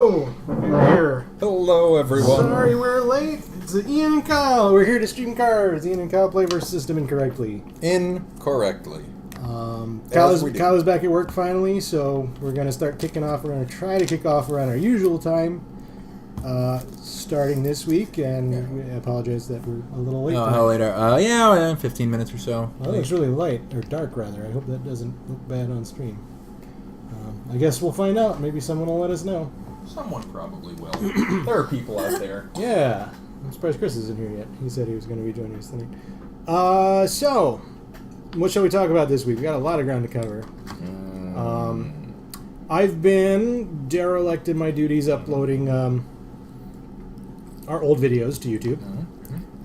Oh, we're here. Hello, everyone. Sorry we're late. It's Ian and Kyle. We're here to stream cars. Ian and Kyle play versus system incorrectly. Incorrectly. Kyle is back at work finally, so we're going to start kicking off. We're going to try to kick off around our usual time, starting this week, and we apologize that we're a little late. Oh, how late are... yeah, 15 minutes or so. Well, it's really light, or dark, rather. I hope that doesn't look bad on stream. I guess we'll find out. Maybe someone will let us know. Someone probably will. There are people out there. Yeah. I'm surprised Chris isn't here yet. He said he was going to be joining us tonight. So, what shall we talk about this week? We got a lot of ground to cover. I've been derelict in my duties uploading our old videos to YouTube.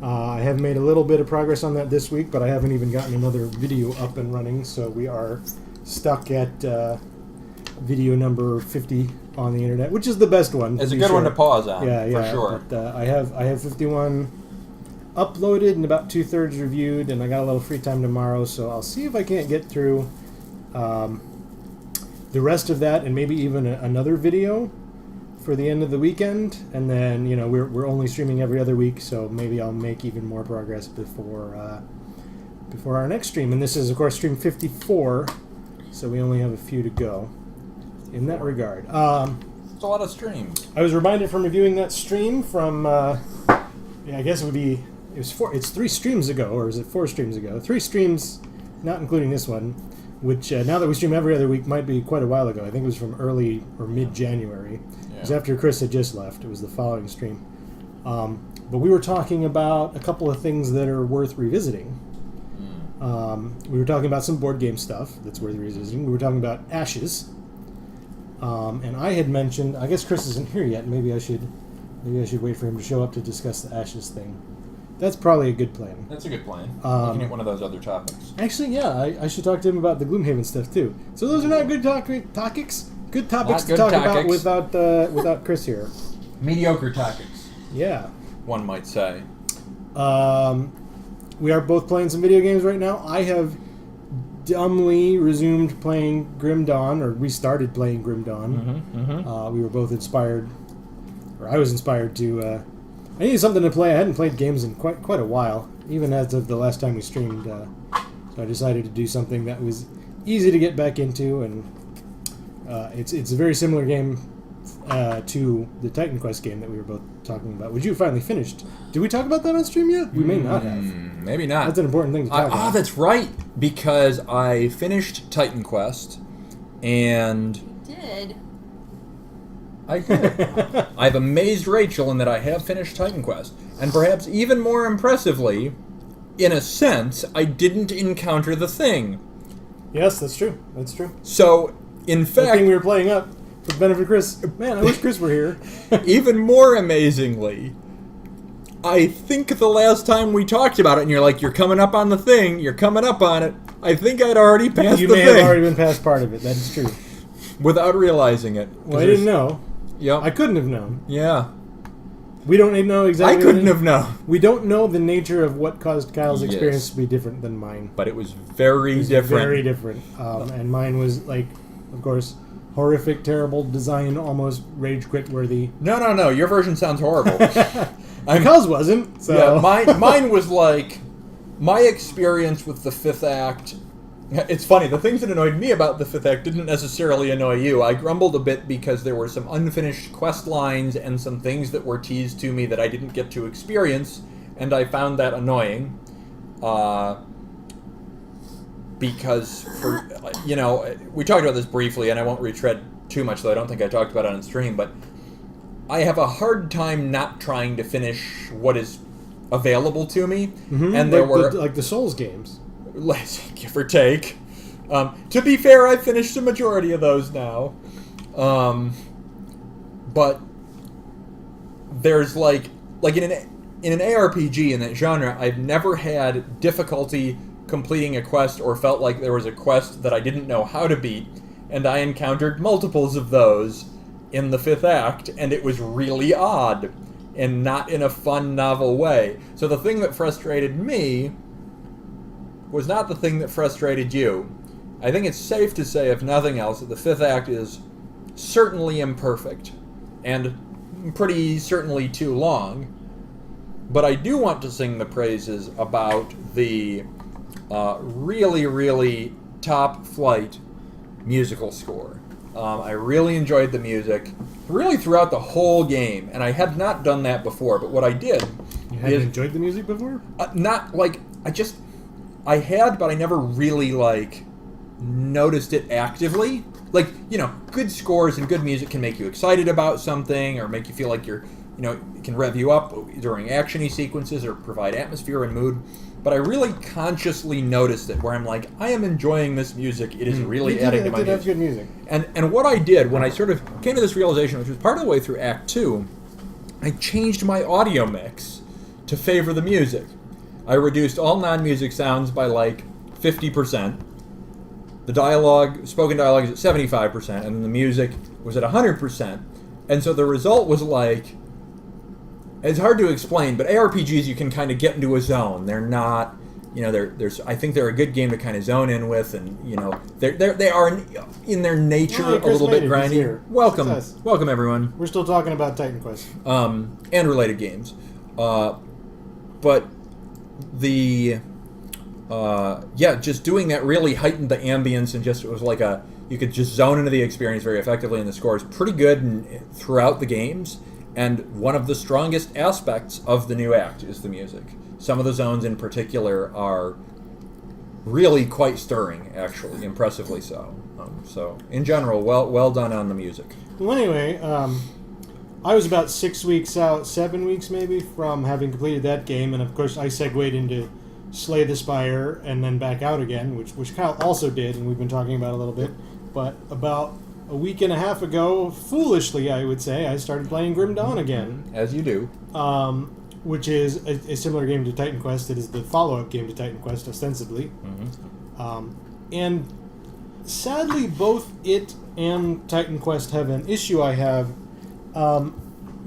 I have made a little bit of progress on that this week, but I haven't even gotten another video up and running, so we are stuck at video number 50 on the internet, which is the best one. It's a good one to pause on, for sure. But, I have 51 uploaded and about 2/3 reviewed, and I got a little free time tomorrow, so I'll see if I can't get through the rest of that and maybe even another video for the end of the weekend. And then, you know, we're only streaming every other week, so maybe I'll make even more progress before our next stream. And this is, of course, stream 54, so we only have a few to go in that regard. It's a lot of streams. I was reminded from reviewing that stream from, I guess it's 3 streams ago, or is it 4 streams ago? 3 streams, not including this one, which now that we stream every other week might be quite a while ago. I think it was from early or mid-January. It was after Chris had just left. It was the following stream. But we were talking about a couple of things that are worth revisiting. We were talking about some board game stuff that's worth revisiting. We were talking about Ashes. And I had mentioned, I guess Chris isn't here yet. Maybe I should wait for him to show up to discuss the Ashes thing. That's probably a good plan. That's a good plan. Looking at one of those other topics. Actually, yeah, I should talk to him about the Gloomhaven stuff too. So those are not good topics. Good topics to talk about without Chris here. Mediocre topics. Yeah. One might say. We are both playing some video games right now. I have dumbly resumed playing Grim Dawn, or restarted playing Grim Dawn. We were both inspired, or I was inspired to. I needed something to play. I hadn't played games in quite a while, even as of the last time we streamed. So I decided to do something that was easy to get back into, and it's a very similar game to the Titan Quest game that we were both talking about, which you finally finished. Did we talk about that on stream yet? We may not have. Maybe not. That's an important thing to talk about. That's right, because I finished Titan Quest, and... You did? I did. I've amazed Rachel in that I have finished Titan Quest, and perhaps even more impressively, in a sense, I didn't encounter the thing. Yes, that's true. That's true. So, in fact... The thing we were playing up for the benefit of Chris. Man, I wish Chris were here. Even more amazingly, I think the last time we talked about it, and you're like, you're coming up on the thing, you're coming up on it, I think I'd already passed the thing. You may have already been past part of it, that is true. Without realizing it. Well, I didn't know. Yep. I couldn't have known. Yeah. We don't know exactly. I couldn't have known. We don't know the nature of what caused Kyle's experience to be different than mine. But it was very different. Very different. And mine was, like, of course, horrific, terrible design, almost rage quit worthy. No. Your version sounds horrible. Kyle's wasn't. So. Yeah, mine was like my experience with the 5th act. It's funny, the things that annoyed me about the 5th act didn't necessarily annoy you. I grumbled a bit because there were some unfinished quest lines and some things that were teased to me that I didn't get to experience, and I found that annoying. Because, we talked about this briefly, and I won't retread too much, though I don't think I talked about it on stream, but I have a hard time not trying to finish what is available to me, and there were... Like the Souls games. Give or take. To be fair, I've finished a majority of those now. But there's like in an ARPG in that genre, I've never had difficulty completing a quest or felt like there was a quest that I didn't know how to beat, and I encountered multiples of those in the 5th act, and it was really odd and not in a fun, novel way. So the thing that frustrated me was not the thing that frustrated you. I think it's safe to say, if nothing else, that the 5th act is certainly imperfect. and pretty certainly too long. But I do want to sing the praises about the really, really top-flight musical score. I really enjoyed the music, really throughout the whole game, and I had not done that before, but what I did... You hadn't enjoyed the music before? Not, like, I had, but I never really, like, noticed it actively. Like, you know, good scores and good music can make you excited about something, or make you feel like you're, you know, it can rev you up during action-y sequences, or provide atmosphere and mood. But I really consciously noticed it, where I'm like, I am enjoying this music. It is really adding to my music. It did have good music. And what I did, when I sort of came to this realization, which was part of the way through Act 2, I changed my audio mix to favor the music. I reduced all non-music sounds by, like, 50%. The spoken dialogue is at 75%, and the music was at 100%. And so the result was, like... It's hard to explain, but ARPGs, you can kind of get into a zone. They're not, you know, I think they're a good game to kind of zone in with, and, you know, they are in their nature a little bit grindy. Welcome everyone. We're still talking about Titan Quest. And related games. But just doing that really heightened the ambience, and just, it was like you could just zone into the experience very effectively, and the score is pretty good throughout the games. And one of the strongest aspects of the new act is the music. Some of the zones in particular are really quite stirring, actually, impressively so. So, in general, well done on the music. Well, anyway, I was about 6 weeks out, 7 weeks maybe, from having completed that game, and of course I segued into Slay the Spire and then back out again, which Kyle also did, and we've been talking about a little bit. But about a week and a half ago, foolishly I would say, I started playing Grim Dawn again. As you do. Which is a similar game to Titan Quest. It is the follow-up game to Titan Quest, ostensibly. And sadly, both it and Titan Quest have an issue I have,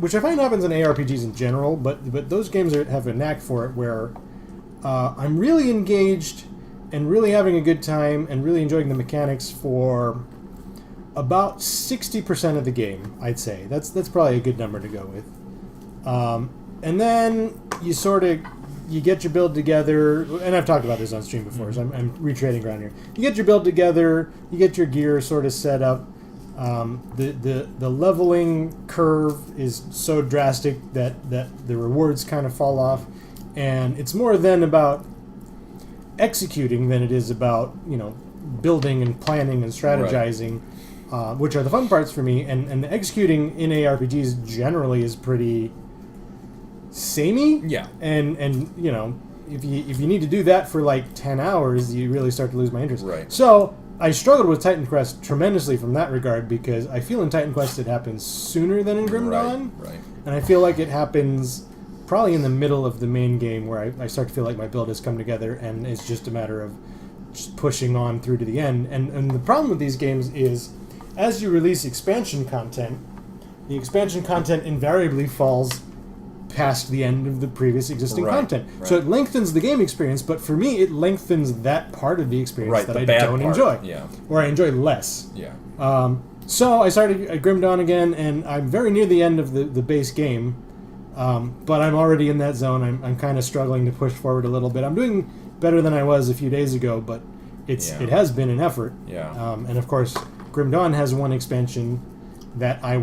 which I find happens in ARPGs in general, but those games have a knack for it, where I'm really engaged and really having a good time and really enjoying the mechanics for about 60% of the game, I'd say. That's probably a good number to go with. And then you get your build together, and I've talked about this on stream before, so I'm retreading ground here. You get your build together, you get your gear sort of set up. The leveling curve is so drastic that the rewards kind of fall off, and it's more then about executing than it is about, you know, building and planning and strategizing. Right. Which are the fun parts for me, and the executing in ARPGs generally is pretty samey. Yeah. And you know, if you need to do that for like 10 hours, you really start to lose my interest. Right. So I struggled with Titan Quest tremendously from that regard, because I feel in Titan Quest it happens sooner than in Grim Dawn. Right. And I feel like it happens probably in the middle of the main game, where I start to feel like my build has come together, and it's just a matter of just pushing on through to the end. And the problem with these games is, as you release expansion content, the expansion content invariably falls past the end of the previous existing content. Right. So it lengthens the game experience, but for me, it lengthens that part of the experience that I don't enjoy. Yeah. Or I enjoy less. Yeah. So I started at Grim Dawn again, and I'm very near the end of the base game, but I'm already in that zone. I'm kind of struggling to push forward a little bit. I'm doing better than I was a few days ago, but it has been an effort. Yeah. And of course, Grim Dawn has one expansion that I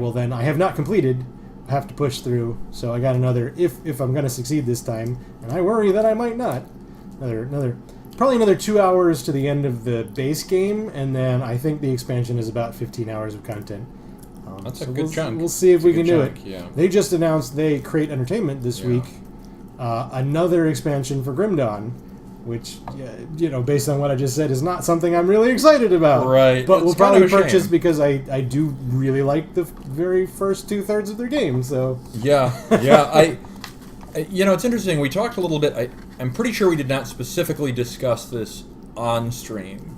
have not completed, have to push through. So I got another, if I'm going to succeed this time, and I worry that I might not, probably another 2 hours to the end of the base game, and then I think the expansion is about 15 hours of content. That's a good chunk. We'll see if we can do it. Yeah. They just announced they create entertainment this week, another expansion for Grim Dawn, which, you know, based on what I just said, is not something I'm really excited about. Right. But we'll probably purchase because I do really like the very first 2/3 of their game. So yeah. I you know, it's interesting. We talked a little bit. I'm pretty sure we did not specifically discuss this on stream,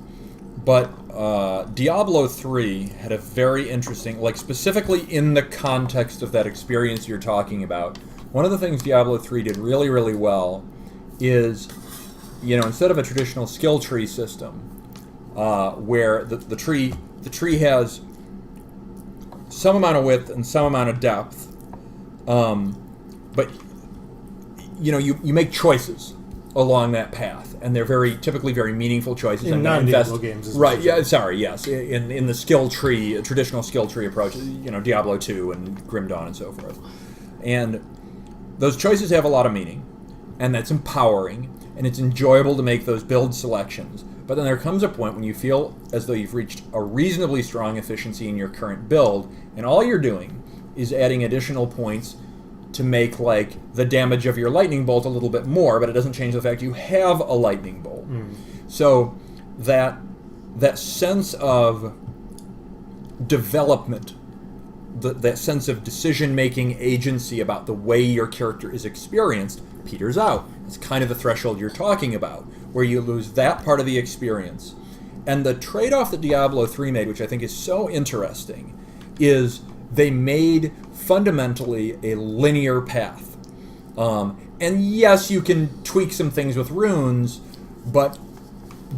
but Diablo 3 had a very interesting, like specifically in the context of that experience you're talking about. One of the things Diablo 3 did really, really well is, you know, instead of a traditional skill tree system, where the tree has some amount of width and some amount of depth. But you make choices along that path, and they're typically very meaningful choices. In non-Diablo games, right? Yeah, sorry, yes. In the skill tree, traditional skill tree approach, Diablo 2 and Grim Dawn and so forth, and those choices have a lot of meaning, and that's empowering, and it's enjoyable to make those build selections. But then there comes a point when you feel as though you've reached a reasonably strong efficiency in your current build, and all you're doing is adding additional points to make, like, the damage of your lightning bolt a little bit more, but it doesn't change the fact you have a lightning bolt. So that sense of development, that sense of decision-making agency about the way your character is experienced peters out. It's kind of the threshold you're talking about, where you lose that part of the experience. And the trade-off that Diablo 3 made, which I think is so interesting, is they made fundamentally a linear path. And yes, you can tweak some things with runes, but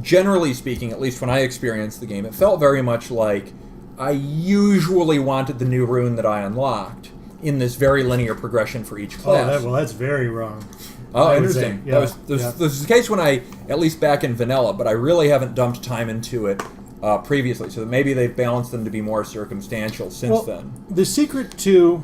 generally speaking, at least when I experienced the game, it felt very much like I usually wanted the new rune that I unlocked in this very linear progression for each class. Well, that's very wrong. Oh, interesting. This was the case when at least back in vanilla, but I really haven't dumped time into it previously, so maybe they've balanced them to be more circumstantial since then. The secret to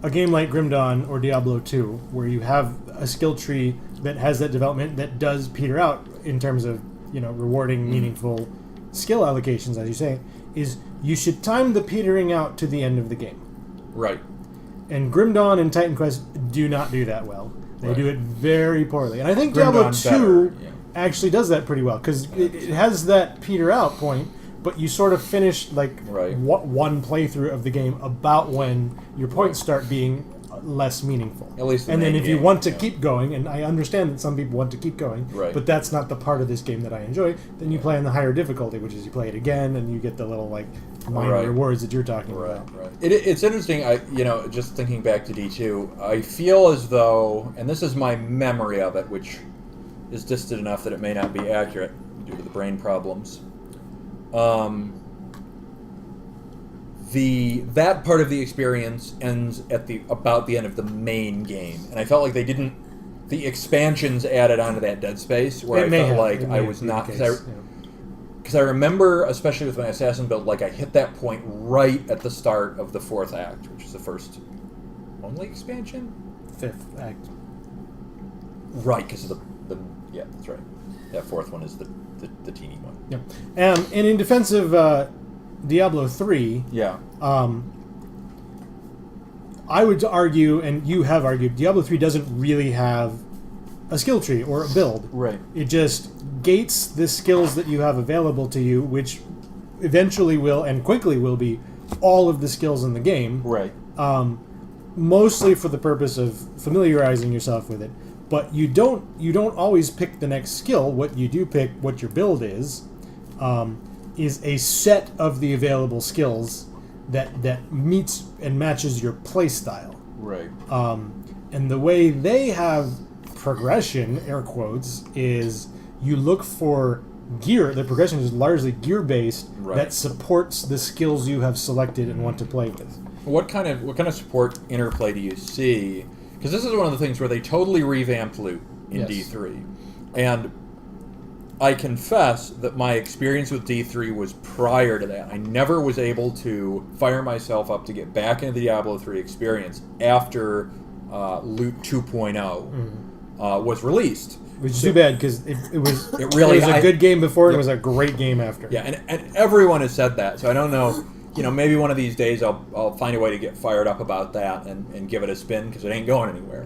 a game like Grim Dawn or Diablo 2, where you have a skill tree that has that development that does peter out in terms of rewarding, meaningful skill allocations, as you say, is you should time the petering out to the end of the game. Right. And Grim Dawn and Titan Quest do not do that well. They do it very poorly. And I think Grim Diablo Dawn's 2 actually does that pretty well, because it has that peter out point, but you sort of finish one playthrough of the game about when your points start being less meaningful. At least and then if you want to keep going, and I understand that some people want to keep going, but that's not the part of this game that I enjoy, then you play on the higher difficulty, which is you play it again and you get the little minor rewards that you're talking about. Right. It's interesting. Just thinking back to D2, I feel as though, and this is my memory of it, which is distant enough that it may not be accurate due to the brain problems. That part of the experience ends at about the end of the main game, and I felt like they didn't. The expansions added onto that dead space where I felt like I was not, because I remember, especially with my assassin build, like I hit that point right at the start of the 4th act, which is the first only expansion. 5th act. Right, because of the that's right. That 4th one is the teeny one. Yep. And in defense of Diablo 3, I would argue, and you have argued, Diablo 3 doesn't really have a skill tree or a build. Right. It just gates the skills that you have available to you, which eventually will, and quickly will be, all of the skills in the game. Right. Mostly for the purpose of familiarizing yourself with it. But you don't always pick the next skill. What you do pick, what your build is a set of the available skills that meets and matches your play style. Right. And the way they have progression, air quotes, is you look for gear. The progression is largely gear-based that supports the skills you have selected and want to play with. What kind of support interplay do you see? Because this is one of the things where they totally revamped loot in D3. And I confess that my experience with D3 was prior to that. I never was able to fire myself up to get back into the Diablo 3 experience after Loot 2.0 was released. Which is too bad, because it was a good game before and it was a great game after. Yeah, and everyone has said that, so I don't know. Maybe one of these days I'll find a way to get fired up about that and give it a spin, because it ain't going anywhere.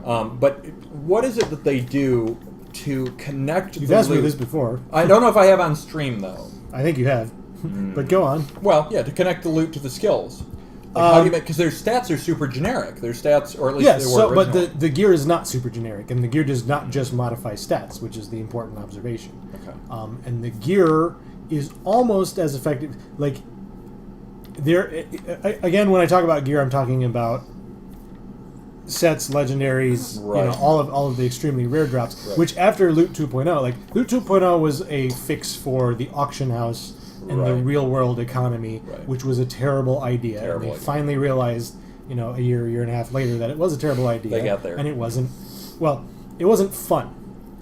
But what is it that they do to connect You've asked me this before. I don't know if I have on stream, though. I think you have. But go on. Well, to connect the loot to the skills. How do you make... Because their stats are super generic. Their stats, or at least they were originally. But the gear is not super generic, and the gear does not just modify stats, which is the important observation. Okay. And the gear is almost as effective... Again, when I talk about gear, I'm talking about sets, legendaries, all of the extremely rare drops, which after Loot 2.0, Loot 2.0 was a fix for the auction house and the real world economy, which was a terrible idea. And they finally realized, a year and a half later, that it was a terrible idea. They got there. And it wasn't fun.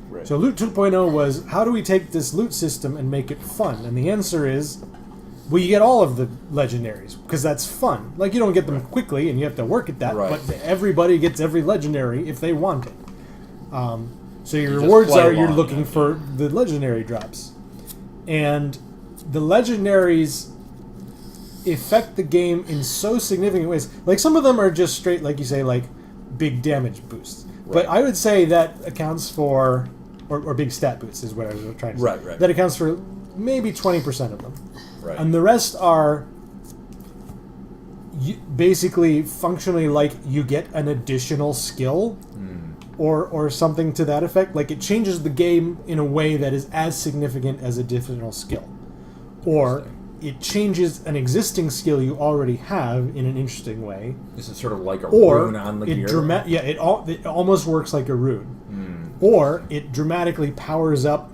Right. So Loot 2.0 was, how do we take this loot system and make it fun? And the answer is, well, you get all of the legendaries, because that's fun. Like, you don't get them quickly, and you have to work at that, but everybody gets every legendary if they want it. So your rewards are, you're looking for the legendary drops. And the legendaries affect the game in so significant ways. Like, some of them are just straight, like you say, like, big damage boosts. But I would say that accounts for... Or big stat boosts is what I was trying to say. Right. That accounts for maybe 20% of them. Right. And the rest are basically functionally like you get an additional skill or something to that effect. Like, it changes the game in a way that is as significant as additional skill. Or it changes an existing skill you already have in an interesting way. This is sort of like a rune on the gear. It almost works like a rune. Or it dramatically powers up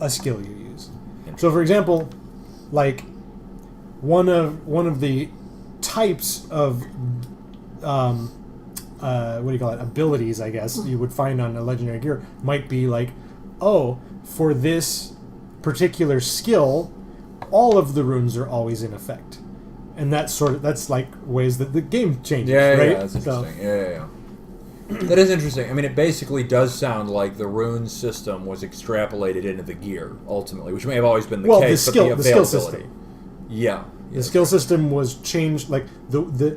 a skill you use. So, for example, like one of the types of abilities, I guess, you would find on a legendary gear might be like, for this particular skill, all of the runes are always in effect, and that's like ways that the game changes. Right? Yeah, that's interesting. Yeah. That is interesting. I mean, it basically does sound like the rune system was extrapolated into the gear, ultimately, which may have always been the case, but the availability. The skill system. Yeah. The skill system was changed, like, the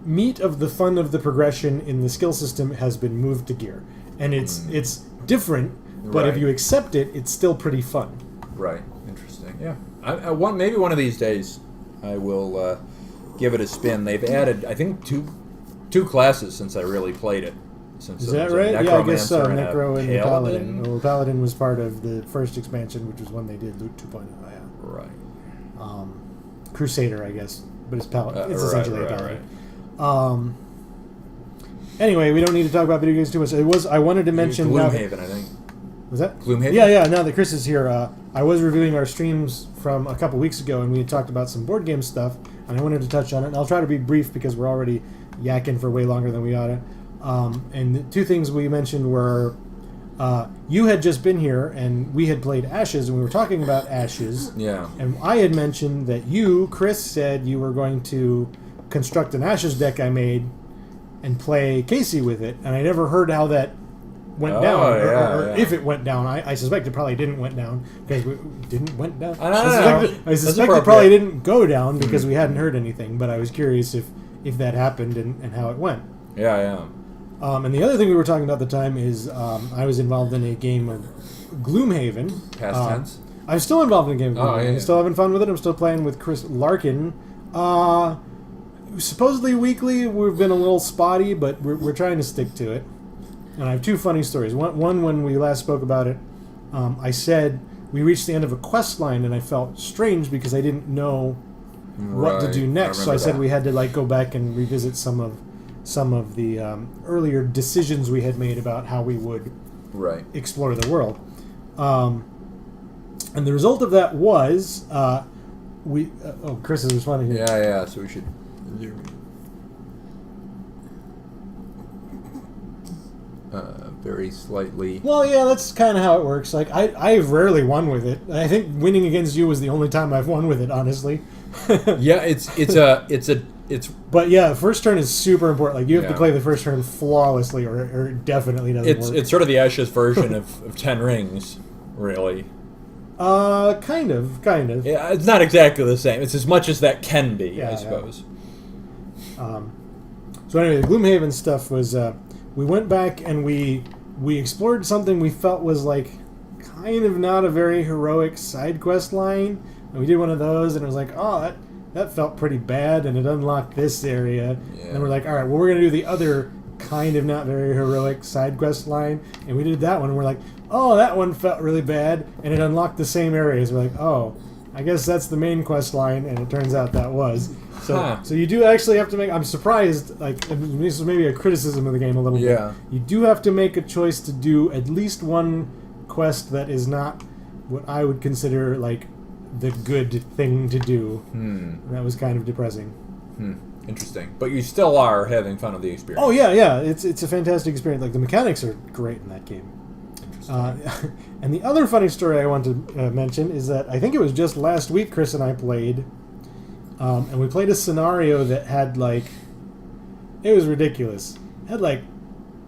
meat of the fun of the progression in the skill system has been moved to gear. And it's different, but if you accept it, it's still pretty fun. Right. Interesting. Yeah. Maybe one of these days I will give it a spin. They've added, I think, two classes since I really played it. Is that right? Yeah, I guess so. Necro and Paladin. Well, Paladin was part of the first expansion, which was when they did Loot 2.0. Yeah. Right. Crusader, I guess, but it's Paladin. It's essentially a Paladin. Right. Anyway, we don't need to talk about video games too much. I wanted to mention Gloomhaven, I think. Was that Gloomhaven? Yeah. Now that Chris is here, I was reviewing our streams from a couple weeks ago, and we had talked about some board game stuff, and I wanted to touch on it. And I'll try to be brief because we're already yakking for way longer than we ought to. And the two things we mentioned were you had just been here, and we had played Ashes, and we were talking about Ashes. Yeah. And I had mentioned that Chris, said you were going to construct an Ashes deck I made and play Casey with it, and I never heard how that went down, or if it went down. I suspect it probably didn't went down because I suspect it probably didn't go down because we hadn't heard anything. But I was curious if that happened and how it went. Yeah. And the other thing we were talking about at the time is I was involved in a game of Gloomhaven. Past tense. I'm still involved in a game of Gloomhaven. Yeah. I'm still having fun with it. I'm still playing with Chris Larkin. Supposedly weekly. We've been a little spotty, but we're trying to stick to it. And I have two funny stories. One when we last spoke about it, I said we reached the end of a quest line, and I felt strange because I didn't know what to do next. So I said we had to go back and revisit some of the earlier decisions we had made about how we would explore the world. And the result of that was Chris is responding here. Yeah. So we should. Very slightly. Well, yeah, that's kind of how it works. Like, I've rarely won with it. I think winning against you was the only time I've won with it, honestly. Yeah, it's. But yeah, first turn is super important. Like, you have to play the first turn flawlessly, or it definitely doesn't work. It's sort of the Ashes version of Ten Rings, really. Kind of. Yeah, it's not exactly the same. It's as much as that can be, I suppose. So anyway, the Gloomhaven stuff was. We went back and we explored something we felt was kind of not a very heroic side quest line. And we did one of those, and it was like, oh, that felt pretty bad, and it unlocked this area. Yeah. And we're like, all right, well, we're going to do the other kind of not very heroic side quest line. And we did that one, and we're like, oh, that one felt really bad, and it unlocked the same areas. We're like, oh, I guess that's the main quest line, and it turns out that was. So you do actually have to make... I'm surprised, this is maybe a criticism of the game a little bit. You do have to make a choice to do at least one quest that is not what I would consider, the good thing to do. Hmm. That was kind of depressing. Interesting. But you still are having fun with the experience. Oh yeah. It's a fantastic experience. Like the mechanics are great in that game. And the other funny story I want to mention is that I think it was just last week Chris and I played, and we played a scenario that had like, it was ridiculous. It had like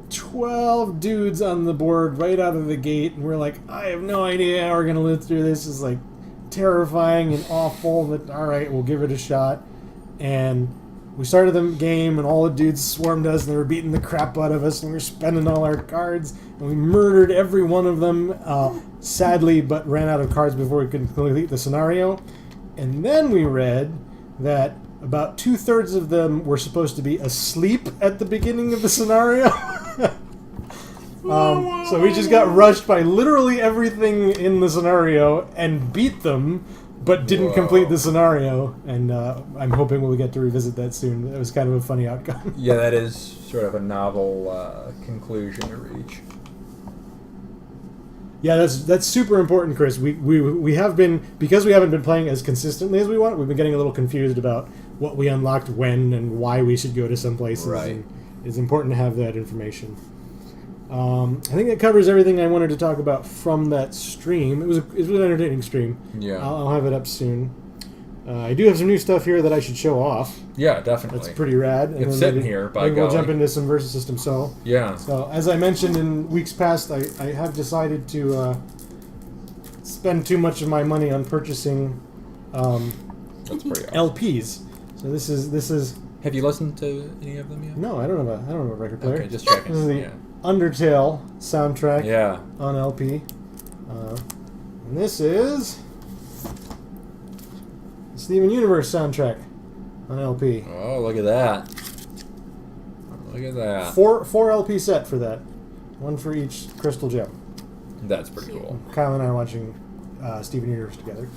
12 dudes on the board right out of the gate, and we're like, I have no idea how we're gonna live through this. It's like terrifying and awful, but all right, we'll give it a shot. And we started the game, and all the dudes swarmed us, and they were beating the crap out of us, and we were spending all our cards, and we murdered every one of them, sadly, but ran out of cards before we could complete the scenario. And then we read that about 2/3 of them were supposed to be asleep at the beginning of the scenario. So we just got rushed by literally everything in the scenario and beat them, but didn't complete the scenario, and I'm hoping we'll get to revisit that soon. It was kind of a funny outcome. Yeah, that is sort of a novel conclusion to reach. Yeah, that's super important, Chris. We have been, because we haven't been playing as consistently as we want, we've been getting a little confused about what we unlocked when and why we should go to some places. Right. And it's important to have that information. I think that covers everything I wanted to talk about from that stream. It was an entertaining stream. Yeah. I'll have it up soon. I do have some new stuff here that I should show off. Yeah, definitely. That's pretty rad. And It's then sitting maybe- here, by maybe we'll golly. jump into some Versus System Sol. Yeah. So, as I mentioned in weeks past, I have decided to spend too much of my money on purchasing That's pretty awesome. LPs. So this is Have you listened to any of them yet? no, I don't have a record player. Okay, just checking. This is the Yeah. Undertale soundtrack Yeah. on LP, and this is the Steven Universe soundtrack on LP. Oh, look at that. Look at that. Four LP set for that, one for each crystal gem. That's pretty cool. Kyle and I are watching Steven Universe together,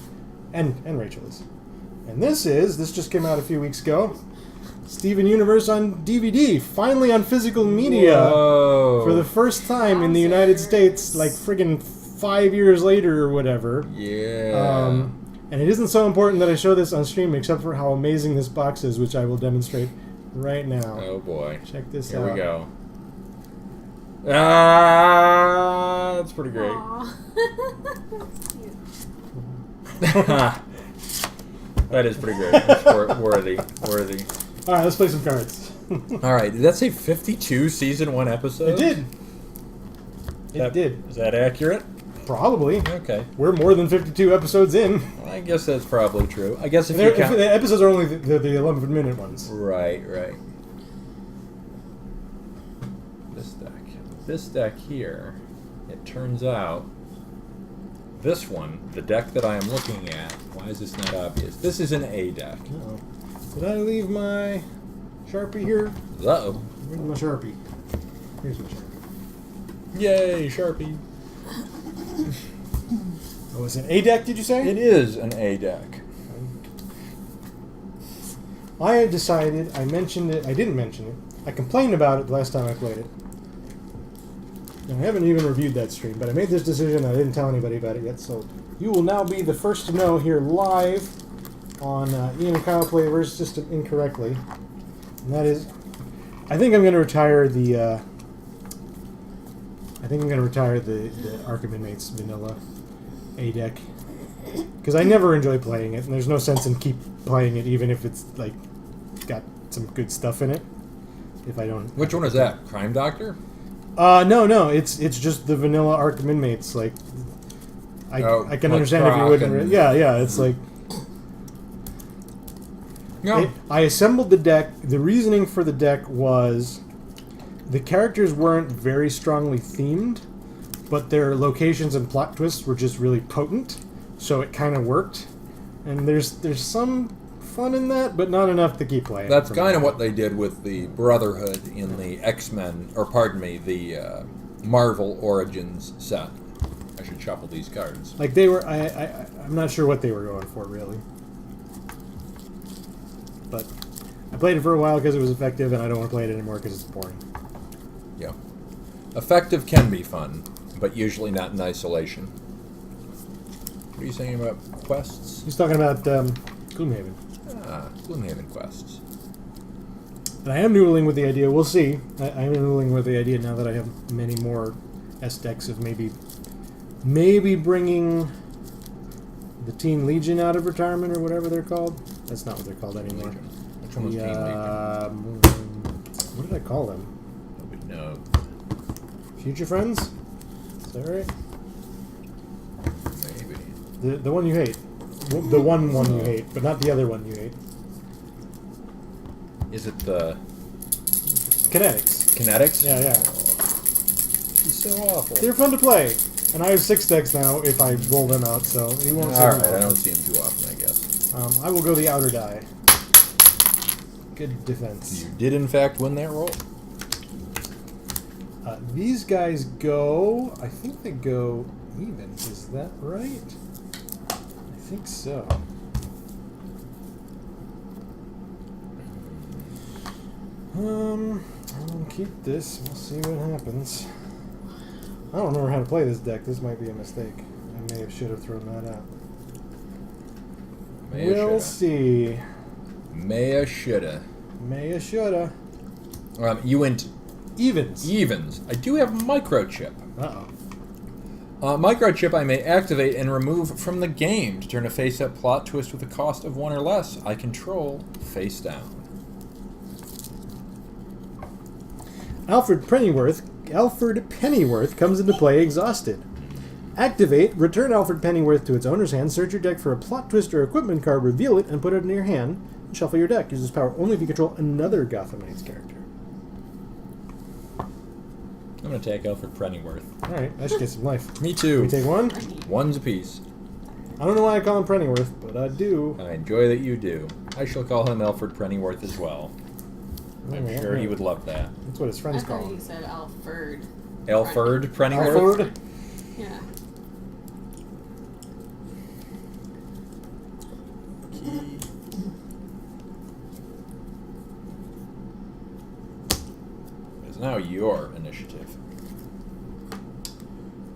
and Rachel is. And this just came out a few weeks ago. Steven Universe on DVD, finally on physical media. Whoa. For the first time in the United States, like friggin' 5 years later or whatever. Yeah. And it isn't so important that I show this on stream, except for how amazing this box is, which I will demonstrate right now. Oh boy. Check this Here out. we go. Ah, that's pretty great. That is pretty great. That's worthy. All right, let's play some cards. All right, did that say 52 season 1 episodes? It did. Is that accurate? Probably. Okay. We're more than 52 episodes in. I guess that's probably true. I guess if If you count... the episodes are only the 11-minute ones. Right. This deck here, it turns out, this one, the deck that I am looking at, why is this not obvious? This is an A deck. Uh-oh. Did I leave my Sharpie here? Uh-oh. Where's my Sharpie? Here's my Sharpie. Yay, Sharpie. Oh, it's an A deck, did you say? It is an A deck. I had decided, I didn't mention it. I complained about it the last time I played it. And I haven't even reviewed that stream, but I made this decision, I didn't tell anybody about it yet, so you will now be the first to know here live on Ian and Kyle Play Versus System Incorrectly. And that is, I think I'm going to retire the Arkham Inmates vanilla A deck. Because I never enjoy playing it, and there's no sense in keep playing it, even if it's like got some good stuff in it. If I don't. Which one is that? Crime Doctor? No, it's just the vanilla Arkham Inmates. Like, I can like understand if you Croc wouldn't. and- Yeah, it's like. No. I assembled the deck. The reasoning for the deck was the characters weren't very strongly themed, but their locations and plot twists were just really potent, so it kind of worked. And there's some fun in that, but not enough to keep playing. That's for kind of me. what they did with the Brotherhood in the X-Men, or pardon me, the Marvel Origins set. I should shuffle these cards. Like they were. I'm not sure what they were going for really. But I played it for a while because it was effective, and I don't want to play it anymore because it's boring. Yeah. Effective can be fun, but usually not in isolation. What are you saying about quests? He's talking about Gloomhaven. Gloomhaven quests. And I am noodling with the idea. We'll see. I am noodling with the idea now that I have many more S decks of maybe bringing the Teen Legion out of retirement or whatever they're called. That's not what they're called anymore. Legion. Which one was Teen Legion? What did I call them? Nobody knows. Future Friends? Is that right? Maybe. The one you hate. The one you hate, but not the other one you hate. Is it the Kinetics. Kinetics? Yeah. He's so awful. They're fun to play. And I have 6 decks now if I roll them out, so you won't see Alright, them. I don't see him too often, I guess. I will go the outer die. Good defense. You did, in fact, win that roll. These guys go... I think they go even. Is that right? I think so. I'll keep this. We'll see what happens. I don't remember how to play this deck. This might be a mistake. I may have should have thrown that out. We'll see. Maya shoulda. Maya shoulda. You went Evens. evens. I do have microchip. Uh-oh. Microchip I may activate and remove from the game to turn a face-up plot twist with a cost of 1 or less. I control face down. Alfred Pennyworth comes into play exhausted. Activate, return Alfred Pennyworth to its owner's hand, search your deck for a plot twist or equipment card, reveal it, and put it in your hand, and shuffle your deck. Use this power only if you control another Gotham Knights character. I'm going to take Alfred Pennyworth. Alright, I should get some life. Me too. We take one. One's a piece. I don't know why I call him Pennyworth, but I do. I enjoy that you do. I shall call him Alfred Pennyworth as well. I'm sure he would love that. That's what his friends I call thought him. you said Alfred. Alfred Pennyworth? Alfred? Yeah. It's now your initiative.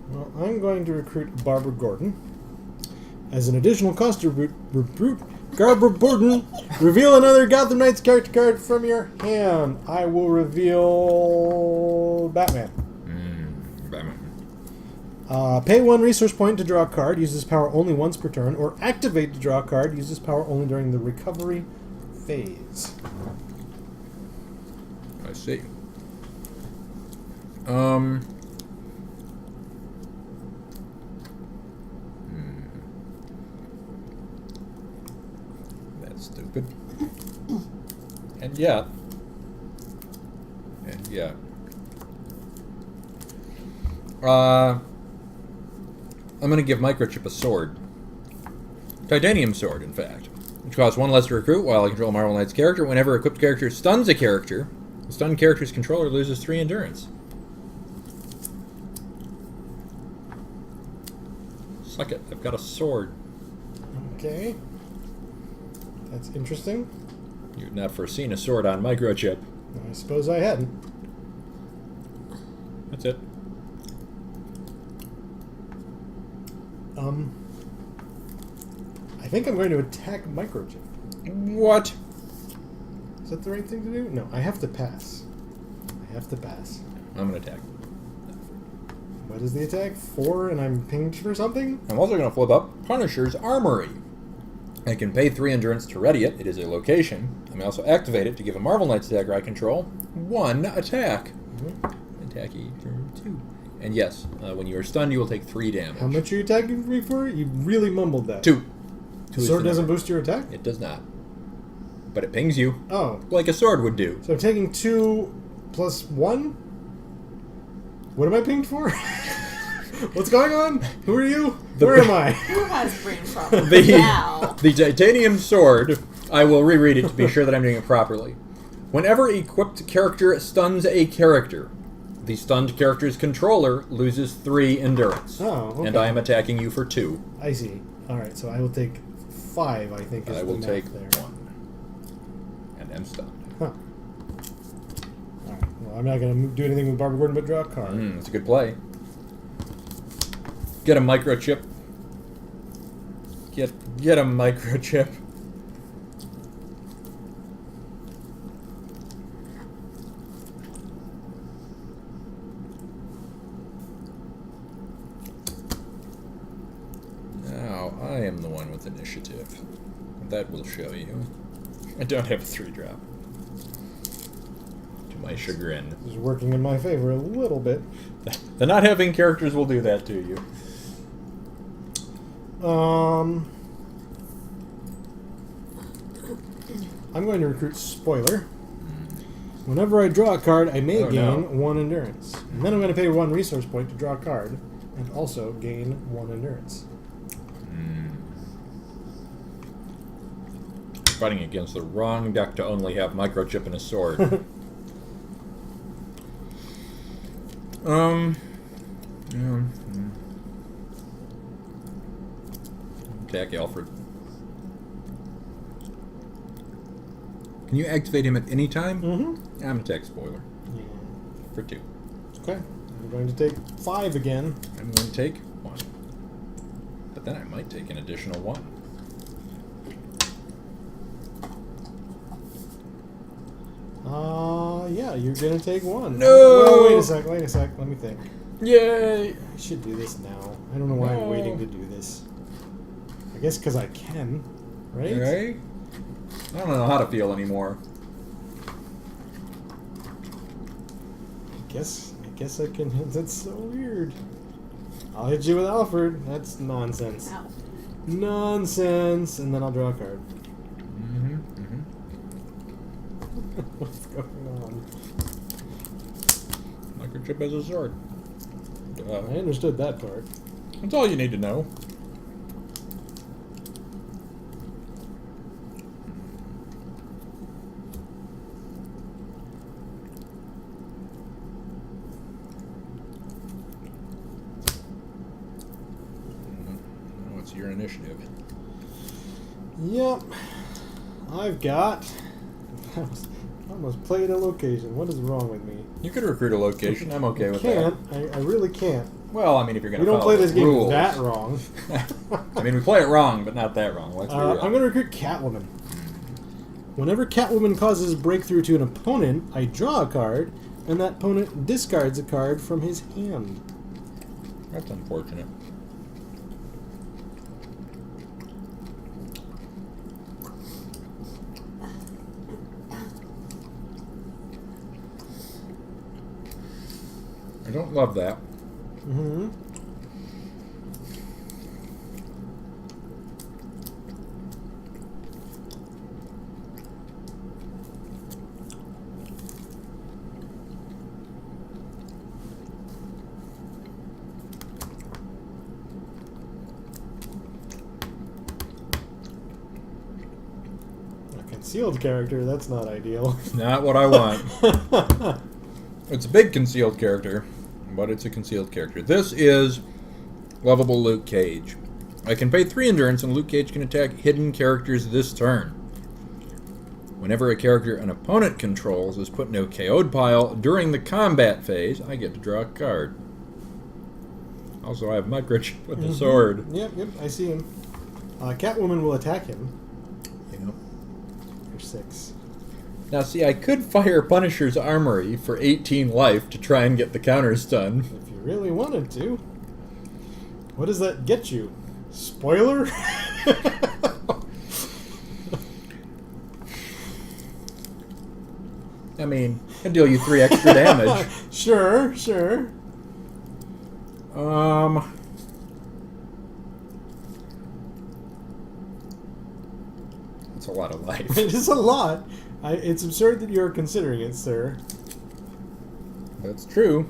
Well, I'm going to recruit Barbara Gordon. As an additional cost to recruit Barbara Gordon, reveal another Gotham Knights character card from your hand. I will reveal Batman. Batman. Pay 1 resource point to draw a card. Use this power only once per turn. Or activate to draw a card. Use this power only during the recovery phase. I see. That's stupid. And yeah. I'm going to give Microchip a sword. Titanium sword, in fact. Which costs 1 less to recruit while I control Marvel Knight's character. Whenever a equipped character stuns a character, the stunned character's controller loses 3 endurance. Suck it. I've got a sword. Okay. That's interesting. You'd not foreseen a sword on Microchip. I suppose I hadn't. That's it. I think I'm going to attack Microchip. What? Is that the right thing to do? No, I have to pass. I'm going to attack. What is the attack? 4 and I'm pinged for something? I'm also going to flip up Punisher's Armory. I can pay 3 endurance to ready it. It is a location. I may also activate it to give a Marvel Knights dagger I control 1 attack. Attack each turn 2. And yes, when you are stunned, you will take 3 damage. How much are you attacking me for? You really mumbled that. 2. The sword doesn't boost your attack? It does not. But it pings you. Oh. Like a sword would do. So I'm taking 2 plus 1? What am I pinged for? What's going on? Who are you? Where am I? Who has brain problems The now? titanium sword, I will reread it to be sure that I'm doing it properly. Whenever equipped character stuns a character, the stunned character's controller loses 3 endurance. Oh, okay. And I am attacking you for 2. I see. Alright, so I will take 5, I think, is I will the take math there. 1. And am stunned. Huh. Alright, well, I'm not going to do anything with Barbara Gordon but draw a card. That's a good play. Get a Microchip. Get a microchip. Now, I am the one with initiative. That will show you. I don't have a 3-drop. To my chagrin. This is working in my favor a little bit. The not having characters will do that to you. I'm going to recruit Spoiler. Whenever I draw a card, I may gain 1 endurance. And then I'm going to pay 1 resource point to draw a card, and also gain 1 endurance. Fighting against the wrong deck to only have microchip and a sword. Attack Alfred. Can you activate him at any time? Mm-hmm. I'm attack Spoiler. Yeah. For 2. Okay. I'm going to take 5 again. I'm going to take 1. But then I might take an additional 1. Yeah, you're going to take 1. No! Well, wait a sec. Let me think. Yay! I should do this now. I don't know why I'm waiting to do this. I guess because I can, right? Right? I don't know how to feel anymore. I guess I can. That's so weird. I'll hit you with Alfred. That's nonsense. Ow. Nonsense. And then I'll draw a card. What's going on? Microchip has a sword. I understood that part. That's all you need to know. What's your initiative? Yep. I've got... I almost played a location. What is wrong with me? You could recruit a location. I'm okay with Can't. that. I really can't. Well, I mean, if you're going We to don't follow play this the game rules. that wrong. I mean, we play it wrong, but not that wrong. Let's be real. I'm going to recruit Catwoman. Whenever Catwoman causes breakthrough to an opponent, I draw a card, and that opponent discards a card from his hand. That's unfortunate. I don't love that. Mm-hmm. A concealed character, that's not ideal. Not what I want. It's a big concealed character, but it's a concealed character. This is lovable Luke Cage. I can pay 3 endurance, and Luke Cage can attack hidden characters this turn. Whenever a character an opponent controls is put into a KO'd pile during the combat phase, I get to draw a card. Also, I have microchip with the sword. Yep, I see him. Catwoman will attack him Yep. for 6. Now, see, I could fire Punisher's Armory for 18 life to try and get the counters done. If you really wanted to. What does that get you? Spoiler? I mean, I deal you 3 extra damage. Sure. That's a lot of life. It is a lot. It's absurd that you're considering it, sir. That's true.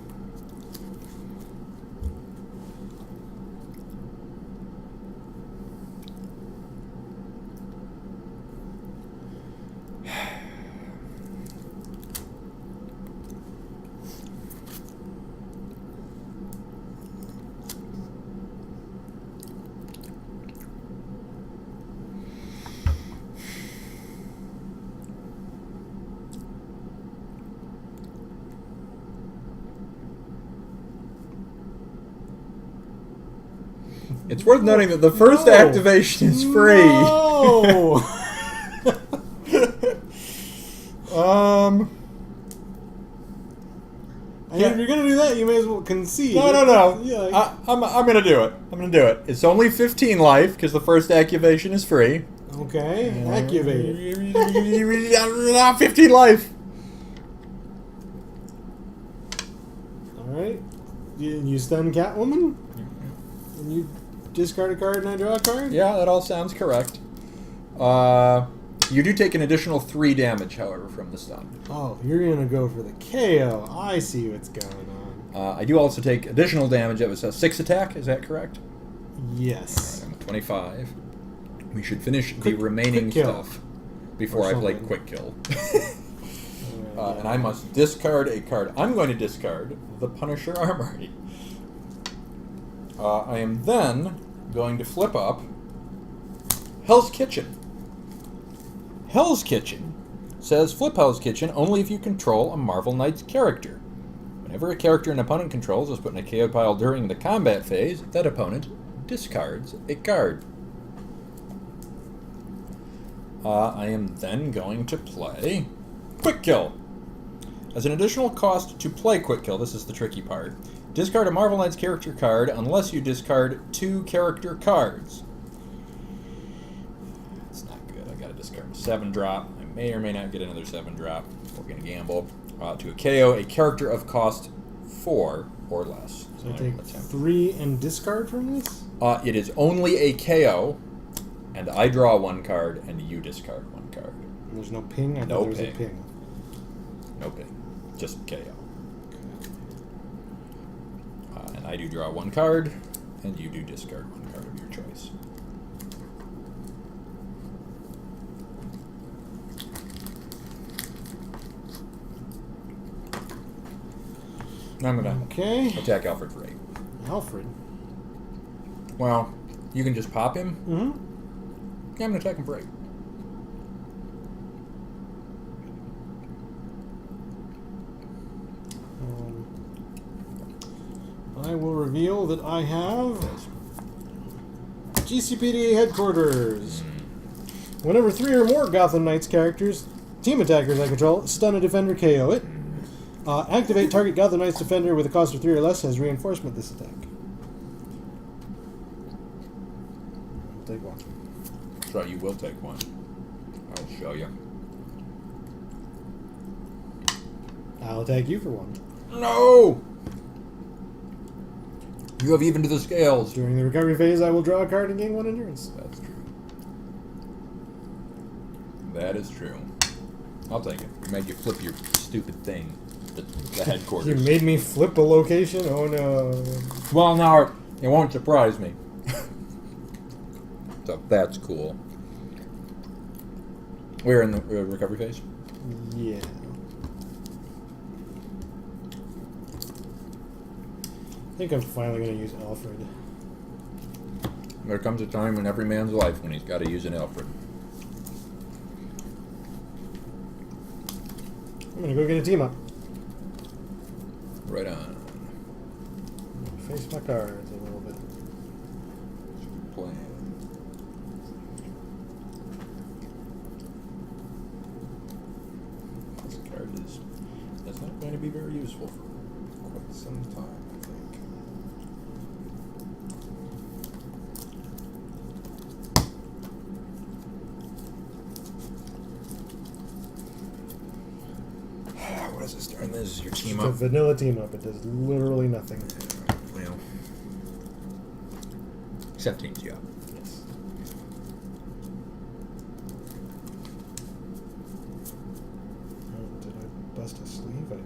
It's worth noting that the first No. activation is free. No. Yeah. If you're gonna do that, you may as well concede. No. Yeah. I'm gonna do it. I'm gonna do it. It's only 15 life because the first activation is free. Okay. Activate it. 15 life. All right. You stun Catwoman, and you discard a card and I draw a card. Yeah, that all sounds correct. You do take an additional 3 damage, however, from the stun. Oh, you're gonna go for the KO. I see what's going on. I do also take additional damage. That was a 6 attack. Is that correct? Yes. I'm at 25. We should finish the Quick- remaining quick kill. stuff before Or I play something. quick kill. And I must discard a card. I'm going to discard the Punisher Armory. I am then going to flip up Hell's Kitchen. Hell's Kitchen says flip Hell's Kitchen only if you control a Marvel Knights character. Whenever a character an opponent controls is put in a KO pile during the combat phase, that opponent discards a card. I am then going to play Quick Kill. As an additional cost to play Quick Kill, this is the tricky part. Discard a Marvel Knights character card unless you discard 2 character cards. It's not good. I gotta discard a 7-drop. I may or may not get another 7-drop. We're gonna gamble. To a KO, a character of cost 4 or less. So I take 3 and discard from this? It is only a KO, and I draw 1 card, and you discard 1 card. And there's no ping? I thought No there was a ping. ping. No ping. Just KO. And I do draw 1 card, and you do discard 1 card of your choice. Now I'm going to Okay. attack Alfred for 8. Alfred. Well, you can just pop him. Mm-hmm. Yeah, I'm going to attack him for 8. I will reveal that I have GCPD headquarters. Whenever 3 or more Gotham Knights characters, team attackers I control, stun a defender, KO it. Activate target Gotham Knights defender with a cost of 3 or less as reinforcement this attack. I'll take 1. So you will take 1. I'll show you. I'll attack you for 1. No! You have evened the scales. During the recovery phase, I will draw a card and gain 1 endurance. That's true. That is true. I'll take it. Make you flip your stupid thing. The headquarters. You made me flip a location? Oh no. Well, now it won't surprise me. So that's cool. We're in the recovery phase. Yeah. I think I'm finally going to use Alfred. There comes a time in every man's life when he's got to use an Alfred. I'm going to go get a team up. Right on. Face my cards a little bit. Plan. This card is not going to be very useful for quite some time, I think. What is this? And this is your team It's a up. vanilla team up. It does literally nothing. Well, except teams you up. Yes. Oh, did I bust a sleeve? I did.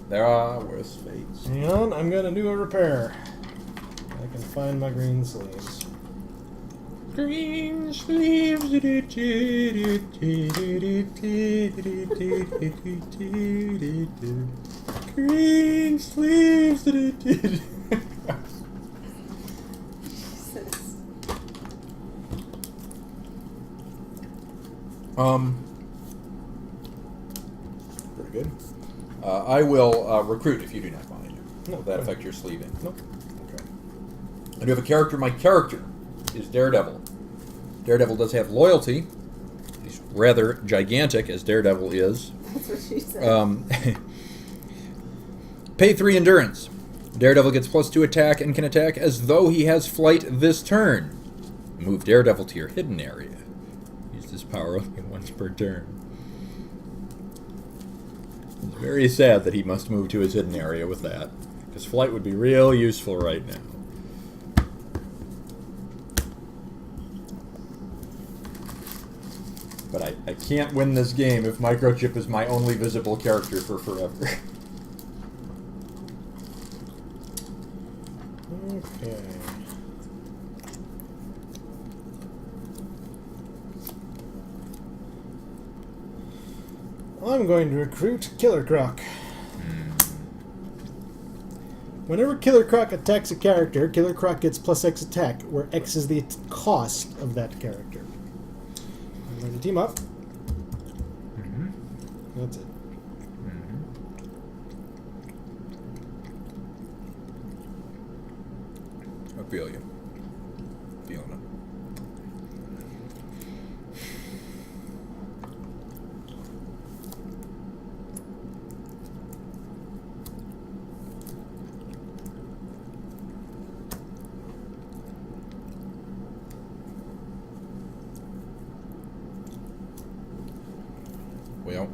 There are worse fates. Hang on, I'm going to do a repair. I can find my green sleeves. Green sleeves. Green sleeves. Jesus. Pretty good. I will recruit if you do not mind. No, Will that go affect your sleeving? Nope. Okay. I do have a character. My character is Daredevil. Daredevil does have loyalty. He's rather gigantic, as Daredevil is. That's what she said. Pay 3 endurance. Daredevil gets +2 attack and can attack as though he has flight this turn. Move Daredevil to your hidden area. Use this power only once per turn. It's very sad that he must move to his hidden area with that, because flight would be real useful right now. But I can't win this game if Microchip is my only visible character for forever. Okay. I'm going to recruit Killer Croc. Whenever Killer Croc attacks a character, Killer Croc gets +X attack, where X is the cost of that character. I'm going to team up. That's it. I feel you. Feeling it. Well,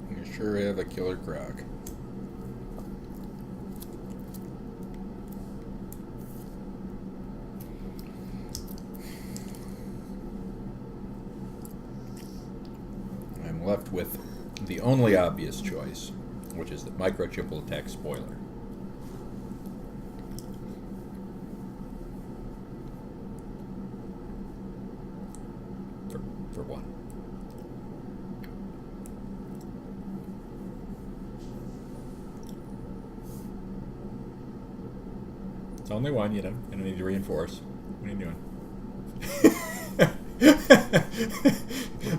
you sure have a Killer Croc. I'm left with the only obvious choice, which is that Microchip will attack Spoiler. For one. It's only one, you don't need to reinforce. What are you doing?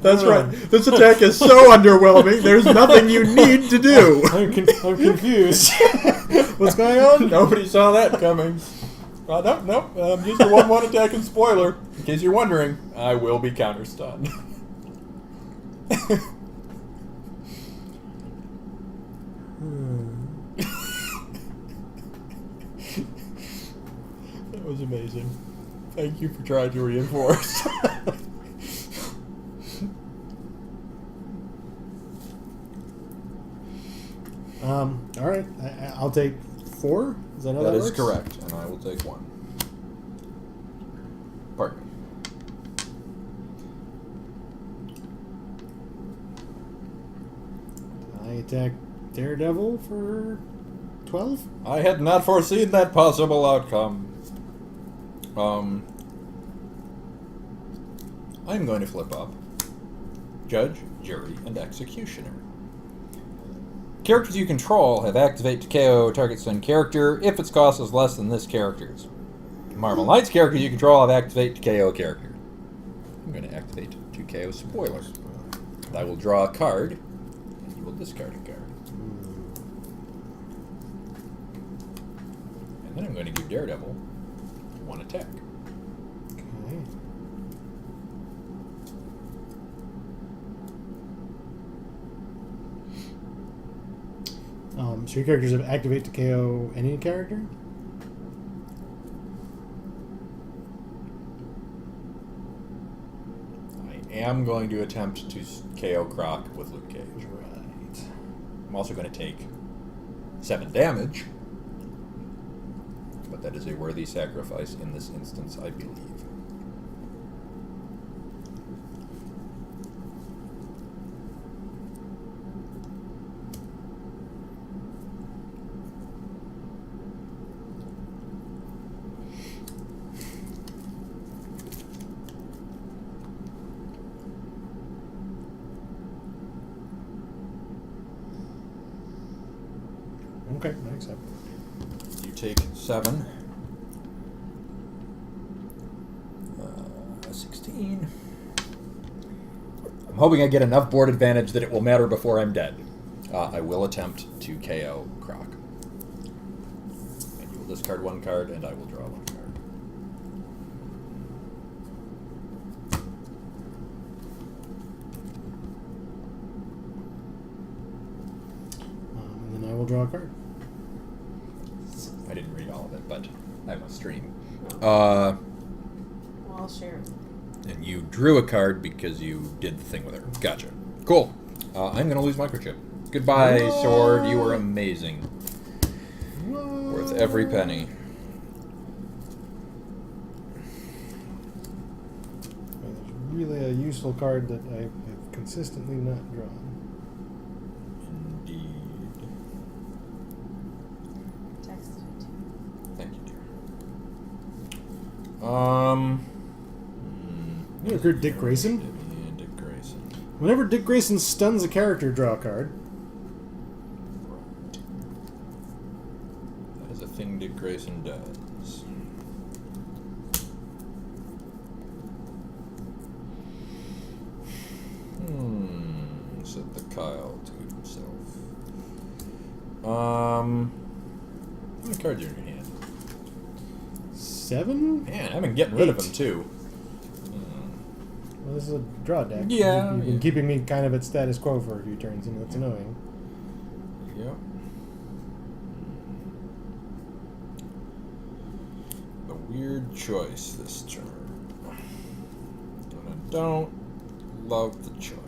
That's right. This attack is so underwhelming, there's nothing you need to do. I'm confused. What's going on? Nobody saw that coming. Nope. Use the 1/1 attack and Spoiler. In case you're wondering, I will be counter-stunned. That was amazing. Thank you for trying to reinforce. All right. I'll take 4. Is that how that That is works? correct, and I will take 1. Pardon me. I attack Daredevil for 12. I had not foreseen that possible outcome. I'm going to flip up Judge, Jury, and Executioner. Characters you control have activate to KO target stun character if its cost is less than this character's. Marvel Knights characters you control have activate to KO character. I'm going to activate to KO Spoiler. I will draw a card, and you will discard a card. And then I'm going to give Daredevil 1 attack. Okay. So your characters have activate to KO any character? I am going to attempt to KO Croc with Luke Cage. Right. I'm also going to take 7 damage, but that is a worthy sacrifice in this instance, I believe. Okay, I accept. You take 7. 16. I'm hoping I get enough board advantage that it will matter before I'm dead. I will attempt to KO Croc. And you will discard 1 card, and I will draw 1 card. draw a card. I didn't read all of it, but I have a stream. Well, I'll share it. And you drew a card because you did the thing with her. Gotcha. Cool. I'm going to lose microchip. Goodbye, What? Sword. You were amazing. What? Worth every penny. There's really a useful card that I have consistently not drawn. Indeed. Texted it to you. Thank you, dear. You ever heard Dick Grayson? Yeah, Dick Grayson. Whenever Dick Grayson stuns a character, draw a card. Right. That is a thing Dick Grayson does. Said the Kyle to himself. How many cards are in your hand? 7? Man, I've been getting rid of 8. them too. Well, this is a draw deck. Yeah, You've been yeah. keeping me kind of at status quo for a few turns, and that's annoying. Yep. A weird choice this turn. And I don't love the choice.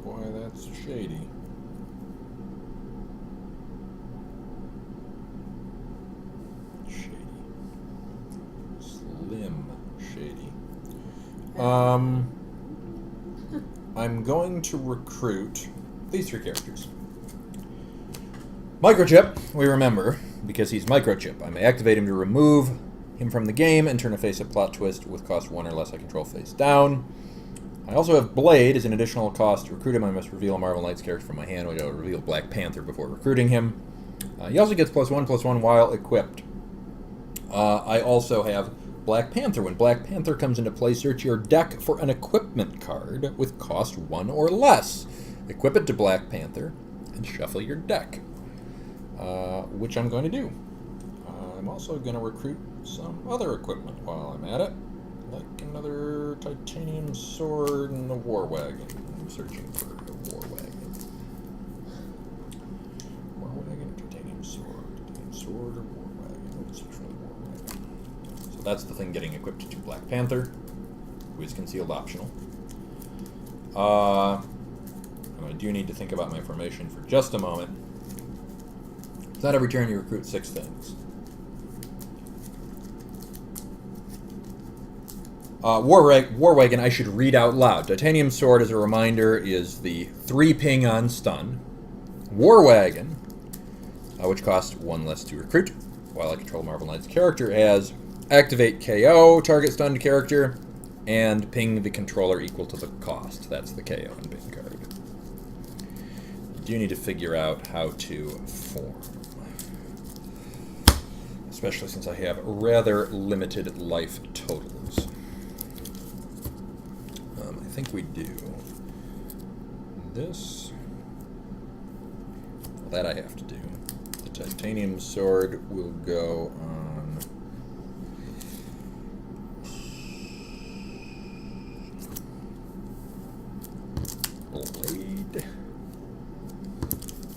Boy, that's shady. Shady. Slim shady. I'm going to recruit these 3 characters. Microchip, we remember, because he's Microchip. I may activate him to remove him from the game and turn a face-up plot twist with cost 1 or less I control face down. I also have Blade as an additional cost. To recruit him, I must reveal a Marvel Knights character from my hand, which I'll reveal Black Panther before recruiting him. He also gets +1/+1 while equipped. I also have Black Panther. When Black Panther comes into play, search your deck for an equipment card with cost 1 or less. Equip it to Black Panther and shuffle your deck, which I'm going to do. I'm also going to recruit some other equipment while I'm at it, like another titanium sword and a war wagon. I'm searching for a war wagon. War wagon, titanium sword or war wagon. Let's search for the war wagon. So that's the thing getting equipped to Black Panther, who is concealed optional. And I do need to think about my formation for just a moment. It's not every turn you recruit 6 things. War Wagon, I should read out loud. Titanium Sword, as a reminder, is the 3 ping on stun. War Wagon, which costs 1 less to recruit, while I control Marvel Knight's character, has activate KO, target stunned character, and ping the controller equal to the cost. That's the KO and ping card. You do need to figure out how to form. Especially since I have rather limited life totals. I think we do this. Well, that I have to do. The titanium sword will go on Blade.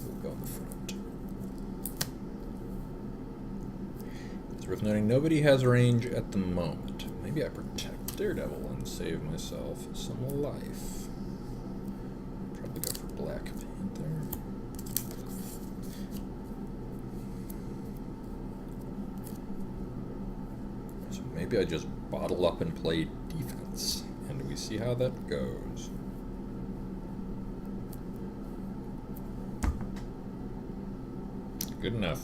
Will go on the front. It's worth noting nobody has range at the moment. Maybe I protect Daredevil and save myself some life. Probably go for Black Panther. So maybe I just bottle up and play defense, and we see how that goes. Good enough.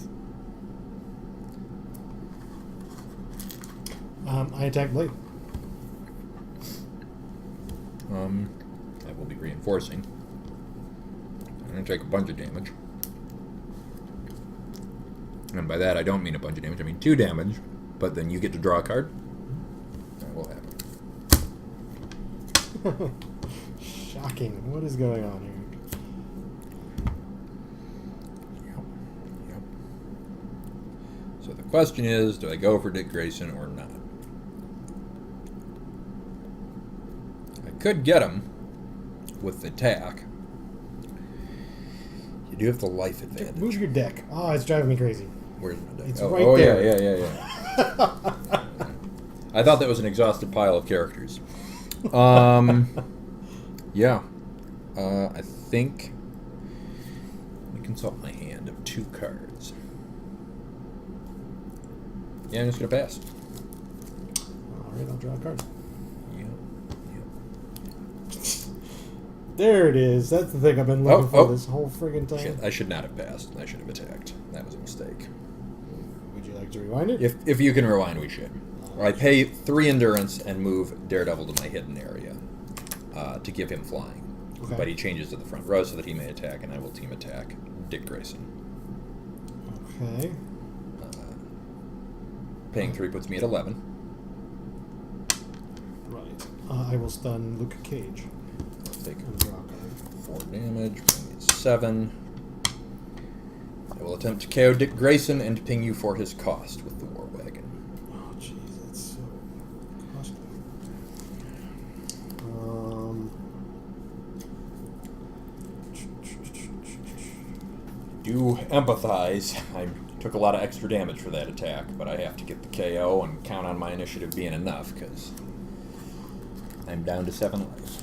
I attack Blade. I will be reinforcing. I'm going to take a bunch of damage. And by that, I don't mean a bunch of damage, I mean 2 damage. But then you get to draw a card. That will happen. Shocking. What is going on here? So the question is, do I go for Dick Grayson or not? I could get him with the attack. You do have the life advantage. Move your deck. Oh, it's driving me crazy. Where's my deck? It's oh, right oh there. yeah. I thought that was an exhausted pile of characters. Yeah. I think... Let me consult my hand of 2 cards. Yeah, I'm just going to pass. Alright, I'll draw a card. Yep. There it is. That's the thing I've been looking for this whole friggin' time. Shit, I should not have passed. I should have attacked. That was a mistake. Would you like to rewind it? If you can rewind, we should. I pay 3 endurance and move Daredevil to my hidden area to give him flying. Okay. But he changes to the front row so that he may attack, and I will team attack Dick Grayson. Okay. Paying 3 puts me at 11. Right. I will stun Luke Cage. I'll take And draw a card. 4 damage, bring me at 7. I will attempt to KO Dick Grayson and ping you for his cost with the War Wagon. Oh, jeez, that's so costly. Do empathize. I took a lot of extra damage for that attack, but I have to get the KO and count on my initiative being enough, because I'm down to 7 life.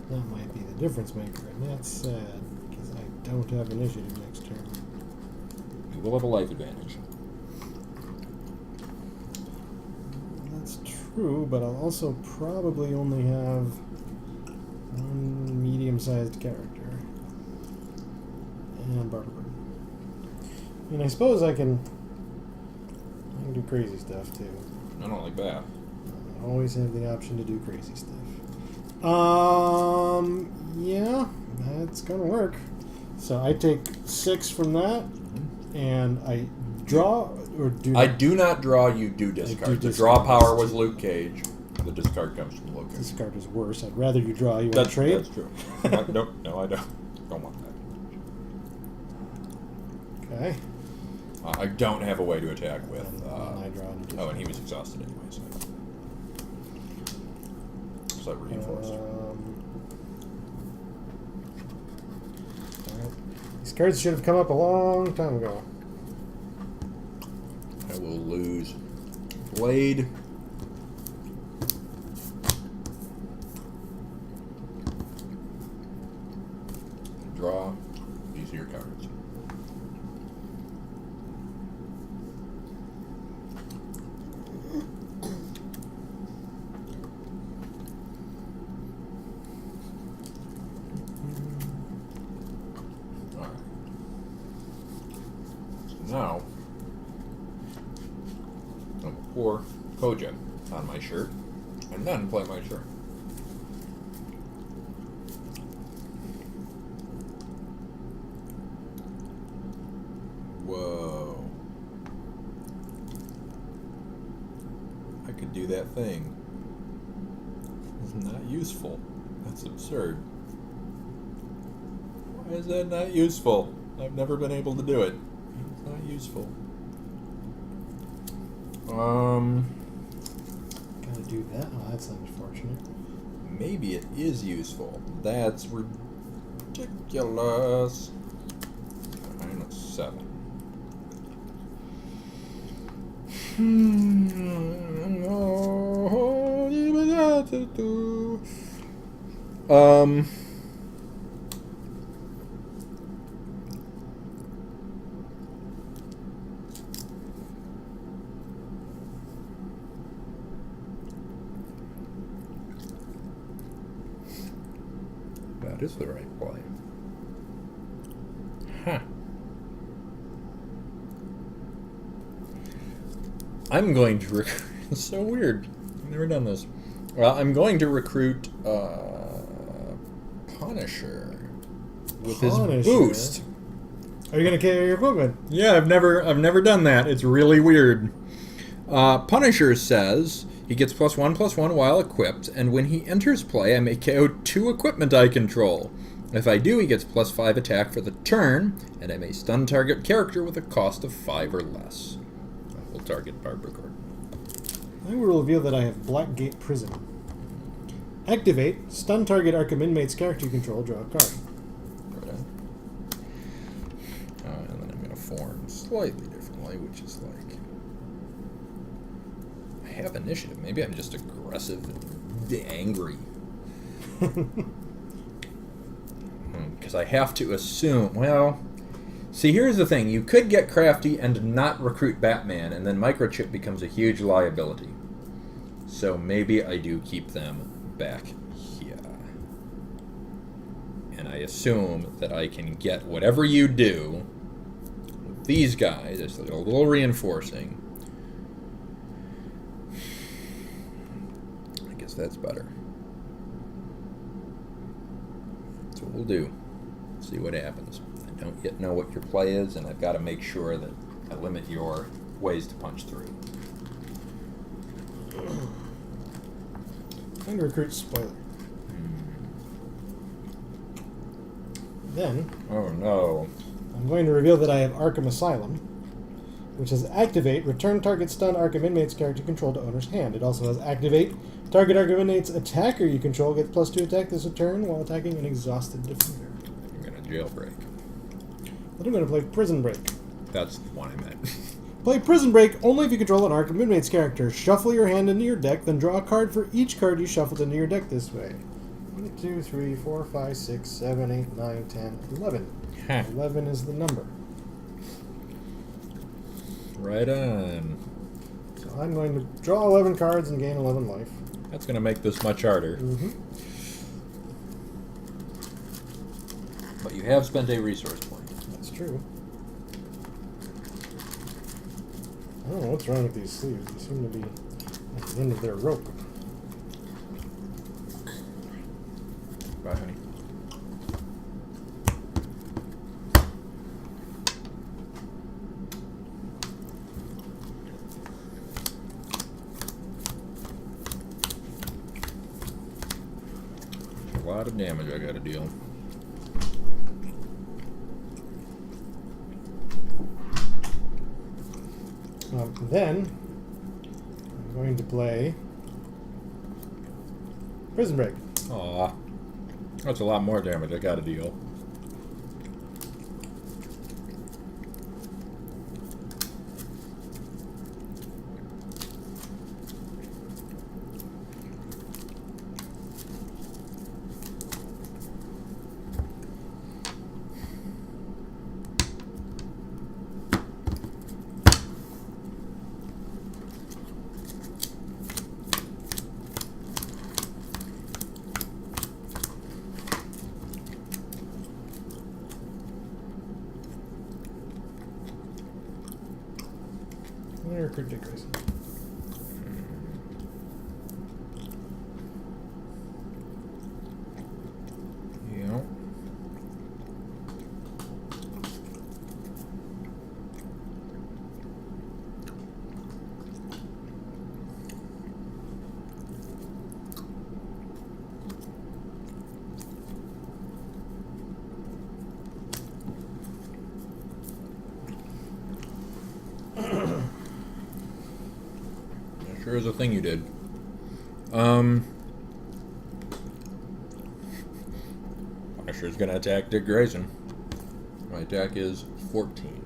That might be the difference maker, and that's sad, because I don't have initiative next turn. You will have a life advantage. That's true, but I'll also probably only have one medium-sized character. And Barbara Gordon. I mean, I suppose I can do crazy stuff, too. I don't like that. I always have the option to do crazy stuff. Yeah, that's gonna work. So I take 6 from that, and I draw, or do I do not draw, you do discard. The draw power was Luke Cage. The discard comes from Luke Cage. This card is worse. I'd rather you draw. You want to trade? That's true. No, I don't. Don't want that. Okay. I don't have a way to attack with. And I draw. And he was exhausted anyway, so I reinforced. Alright. These cards should have come up a long time ago. I will lose Blade. Draw. These are your cards. Now, I'm going to pour Koja on my shirt, and then play my turn. Whoa. I could do that thing. It's not useful. That's absurd. Why is that not useful? I've never been able to do it. It's not useful. Gotta do that. Oh, that's unfortunate. Maybe it is useful. That's ridiculous. -7. That is the right play. Huh. I'm going to recruit... It's so weird. I've never done this. Well, I'm going to recruit Punisher with his boost. Are you gonna carry your Pokemon? Yeah, I've never done that. It's really weird. Punisher says he gets +1/+1 while equipped, and when he enters play, I may KO 2 equipment I control. If I do, he gets +5 attack for the turn, and I may stun target character with a cost of 5 or less. I will target Barbara Gordon. I will reveal that I have Blackgate Prison. Activate. Stun target Arkham Inmates character you control. Draw a card. Right on. And then I'm going to form slightly differently, which is like... I have initiative. Maybe I'm just aggressive and angry. Because I have to assume... Well... See, here's the thing. You could get crafty and not recruit Batman, and then Microchip becomes a huge liability. So maybe I do keep them back here. And I assume that I can get whatever you do with these guys. It's like a little reinforcing. I guess that's better. That's what we'll do. See what happens. I don't yet know what your play is, and I've got to make sure that I limit your ways to punch through. I'm going to recruit Spoiler. Then, Oh no. I'm going to reveal that I have Arkham Asylum, which says activate, return target stun Arkham Inmates character you control to owner's hand. It also has activate, target Arkham Inmates attacker you control gets +2 attack this turn while attacking an exhausted defender. I'm going to jailbreak. Then I'm going to play Prison Break. That's the one I meant. Play Prison Break only if you control an Arkham Inmates character. Shuffle your hand into your deck, then draw a card for each card you shuffled into your deck this way. 1, 2, 3, 4, 5, 6, 7, 8, 9, 10, 11. Huh. 11 is the number. Right on. So I'm going to draw 11 cards and gain 11 life. That's going to make this much harder. Mm-hmm. But you have spent a resource point. That's true. I don't know what's wrong with these sleeves. They seem to be at the end of their rope. Bye, honey. A lot of damage I got to deal. Then, I'm going to play Prison Break. Aw. That's a lot more damage I got to deal. I'm going to recruit Dick Grayson. Yep. Sure is a thing you did. Punisher's gonna attack Dick Grayson. My attack is 14.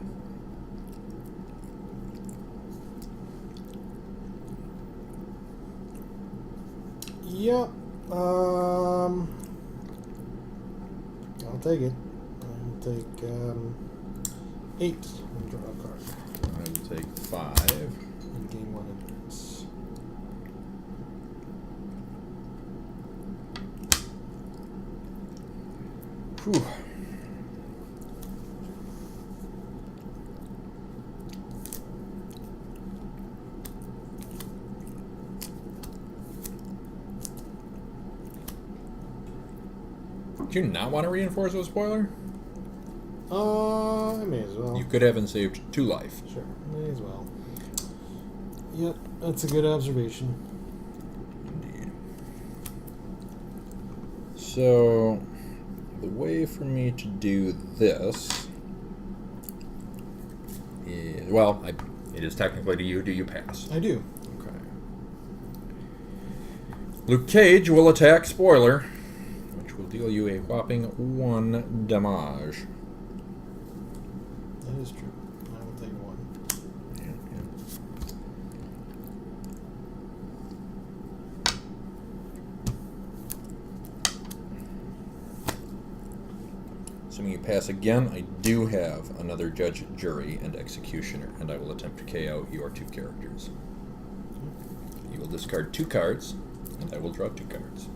Yep. I'll take it. I'll take 8 and draw a card. I will take 5. And gain 1 advance. Whew. Do you not want to reinforce with spoiler? I may as well. You could have been saved 2 life. Sure, may as well. Yep, that's a good observation. Indeed. So, the way for me to do this is, well, it is technically to you. Do you pass? I do. Okay. Luke Cage will attack Spoiler, which will deal you a whopping 1 damage. That is true. I will take 1. Assuming you pass again, I do have another judge, jury, and executioner, and I will attempt to KO your 2 characters. You will discard 2 cards, and I will draw 2 cards.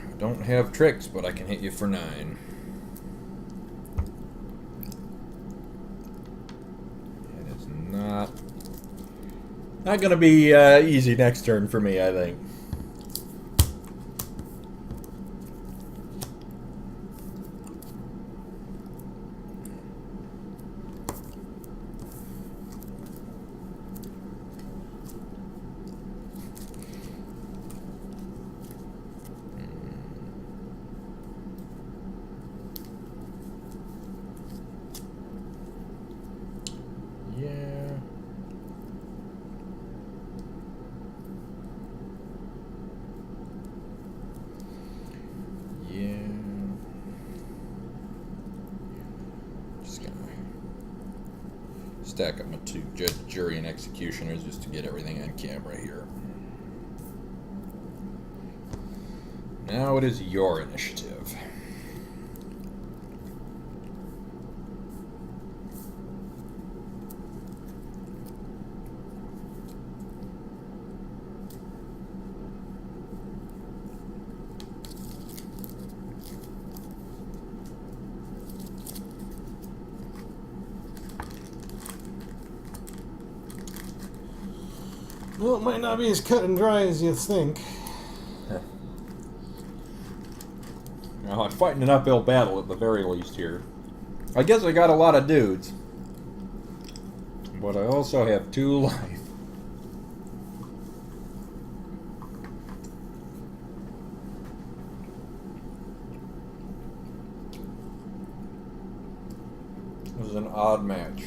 I don't have tricks, but I can hit you for 9. Not going to be easy next turn for me, I think. Stack up my 2 judge, jury, and executioners just to get everything on camera here. Now it is your initiative. Well, it might not be as cut and dry as you think. Well, I'm fighting an uphill battle at the very least here. I guess I got a lot of dudes. But I also have 2 life. This is an odd match.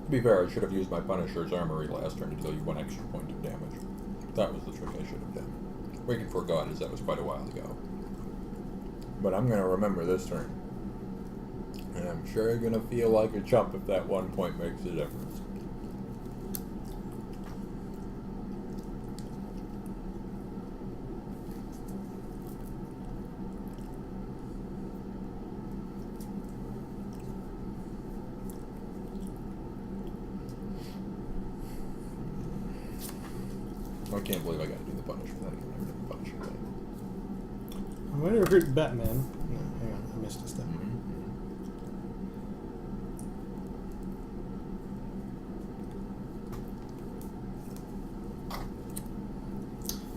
To be fair, I should have used my Punisher's Armory last turn to deal you 1 extra point of damage. That was the trick I should have done. Waking for God, as that was quite a while ago. But I'm going to remember this turn. And I'm sure you're going to feel like a chump if that 1 point makes a difference. I can't believe I got to do the Punisher. I didn't remember the Punisher thing. I'm going to recruit Batman. No, hang on. I missed a step.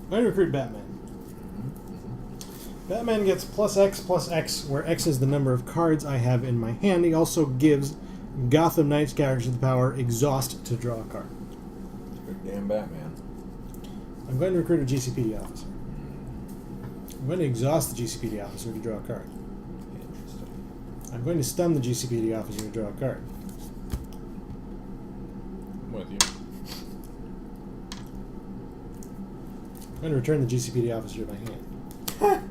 I'm going to recruit Batman. Batman gets +X, where X is the number of cards I have in my hand. He also gives Gotham Knights characters the power Exhaust to draw a card. Good damn Batman. I'm going to recruit a GCPD officer. I'm going to exhaust the GCPD officer to draw a card. Interesting. I'm going to stun the GCPD officer to draw a card. I'm with you. I'm going to return the GCPD officer to my hand.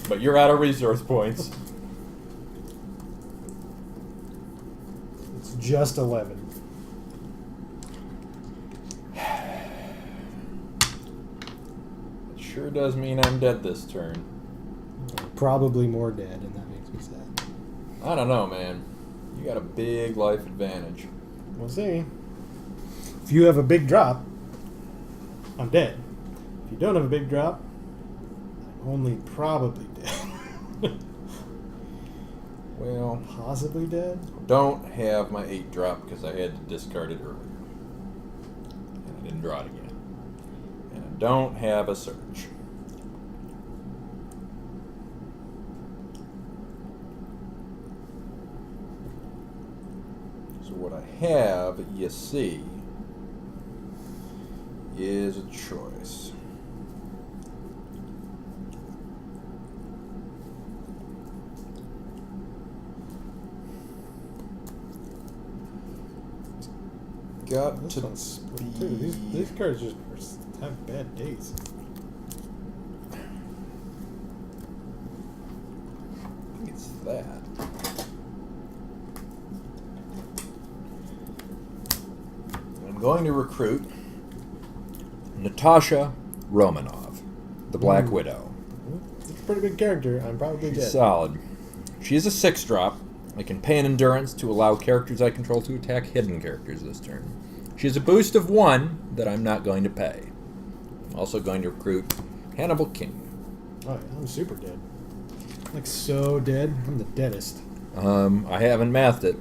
But you're out of resource points. It's just 11. Sure does mean I'm dead this turn. Probably more dead, and that makes me sad. I don't know, man. You got a big life advantage. We'll see. If you have a big drop, I'm dead. If you don't have a big drop, only probably dead. Well, Possibly dead? don't have my 8 drop because I had to discard it earlier. And I didn't draw it again. And I don't have a search. So what I have, you see, is a choice. Got This to one's split be... too. These cards just have bad days. I think it's that. I'm going to recruit Natasha Romanov, the Black Widow. It's a pretty big character. I'm probably She's dead. solid. She is a 6-drop. I can pay an endurance to allow characters I control to attack hidden characters this turn. She has a boost of 1 that I'm not going to pay. I'm also going to recruit Hannibal King. Oh, yeah, I'm super dead. Like, so dead. I'm the deadest. I haven't mathed it.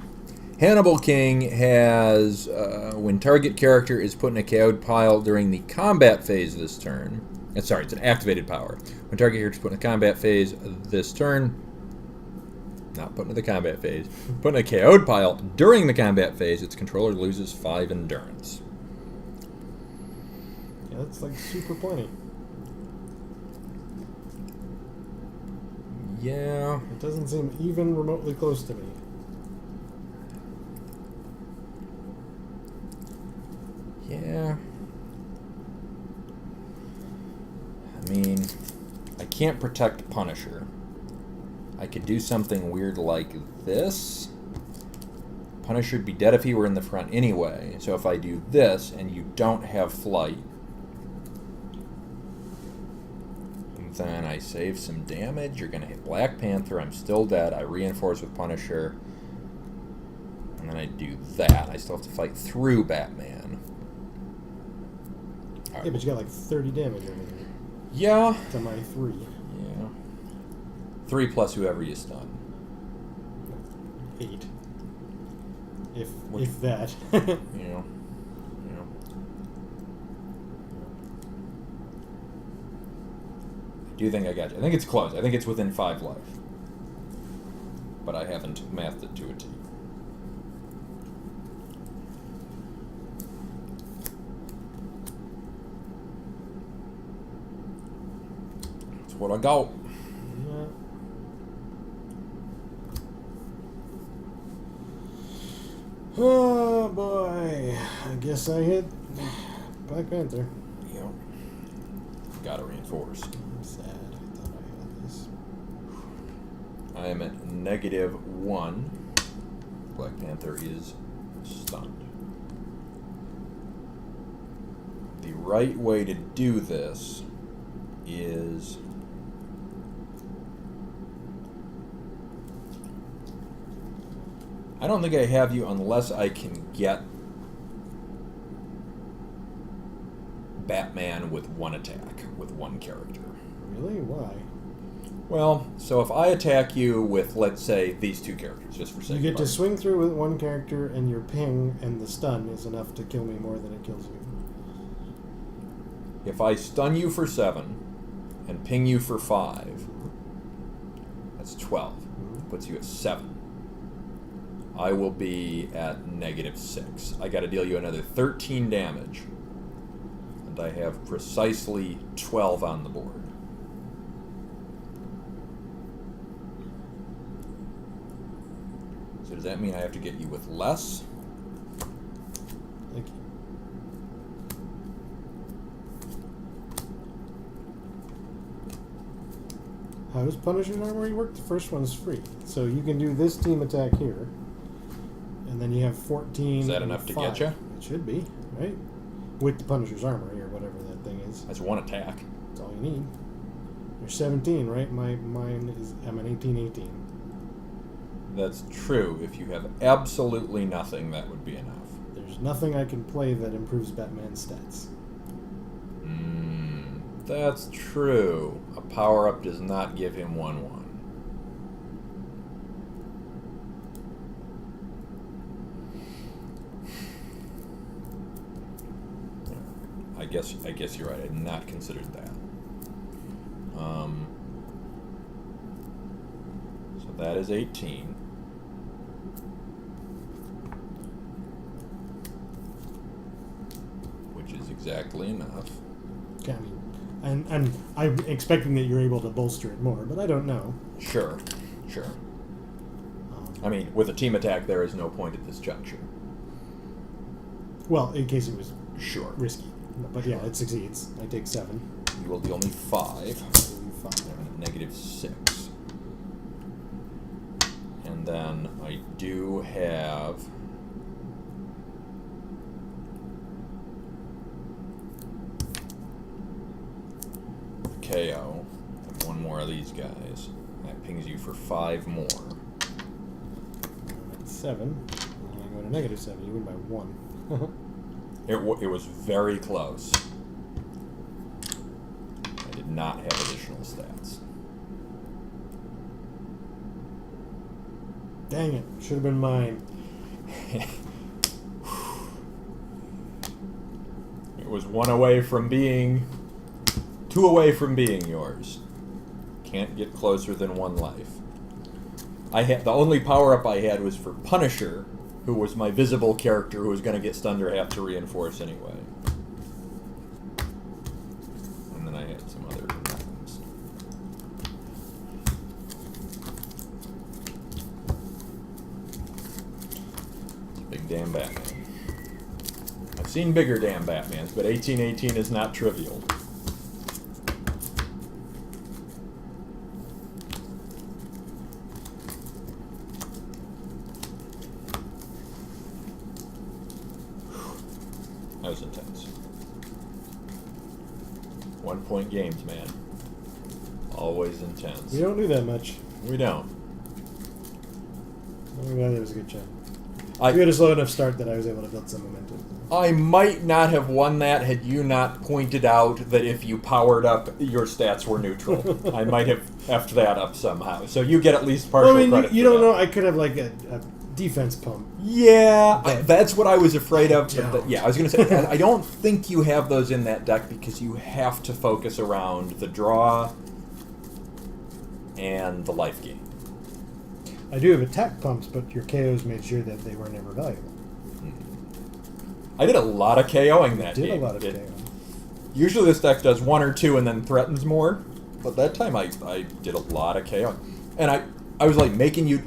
Hannibal King has, when target character is put in a KO'd pile during the combat phase this turn. Sorry, it's an activated power. When target character is put in the combat phase this turn, not put into the combat phase, put in a KO'd pile during the combat phase, its controller loses 5 endurance. Yeah, that's like super plenty. Yeah. It doesn't seem even remotely close to me. Yeah. I mean, I can't protect Punisher. I could do something weird like this. Punisher would be dead if he were in the front anyway. So if I do this and you don't have flight, then I save some damage. You're going to hit Black Panther. I'm still dead. I reinforce with Punisher. And then I do that. I still have to fight through Batman. Yeah, but you got like 30 damage over there. Yeah. To my 3. Yeah. 3 plus whoever you stun. 8. If Which- if that. You know. I do think I got you. I think it's close. I think it's within 5 life. But I haven't mathed it to a T. That's what I got. Yeah. Oh boy. I guess I hit Black Panther. Yep. Gotta reinforce. I'm sad. I thought I had this. I am at -1. Black Panther is stunned. The right way to do this is I don't think I have you unless I can get Batman with 1 attack, with 1 character. Really? Why? Well, so if I attack you with, let's say, these 2 characters, just for sake You of get to argument. swing through with 1 character, and your ping and the stun is enough to kill me more than it kills you. If I stun you for 7 and ping you for 5, that's 12. Puts you at 7. I will be at -6. I gotta deal you another 13 damage. And I have precisely 12 on the board. So does that mean I have to get you with less? Thank you. How does Punisher's Armory work? The first one's free. So you can do this team attack here. And then you have 14. Is that and enough to 5. get you? It should be, right? With the Punisher's Armory or whatever that thing is. That's 1 attack. That's all you need. You're 17, right? Mine is. I'm an 18. That's true. If you have absolutely nothing, that would be enough. There's nothing I can play that improves Batman's stats. That's true. A power-up does not give him 1/1. I guess you're right. I had not considered that. So that is 18. Which is exactly enough. Okay, and I'm expecting that you're able to bolster it more, but I don't know. Sure. I mean, with a team attack, there is no point at this juncture. Well, in case it was Sure. risky. But yeah, it succeeds. I take 7. You will deal me 5. 5. Negative 6. And then I do have... KO. And one more of these guys. That pings you for 5 more. That's 7. And I go to negative 7. You win by 1. It was very close. I did not have additional stats. Dang it. Should have been mine. It was 1 away from being... 2 away from being yours. Can't get closer than 1 life. The only power-up I had was for Punisher, who was my visible character who was going to get stunned or have to reinforce anyway. And then I had some other items. It's a big damn Batman. I've seen bigger damn Batmans, but 1818 is not trivial. That was intense. 1-point games, man. Always intense. We don't do that much. We don't. I'm glad it was a good job. I We had a slow enough start that I was able to build some momentum. I might not have won that had you not pointed out that if you powered up, your stats were neutral. I might have effed that up somehow. So you get at least partial Well, I mean, credit you for don't that. know. I could have like a defense pump. Yeah, that's what I was afraid of. I don't. Yeah, I was going to say, I don't think you have those in that deck because you have to focus around the draw and the life gain. I do have attack pumps, but your KOs made sure that they were never valuable. I did a lot of KOing that Did game. a lot of KO. Usually this deck does 1 or 2 and then threatens more, but that time I did a lot of KOing. And I was like making you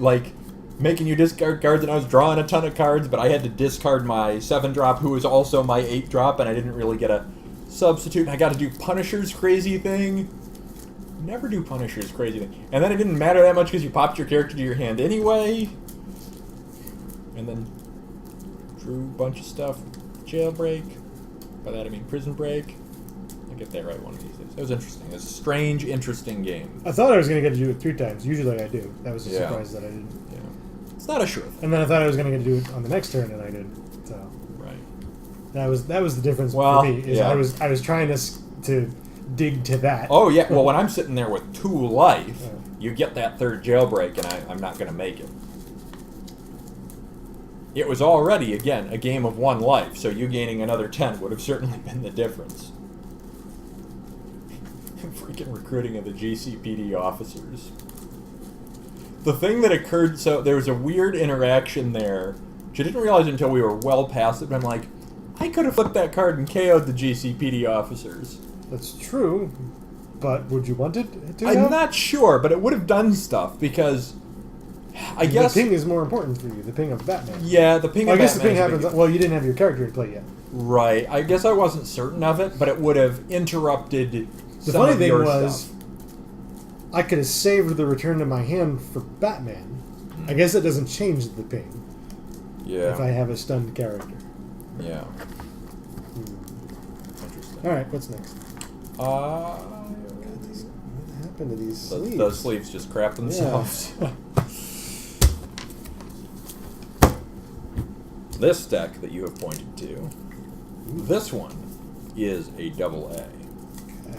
discard cards, and I was drawing a ton of cards, but I had to discard my 7-drop, who was also my 8-drop, and I didn't really get a substitute, and I got to do Punisher's crazy thing. Never do Punisher's crazy thing. And then it didn't matter that much because you popped your character to your hand anyway. And then drew a bunch of stuff. Jailbreak. By that I mean prison break. I'll get that right one of these days. It was interesting. It was a strange, interesting game. I thought I was going to get to do it 3 times. Usually I do. That was a Yeah. surprise that I didn't. Yeah. It's not a sure thing. And then I thought I was going to get to do it on the next turn, and I didn't. So Right. that was the difference Well, for me. Is yeah. I was trying to dig to that. Oh, yeah. Well, when I'm sitting there with 2 life, Yeah. you get that 3rd jailbreak, and I'm not going to make it. It was already, again, a game of 1 life, so you gaining another 10 would have certainly been the difference. Freaking recruiting of the GCPD officers. The thing that occurred, so there was a weird interaction there, which I didn't realize until we were well past it, but I'm like, I could have flipped that card and KO'd the GCPD officers. That's true, but would you want it to? I'm have? not sure, but it would have done stuff, because I guess... the ping is more important for you. The ping of Batman. Yeah, the ping Well, of I guess the Batman ping is a big happens. Well, you didn't have your character to play yet. Right. I guess I wasn't certain of it, but it would have interrupted The some funny of thing your was, stuff. I could have saved the return to my hand for Batman. I guess it doesn't change the ping Yeah. if I have a stunned character. Yeah. Interesting. All right, what's next? Uh, What happened to these the, sleeves? those sleeves just crap themselves. This deck that you have pointed to, this one is a double A. Okay.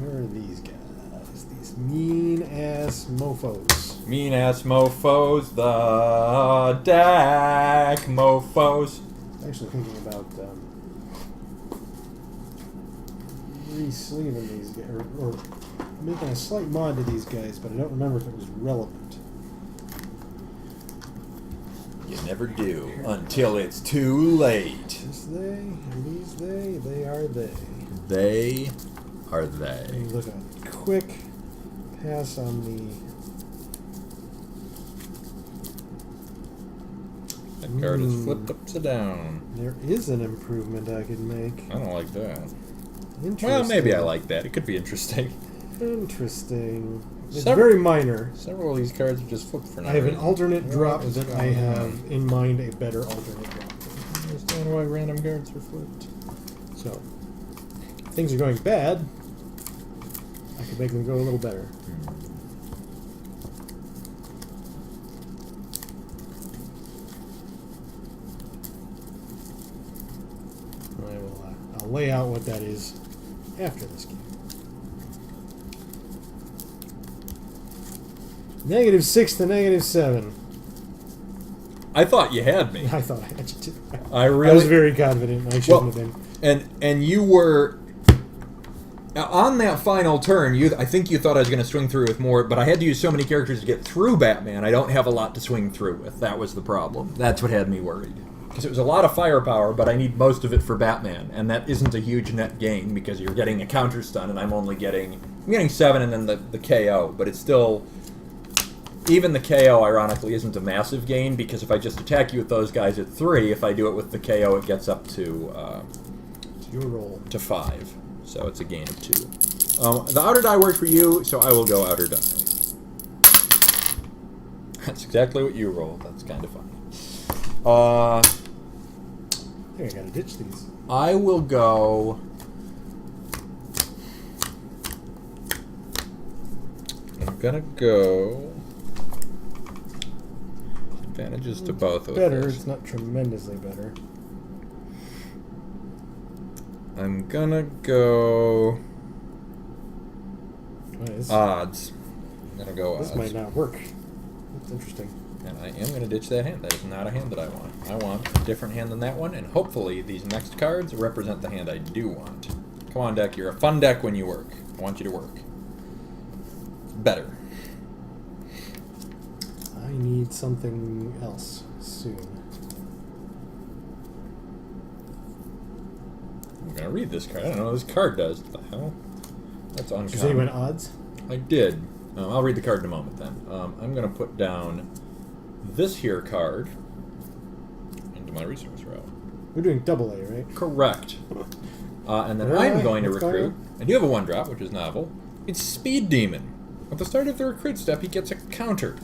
Where are these guys? These mean-ass mofos. Mean ass mofos, the deck mofos. Actually thinking about re-sleeving these guys, or making a slight mod to these guys, but I don't remember if it was relevant. You never do until it's too late. Is they? Are these they? They are they. They are Let they. me look a quick pass on the... That card is flipped upside down. There is an improvement I could make. I don't like that. Interesting. Well, maybe I like that. It could be interesting. Interesting. It's Several- very minor. Several of these cards are just flipped for now. I have an alternate drop What is that I going have on? in mind a better alternate drop. I don't understand why random cards are flipped. So, if things are going bad, I could make them go a little better. I'll lay out what that is after this game. -6 to -7. I thought you had me. I thought I had you too. I I really was very confident. I shouldn't have been. And you were on that final turn. I think you thought I was going to swing through with more, but I had to use so many characters to get through Batman. I don't have a lot to swing through with. That was the problem. That's what had me worried. Because it was a lot of firepower, but I need most of it for Batman, and that isn't a huge net gain because you're getting a counter stun, and I'm getting 7 and then the KO, but it's still. Even the KO, ironically, isn't a massive gain, because if I just attack you with those guys at 3, if I do it with the KO, it gets up to It's your roll. to 5. So it's a gain of 2. The outer die worked for you, so I will go outer die. That's exactly what you rolled. That's kind of funny. I think I gotta ditch these. I will go... I'm gonna go... Advantages to both of Better, those. it's not tremendously better. I'm gonna go... Oh, this odds. I'm gonna go odds. this might not work. That's interesting. And I am going to ditch that hand. That is not a hand that I want. I want a different hand than that one, and hopefully these next cards represent the hand I do want. Come on, deck. You're a fun deck when you work. I want you to work. Better. I need something else soon. I'm going to read this card. I don't know what this card does. What the hell? That's uncommon. Did you say you went odds? I did. I'll read the card in a moment then. I'm going to put down this here card into my resource row. We're doing double A, right? Correct. And then Right, I'm going to what's going recruit. I do have a 1-drop, which is novel. It's Speed Demon. At the start of the recruit step, he gets a counter.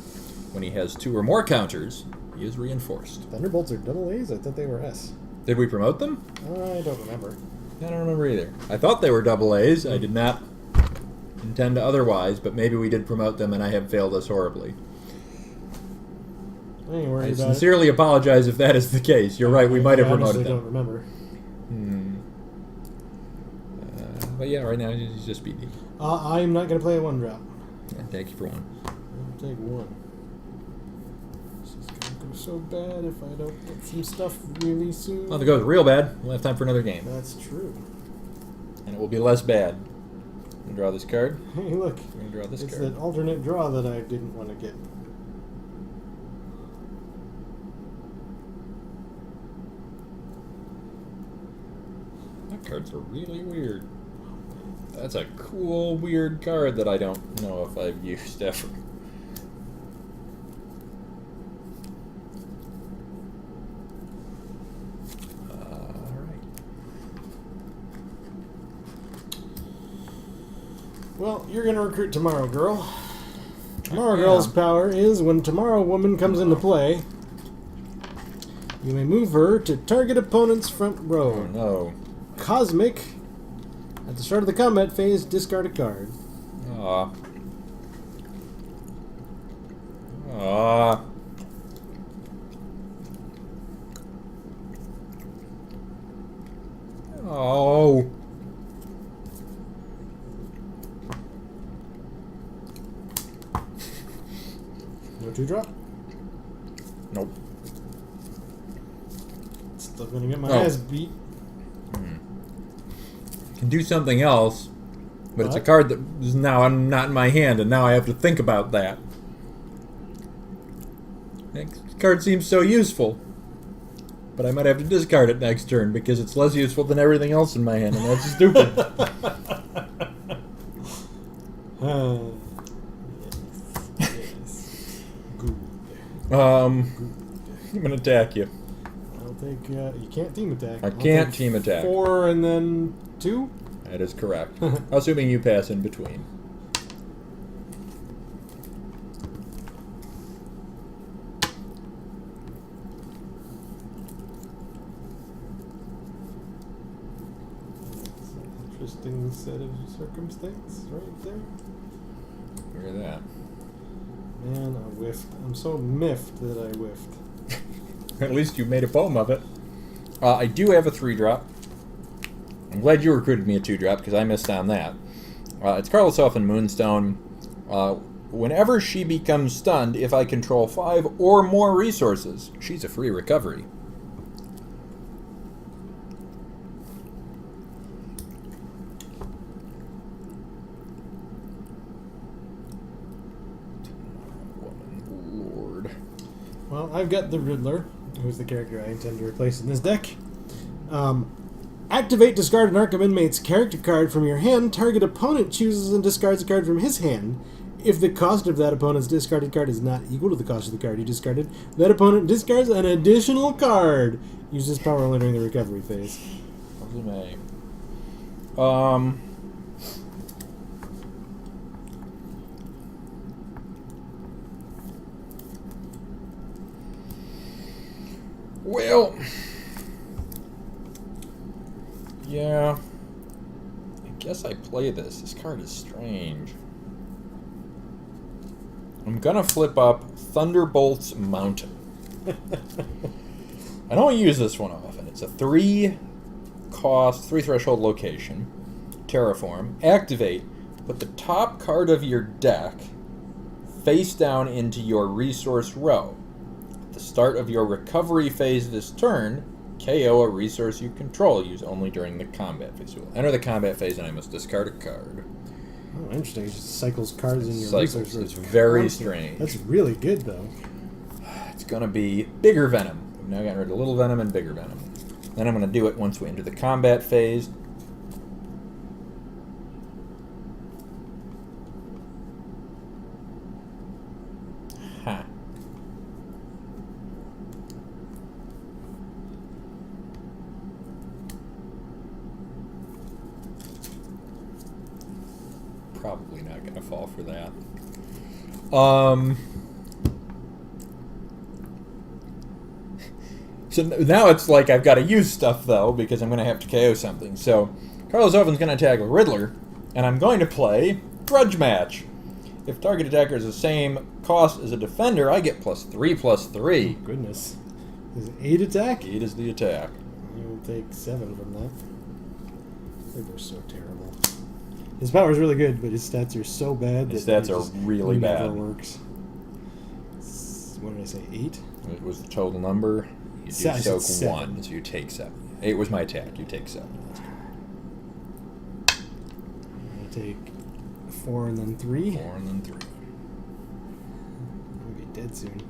When he has 2 or more counters, he is reinforced. Thunderbolts are double A's? I thought they were S. Did we promote them? I don't remember. I don't remember either. I thought they were double A's. I did not intend to otherwise, but maybe we did promote them and I have failed us horribly. I ain't worried I about sincerely apologize if that is the case. You're right, we might have I honestly promoted them. don't remember. But yeah, right now he's just Speed Demon. I'm not going to play a 1-drop. Yeah, thank you for 1. I'll take 1. This is going to go so bad if I don't get some stuff really soon. Well, if it goes real bad, we'll have time for another game. That's true. And it will be less bad. I'm going to draw this card. Hey, look. I'm going to draw this It's card. that alternate draw that I didn't want to get. That card's really weird. That's a cool, weird card that I don't know if I've used ever. Alright. Well, you're going to recruit Tomorrow Girl. Tomorrow I Girl's am. power is when Tomorrow Woman comes into play, you may move her to target opponent's front Oh row. no. Cosmic. At the start of the combat phase, discard a card. Aw. Aw. Oh. No 2-drop? Nope. Still gonna get my Oh. ass beat. Can do something else, but it's a What? card that is now not in my hand, and now I have to think about that. That card seems so useful, but I might have to discard it next turn because it's less useful than everything else in my hand, and that's stupid. Yes. Good. I'm gonna attack you. I'll take. You can't team attack. I I'll can't take team attack. 4 and then 2. That is correct. Assuming you pass in between. It's an interesting set of circumstances right there. Look at that. Man, I whiffed. I'm so miffed that I whiffed. At least you made a poem of it. I do have a 3-drop. I'm glad you recruited me a 2-drop because I missed on that. It's Carlos Elf and Moonstone. Whenever she becomes stunned, if I control 5 or more resources, she's a free recovery. Lord. Well, I've got the Riddler, who's the character I intend to replace in this deck. Activate discard an Arkham Inmates character card from your hand. Target opponent chooses and discards a card from his hand. If the cost of that opponent's discarded card is not equal to the cost of the card you discarded, that opponent discards an additional card. Use this power only during the recovery phase. Well, yeah, I guess I play this. This card is strange. I'm gonna flip up Thunderbolts Mountain. I don't use this one often. It's a 3-cost, 3 threshold location. Terraform. Activate. Put the top card of your deck face down into your resource row. At the start of your recovery phase this turn, KO a resource you control. Use only during the combat phase. You will enter the combat phase and I must discard a card. Oh, interesting. It just cycles cards in your Cycles. resource row. It's very strange. That's really good, though. It's going to be Bigger Venom. We've now gotten rid of Little Venom and Bigger Venom. Then I'm going to do it once we enter the combat phase. Ha. Probably not going to fall for that. So now it's like I've got to use stuff, though, because I'm going to have to KO something. So Carlos Oven's going to attack with Riddler, and I'm going to play Grudge Match. If target attacker is the same cost as a defender, I get +3/+3. Oh, goodness. Is it 8 attack? 8 is the attack. You will take 7 from that. Riddler's so terrible. His power is really good, but his stats are so bad. His that stats it are just really never bad. works. What did I say? 8? It was the total number. You do I said soak 7. 1, so you take 7. 8 was my attack. You take 7. That's good. I take 4 and then 3. 4 and then 3. I'll be dead soon.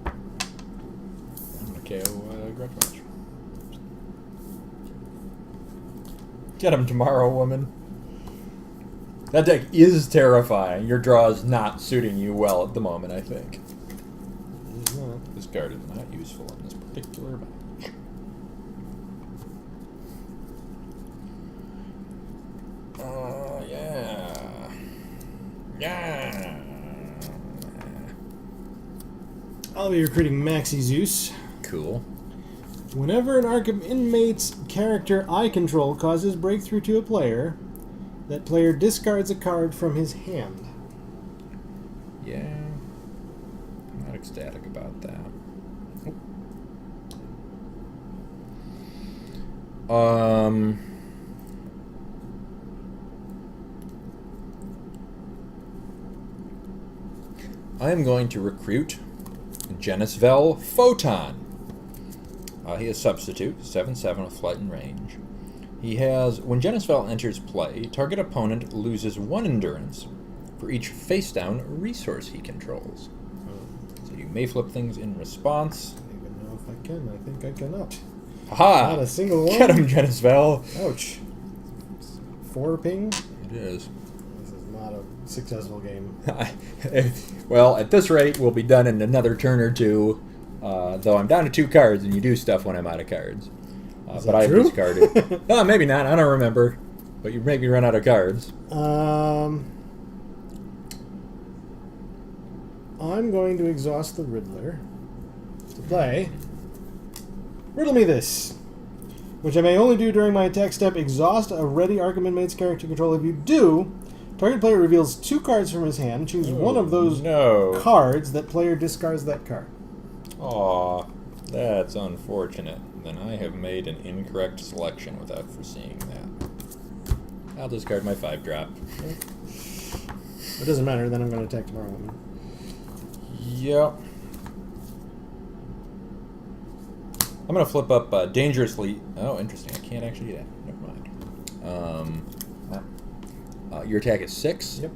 I'm going to KO Grudge Match. Get him tomorrow, woman. That deck is terrifying. Your draw is not suiting you well at the moment, I think. It is not. This card is not useful in this particular match. Yeah. Yeah. I'll be recruiting Maxi Zeus. Cool. Whenever an Arkham Inmates character I control causes breakthrough to a player, that player discards a card from his hand. Yeah. I'm not ecstatic about that. I am going to recruit Genisvel Photon. He is substitute, 7/7 with flight and range. He has, when Genisvel enters play, target opponent loses 1 endurance for each face-down resource he controls. So you may flip things in response. I don't even know if I can. I think I cannot. Haha! Not a single one. Get him, Genisvel! Ouch. 4 ping? It is. This is not a successful game. Well, at this rate, we'll be done in another turn or two. Though I'm down to 2 cards, and you do stuff when I'm out of cards. Is But that I've true? discarded. No, maybe not. I don't remember. But you make me run out of cards. I'm going to exhaust the Riddler to play Riddle Me This, which I may only do during my attack step. Exhaust a ready Arkham Inmates character control. If you do, target player reveals 2 cards from his hand. Choose one of those cards. That player discards that card. Aw, that's unfortunate. Then I have made an incorrect selection without foreseeing that. I'll discard my 5-drop. It doesn't matter. Then I'm going to attack tomorrow. Yep. I'm going to flip up Dangerously. Oh, interesting. I can't actually do that. Never mind. Your attack is 6. Yep.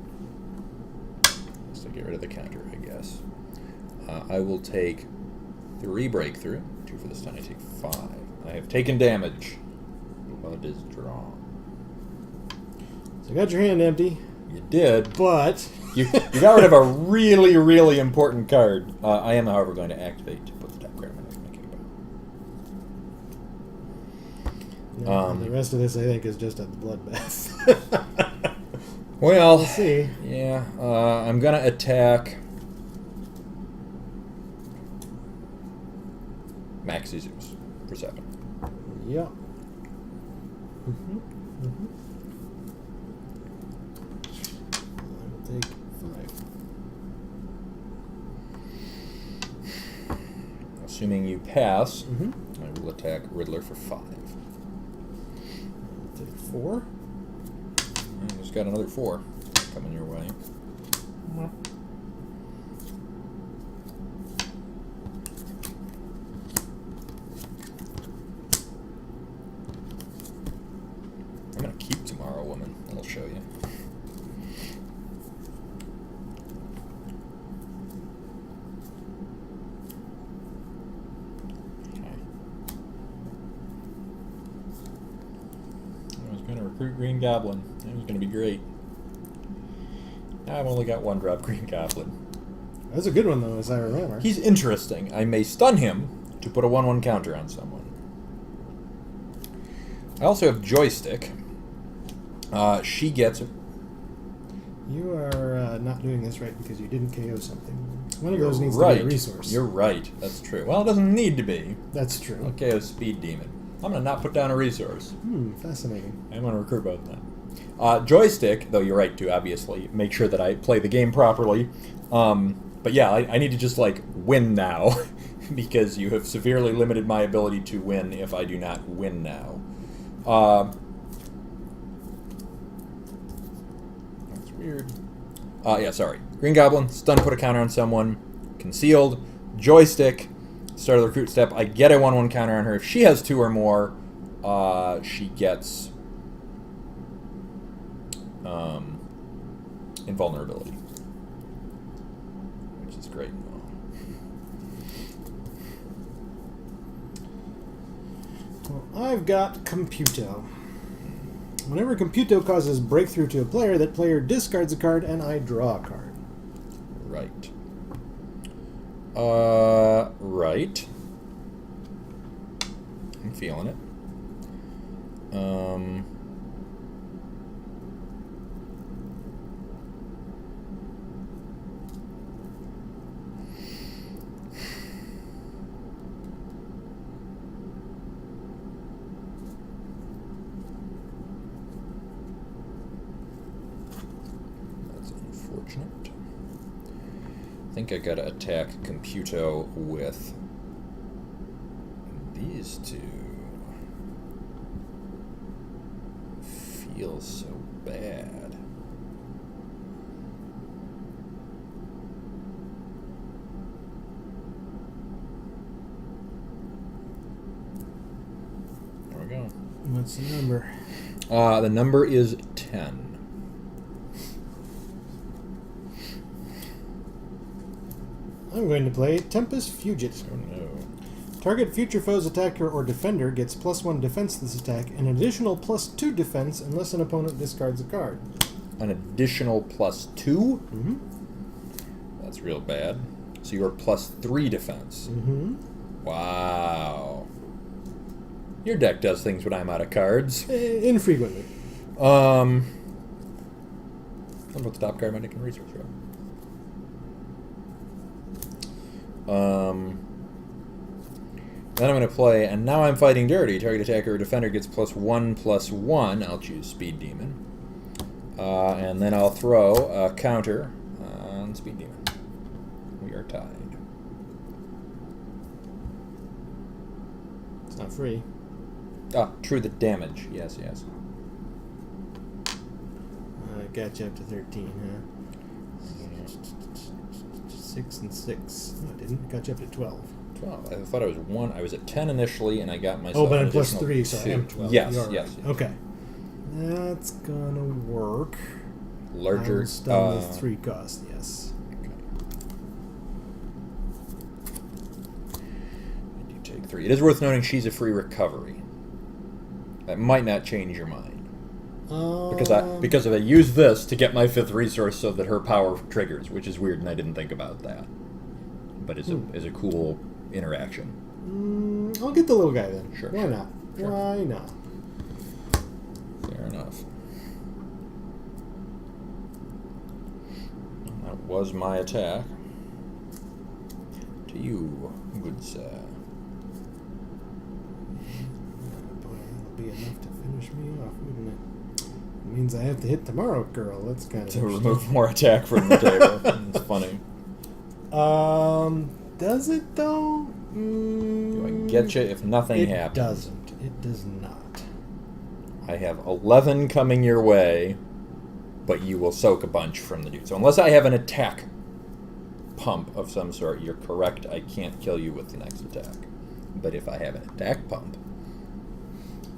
So get rid of the counter, I guess. I will take 3 breakthrough. 2 for the stun. I take 5. I have taken damage. Blood is drawn. So you got your hand empty, You did. but You got rid of a really, really important card. I am, however, going to activate to put the top card in my next making about. the rest of this I think is just a bloodbath. Well, We'll see. Yeah, I'm gonna attack Maxi Zeus for 7. Yeah. I will take 5. Assuming you pass, Mm-hmm. I will attack Riddler for 5. I'll take 4. And just got another 4 coming your way. I'm gonna keep Tomorrow Woman. That'll show you. I was going to recruit Green Goblin. It was going to be great. Now I've only got 1-drop Green Goblin. That's a good one, though, as I remember. He's interesting. I may stun him to put a 1/1 counter on someone. I also have Joystick. She gets... You are not doing this right because you didn't KO something. One of You're those needs right. to be a resource. You're right. That's true. Well, it doesn't need to be. That's true. Okay, a Speed Demon. I'm going to not put down a resource. Fascinating. I'm going to recruit both of them. Joystick, though you're right to obviously make sure that I play the game properly. But yeah, I need to just like win now because you have severely limited my ability to win if I do not win now. That's weird. Yeah, sorry. Green Goblin, stun, put a counter on someone. Concealed. Joystick, start of the recruit step. I get a 1/1 counter on her. If she has 2 or more, she gets invulnerability, which is great. Well, I've got Computo. Whenever Computo causes breakthrough to a player, that player discards a card and I draw a card. Right. Right. I'm feeling it. That's unfortunate. I think I gotta attack Computo with these 2. Feels so bad. What's the number? The number is 10. I'm going to play Tempest Fugit. Oh no. Target future foe's attacker or defender gets +1 defense to this attack, and an additional +2 defense unless an opponent discards a card. An additional +2? Mm-hmm. That's real bad. So you're +3 defense. Mm-hmm. Wow. Your deck does things when I'm out of cards. Infrequently. What about the top card of my deck in resource row? Then I'm going to play, and now I'm fighting dirty. Target attacker or defender gets +1/+1. I'll choose Speed Demon. And then I'll throw a counter on Speed Demon. We are tied. It's not free. Ah, true, the damage. Yes, yes. Got you up to 13, huh? 6 and 6. No, it didn't. Got you up to 12. 12. I thought I was 1. I was at 10 initially, and I got myself Oh, but an I'm additional +3, so I am 2. 12. Yes, You're yes, right. yes. Okay. That's gonna work. Larger. Stun with 3 cost, yes. You take 3. It is worth noting she's a free recovery. That might not change your mind. Because I use this to get my 5th resource so that her power triggers, which is weird, and I didn't think about that. But it's a cool interaction. I'll get the little guy then. Sure. Why not? Sure. Why not? Fair enough. That was my attack. To you, good sir. Boy, that'll be enough to finish me off, wouldn't it? It means I have to hit tomorrow, girl. That's kind of To remove more attack from the table. It's funny. Does it though? Do I get you if nothing happens? It doesn't. It does not. I have 11 coming your way, but you will soak a bunch from the dude. So unless I have an attack pump of some sort, you're correct. I can't kill you with the next attack. But if I have an attack pump,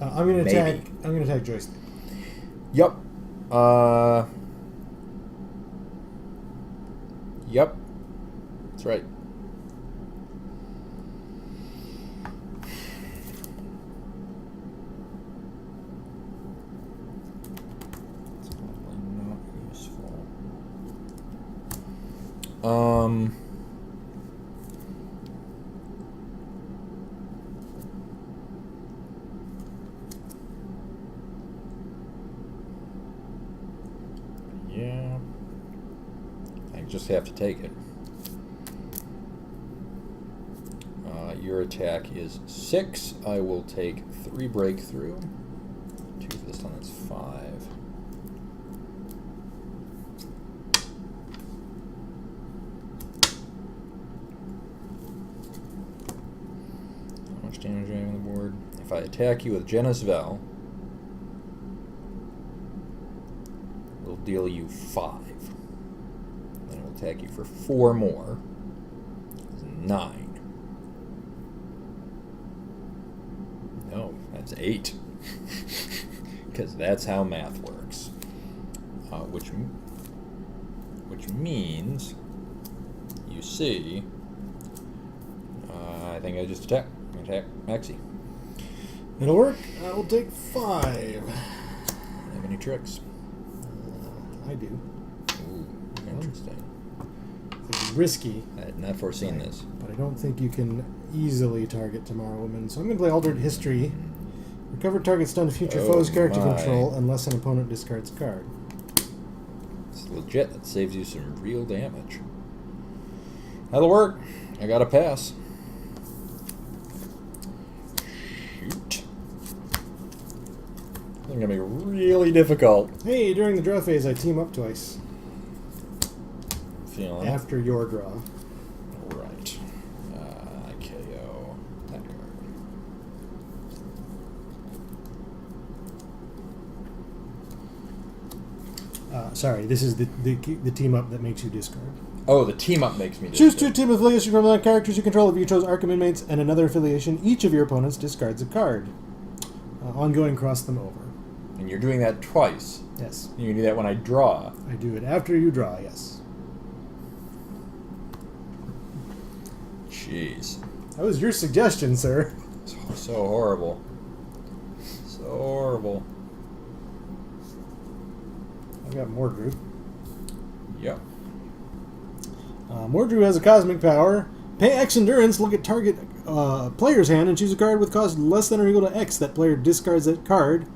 I'm gonna maybe. attack. I'm gonna attack Joystick. Yep. Yep. That's right. It's probably not useful. Yeah. I just have to take it. Your attack is 6. I will take 3 breakthrough. 2 for this time, that's 5. How much damage do I have on the board? If I attack you with Genis Vel, we'll deal you 5. Then I will attack you for 4 more. That's 9. No, that's 8. Because that's how math works. Which means, you see, I think I just attack Maxie. It'll work. I will take 5. Have any tricks? I do. Ooh, interesting. It's risky, I had not foreseen this. but I don't think you can easily target Tomorrow Woman. So I'm going to play Altered History. Recover target stun future Oh foe's character my. control unless an opponent discards a card. It's legit. That saves you some real damage. That'll work. I got a pass. Shoot. It's going to be really difficult. Hey, during the draw phase, I team up twice. Feeling. After your draw. Right. I KO that card. Sorry, this is the team up that makes you discard. Oh, the team up makes me Choose discard. 2 team affiliation from the characters you control. If you chose Arkham Inmates and another affiliation, each of your opponents discards a card. ongoing, cross them over. And you're doing that twice. Yes. You can do that when I draw. I do it after you draw, yes. Jeez. That was your suggestion, sir. So horrible. So horrible. I've got Mordru. Yep. Mordru has a cosmic power. Pay X endurance, look at target player's hand, and choose a card with cost less than or equal to X. That player discards that card.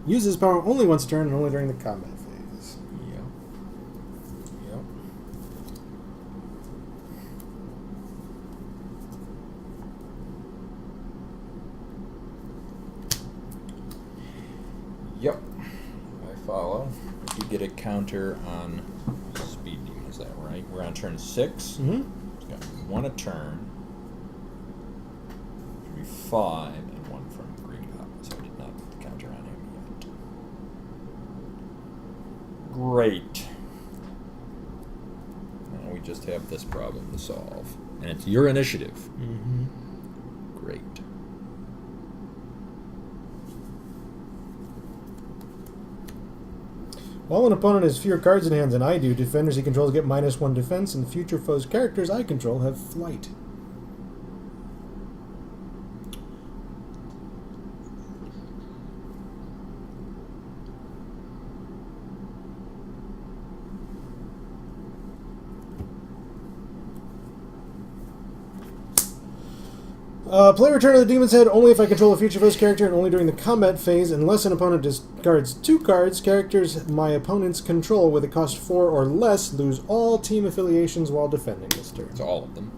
Uses power only once a turn and only during the combat phase. Yep. Yep. Yep. I follow. You get a counter on Speed Demon, is that right? We're on turn 6. Mm-hmm. It's got 1 a turn. Should be 5 and 1 from Green Goblin, so I did not put the counter on him yet. Great. Now we just have this problem to solve. And it's your initiative. Mm-hmm. Great. While an opponent has fewer cards in hand than I do, defenders he controls get -1 defense, and future foes' characters I control have flight. Play Return of the Demon's Head only if I control a future foe's character and only during the combat phase, unless an opponent discards 2 cards. Characters my opponents control with a cost 4 or less lose all team affiliations while defending this turn. It's all of them.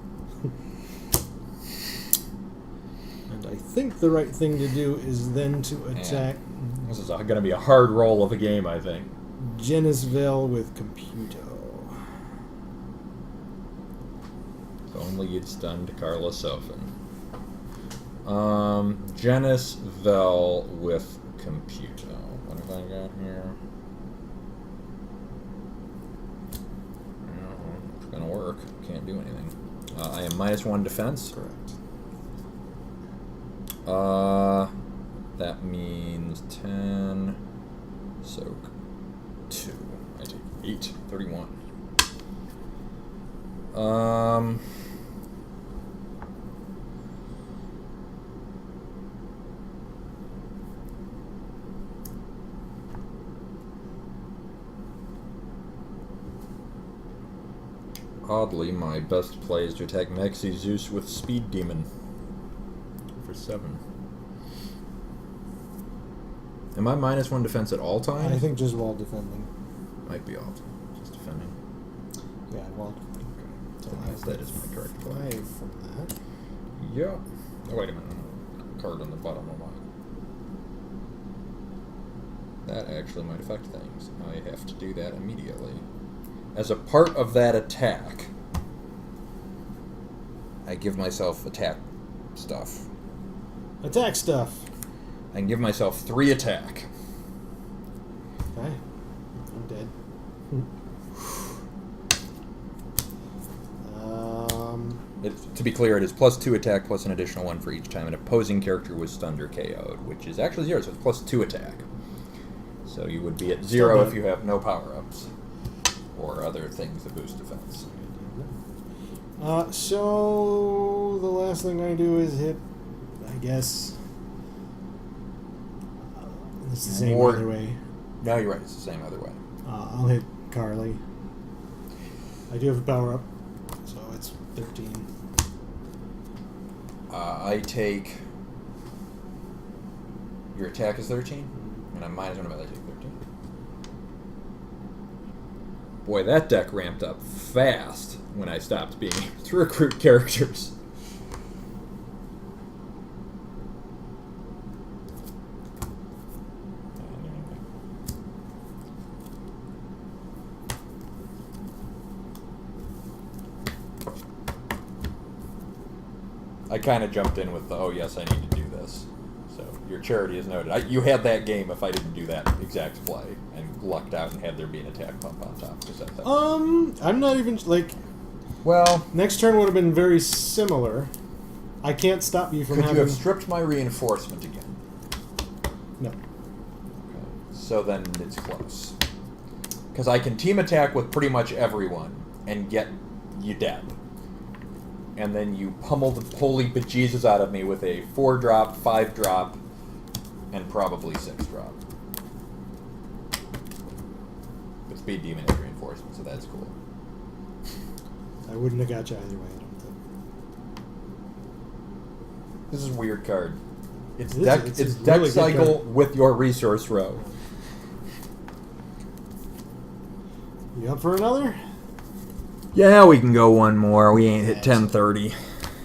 And I think the right thing to do is then to attack This is going to be a hard roll of a game, I think. Genisville with Computo. If only you'd stunned Carla Sofin. Genisville with Computo. What have I got here? It's gonna work. Can't do anything. I am -1 defense. Correct. That means 10. Soak 2. I take 8. 31. Oddly, my best play is to attack Maxi Zeus with Speed Demon for 7. Am I -1 defense at all times? I think just while defending. Might be all. Just defending. Yeah, while defending. So I have That is my correct play. 5 from that. Yeah. Oh, wait a minute. Card on the bottom of mine. That actually might affect things. I have to do that immediately. As a part of that attack, I give myself attack stuff. Attack stuff. I can give myself 3 attack. Okay. I'm dead. To be clear, it is +2 attack plus an additional 1 for each time an opposing character was stunned or KO'd, which is actually 0, so it's +2 attack. So you would be at 0 if you have no power-ups or other things that boost defense. So the last thing I do is hit, I guess. It's the same More- other way. No, you're right. It's the same other way. I'll hit Carly. I do have a power up, so it's 13. I take... Your attack is 13? And I'm -1, but I take 13. Boy, that deck ramped up fast when I stopped being able to recruit characters. I kind of jumped in with the, oh yes, I need to do this. So your charity is noted. You had that game if I didn't do that exact play and lucked out and had there be an attack pump on top. I'm not even, like, well, next turn would have been very similar. I can't stop you from could having... you have stripped my reinforcement again? No. So then it's close. Because I can team attack with pretty much everyone and get you dead. And then you pummel the holy bejesus out of me with a 4-drop, 5-drop, and probably 6-drop. With speed demon and reinforcement, so that's cool. I wouldn't have got you either way, I don't think. This is a weird card. It's It is. deck, It's it's a deck really good cycle card. with your resource row. You up for another? Yeah, we can go one more. We ain't hit 10:30.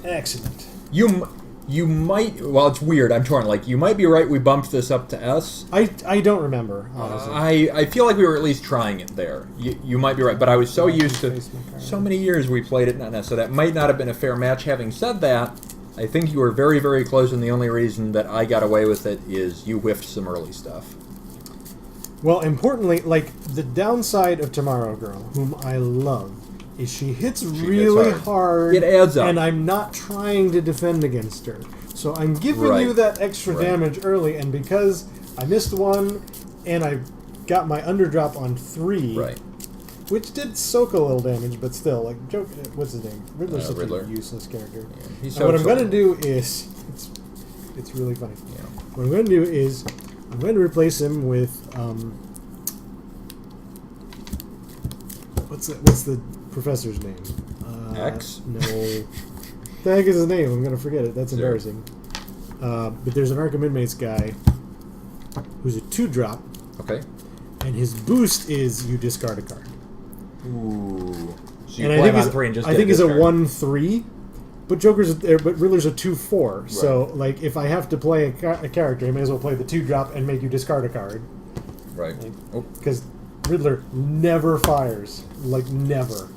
Excellent. You might. Well, it's weird. I'm torn. Like, you might be right. We bumped this up to S. I don't remember, honestly. I feel like we were at least trying it there. You might be right, but I was so used to so many years we played it not S, so that might not have been a fair match. Having said that, I think you were very, very close, and the only reason that I got away with it is you whiffed some early stuff. Well, importantly, like, the downside of Tomorrow Girl, whom I love, is she hits really hard. It adds up. And I'm not trying to defend against her. So I'm giving Right. you that extra Right. damage early, and because I missed one, and I got my underdrop on 3, Right. which did soak a little damage, but still, like, what's his name? Riddler's such Riddler. a useless character. Yeah, he's And what I'm so- going to do is, it's really funny. Yeah. What I'm going to do is, I'm going to replace him with, what's the professor's name? X? No. The heck is his name? I'm going to forget it. That's Sure. embarrassing. But there's an Arkham Inmates guy who's a 2-drop, Okay. and his boost is you discard a card. Ooh. So you And play him on 3 and just I get think he's a discard. 1/3, but but Riddler's a 2/4. So like, if I have to play a character, I may as well play the 2-drop and make you discard a card, Right. Oh. because Riddler never fires, like never.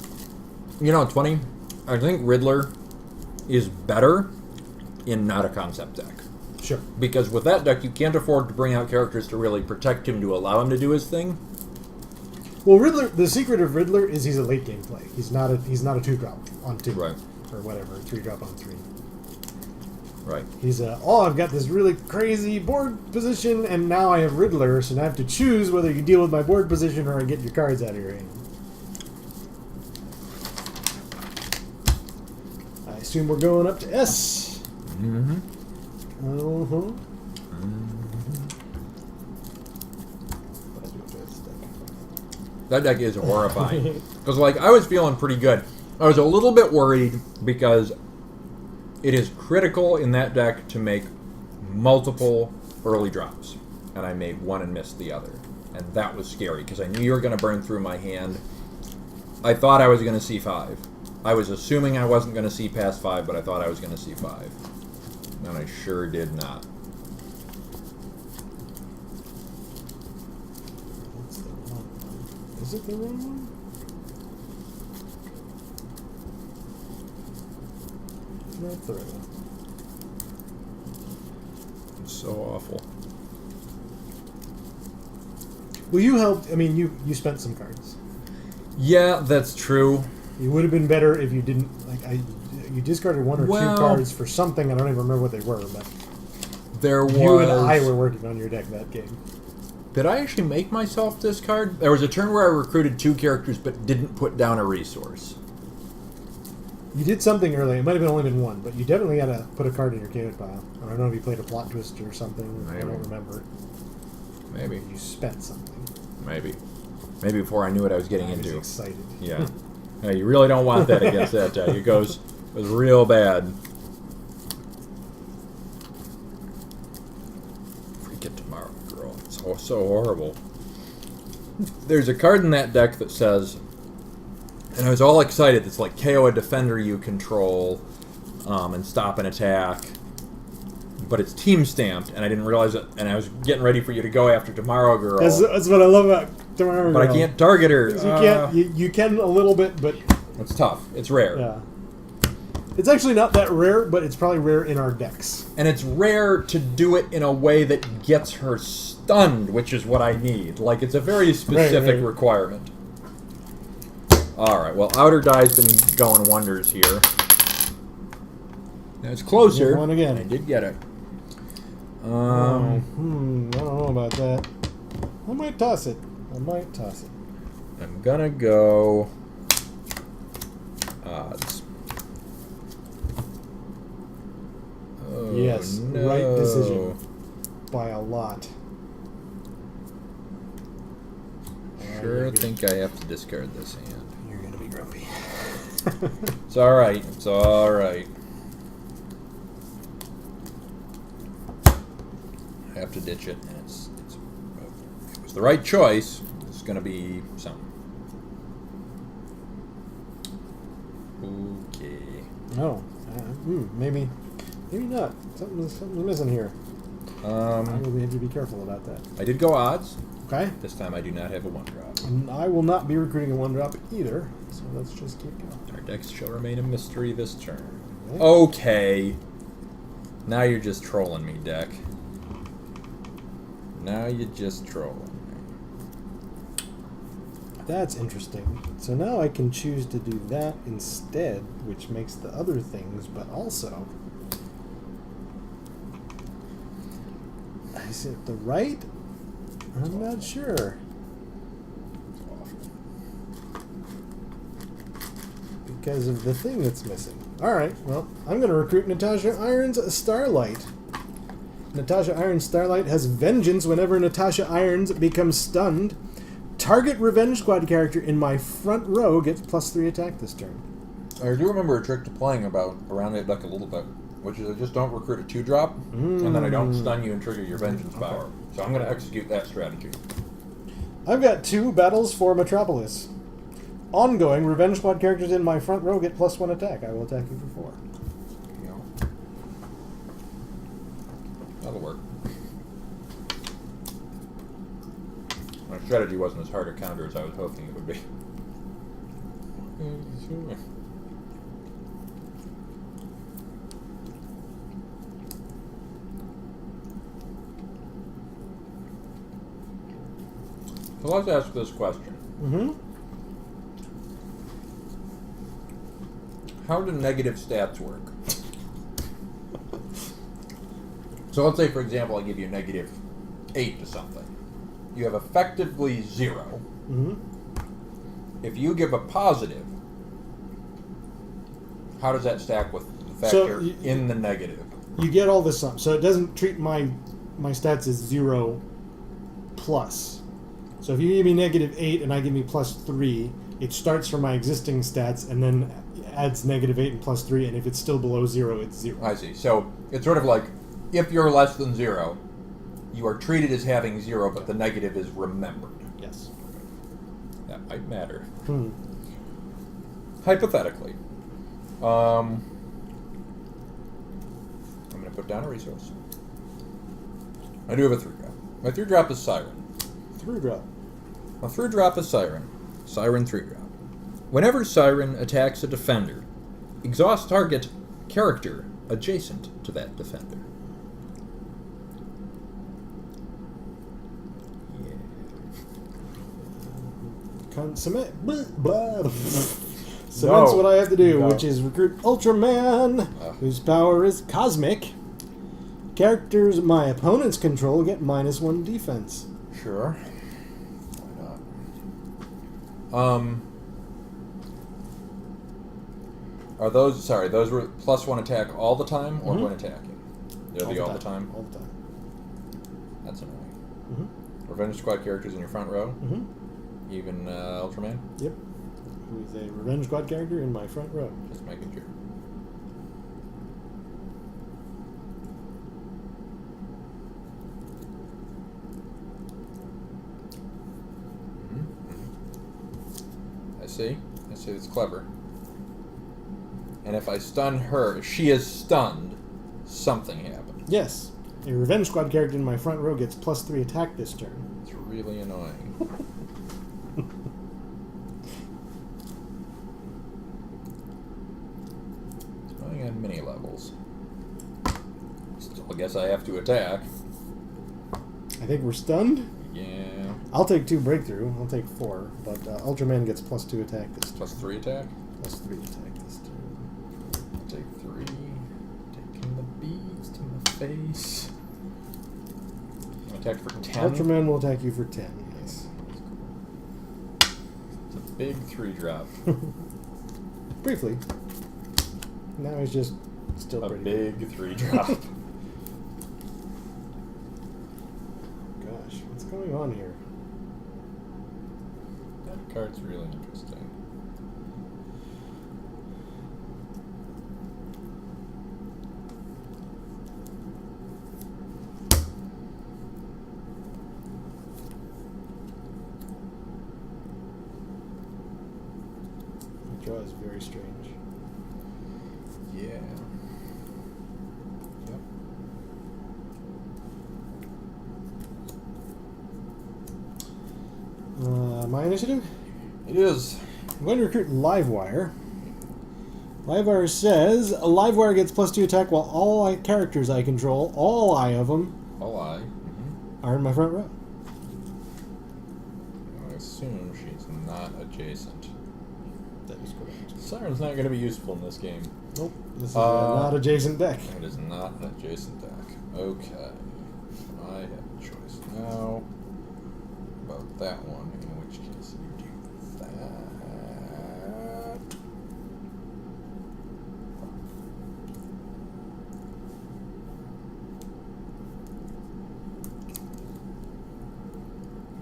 You know, it's funny. I think Riddler is better in not a concept deck. Sure. Because with that deck, you can't afford to bring out characters to really protect him to allow him to do his thing. Well, Riddler. The secret of Riddler is he's a late game play. He's not a 2-drop on 2, Right. or whatever, 3-drop on 3. Right. He's I've got this really crazy board position, and now I have Riddler, so now I have to choose whether you deal with my board position or I get your cards out of your hand. I assume we're going up to S. Mm-hmm. Uh-huh. That deck is horrifying. Because, like, I was feeling pretty good. I was a little bit worried because it is critical in that deck to make multiple early drops. And I made one and missed the other. And that was scary because I knew you were going to burn through my hand. I thought I was going to see 5. I was assuming I wasn't going to see past 5, but I thought I was going to see 5. And I sure did not. That's the wrong one. Is it the wrong one? No, it's the right one. It's so awful. Well, you helped. I mean, you spent some cards. Yeah, that's true. It would have been better if you didn't. You discarded 1 or 2 Well, cards for something. I don't even remember what they were, but There was... you and I were working on your deck that game. Did I actually make myself discard? There was a turn where I recruited 2 characters but didn't put down a resource. You did something early. It might have only been 1, but you definitely had to put a card in your chaos pile. I don't know if you played a plot twist or something. I Maybe. don't remember. Maybe. You spent something. Maybe. Maybe before I knew what I was getting I was into. excited. Yeah. No, you really don't want that against that deck. It goes real bad. Freak it tomorrow, girl. It's so horrible. There's a card in that deck that says, and I was all excited, it's like KO a defender you control and stop an attack. But it's team stamped, and I didn't realize it, and I was getting ready for you to go after Tomorrow Girl. That's what I love about Tomorrow Girl. But I can't target her. You can't. You can a little bit, but It's tough. It's rare. yeah. It's actually not that rare, but it's probably rare in our decks. And it's rare to do it in a way that gets her stunned, which is what I need. Like, it's a very specific right. requirement. Alright, well, Outer Die's been going wonders here. Now it's closer. One again. I did get it. I don't know about that. I might toss it. I'm gonna go odds. Oh, Yes, no. right decision. By a lot. Sure think I have to discard this hand. You're gonna be grumpy. It's alright. It's alright. I have to ditch it, and it was the right choice. It's gonna be something. Okay. No. Maybe not. Something's missing here. I will have to be careful about that. I did go odds. Okay. This time I do not have a 1-drop. And I will not be recruiting a 1-drop either, so let's just keep going. Our decks shall remain a mystery this turn. Okay. Okay. Now you're just trolling me, deck. Now you're just trolling me. That's interesting. So now I can choose to do that instead, which makes the other things, but also... Is it the right? I'm not sure. It's awful. Because of the thing that's missing. Alright, well, I'm going to recruit Natasha Irons Starlight. Natasha Irons Starlight has Vengeance whenever Natasha Irons becomes stunned. Target Revenge Squad character in my front row gets +3 attack this turn. I do remember a trick to playing around that deck a little bit, which is I just don't recruit a 2-drop, and then I don't stun you and trigger your Vengeance power. So I'm going to execute that strategy. I've got 2 battles for Metropolis. Ongoing, Revenge Squad characters in my front row get +1 attack. I will attack you for 4. You know. That'll work. My strategy wasn't as hard a counter as I was hoping it would be. So let's ask this question. How do negative stats work? So let's say, for example, I give you -8 to something. You have effectively 0. If you give a positive, how does that stack with the factor in the negative? You get all this up, so it doesn't treat my stats as 0 plus. So if you give me -8 and I give me +3, it starts from my existing stats and then adds -8 and +3, and if it's still below 0, it's 0. I see. So it's sort of like, if you're less than 0, you are treated as having 0, but the negative is remembered. Yes. That might matter. Hypothetically. I'm going to put down a resource. I do have a 3-drop. My 3-drop is Siren. 3-drop. A 3-drop is Siren. Siren 3-drop. Whenever Siren attacks a defender, exhaust target character adjacent to that defender. Cements what I have to do, No. which is recruit Ultraman, whose power is cosmic. Characters my opponents control get -1 defense. Sure. Why not? Are those were +1 attack all the time, or when attacking? They're all the time? All the time. That's annoying. Revenge Squad characters in your front row? Even Ultraman? Yep. Who is a Revenge Squad character in my front row. Just making sure. I see. It's clever. And if I stun her, if she is stunned, something happens. Yes. A Revenge Squad character in my front row gets +3 attack this turn. It's really annoying. It's annoying on many levels. Still, I guess I have to attack. I think we're stunned. Yeah. I'll take 2 breakthrough. I'll take 4, but Ultraman gets +2 attack this turn. +3 attack? +3 attack this turn. I'll take 3. Taking the beads to my face. Attack for 10. Ultraman will attack you for 10. Yes. It's a big 3-drop. Briefly. Now he's just still A pretty big 3-drop. Gosh, what's going on here? That card's really interesting. The draw is very strange. Yeah. Yep. My initiative? It is. I'm going to recruit Livewire. Livewire says, a Livewire gets +2 attack while all characters I control, all I of them, All I. are in my front row. I assume she's not adjacent. That is correct. Siren's not going to be useful in this game. Nope. This is a not adjacent deck. It is not an adjacent deck. Okay. I have a choice now about that one, in which case you do that.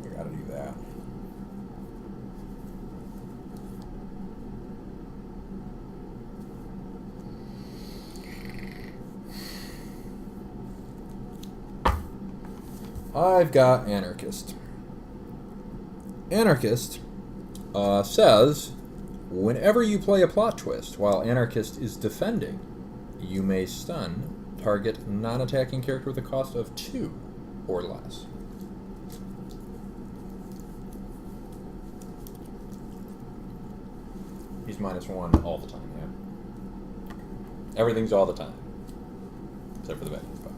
We gotta do that. I've got Anarchist. Anarchist says, whenever you play a plot twist while Anarchist is defending, you may stun target non-attacking character with a cost of 2 or less. He's -1 all the time, yeah. Everything's all the time. Except for the bad spot.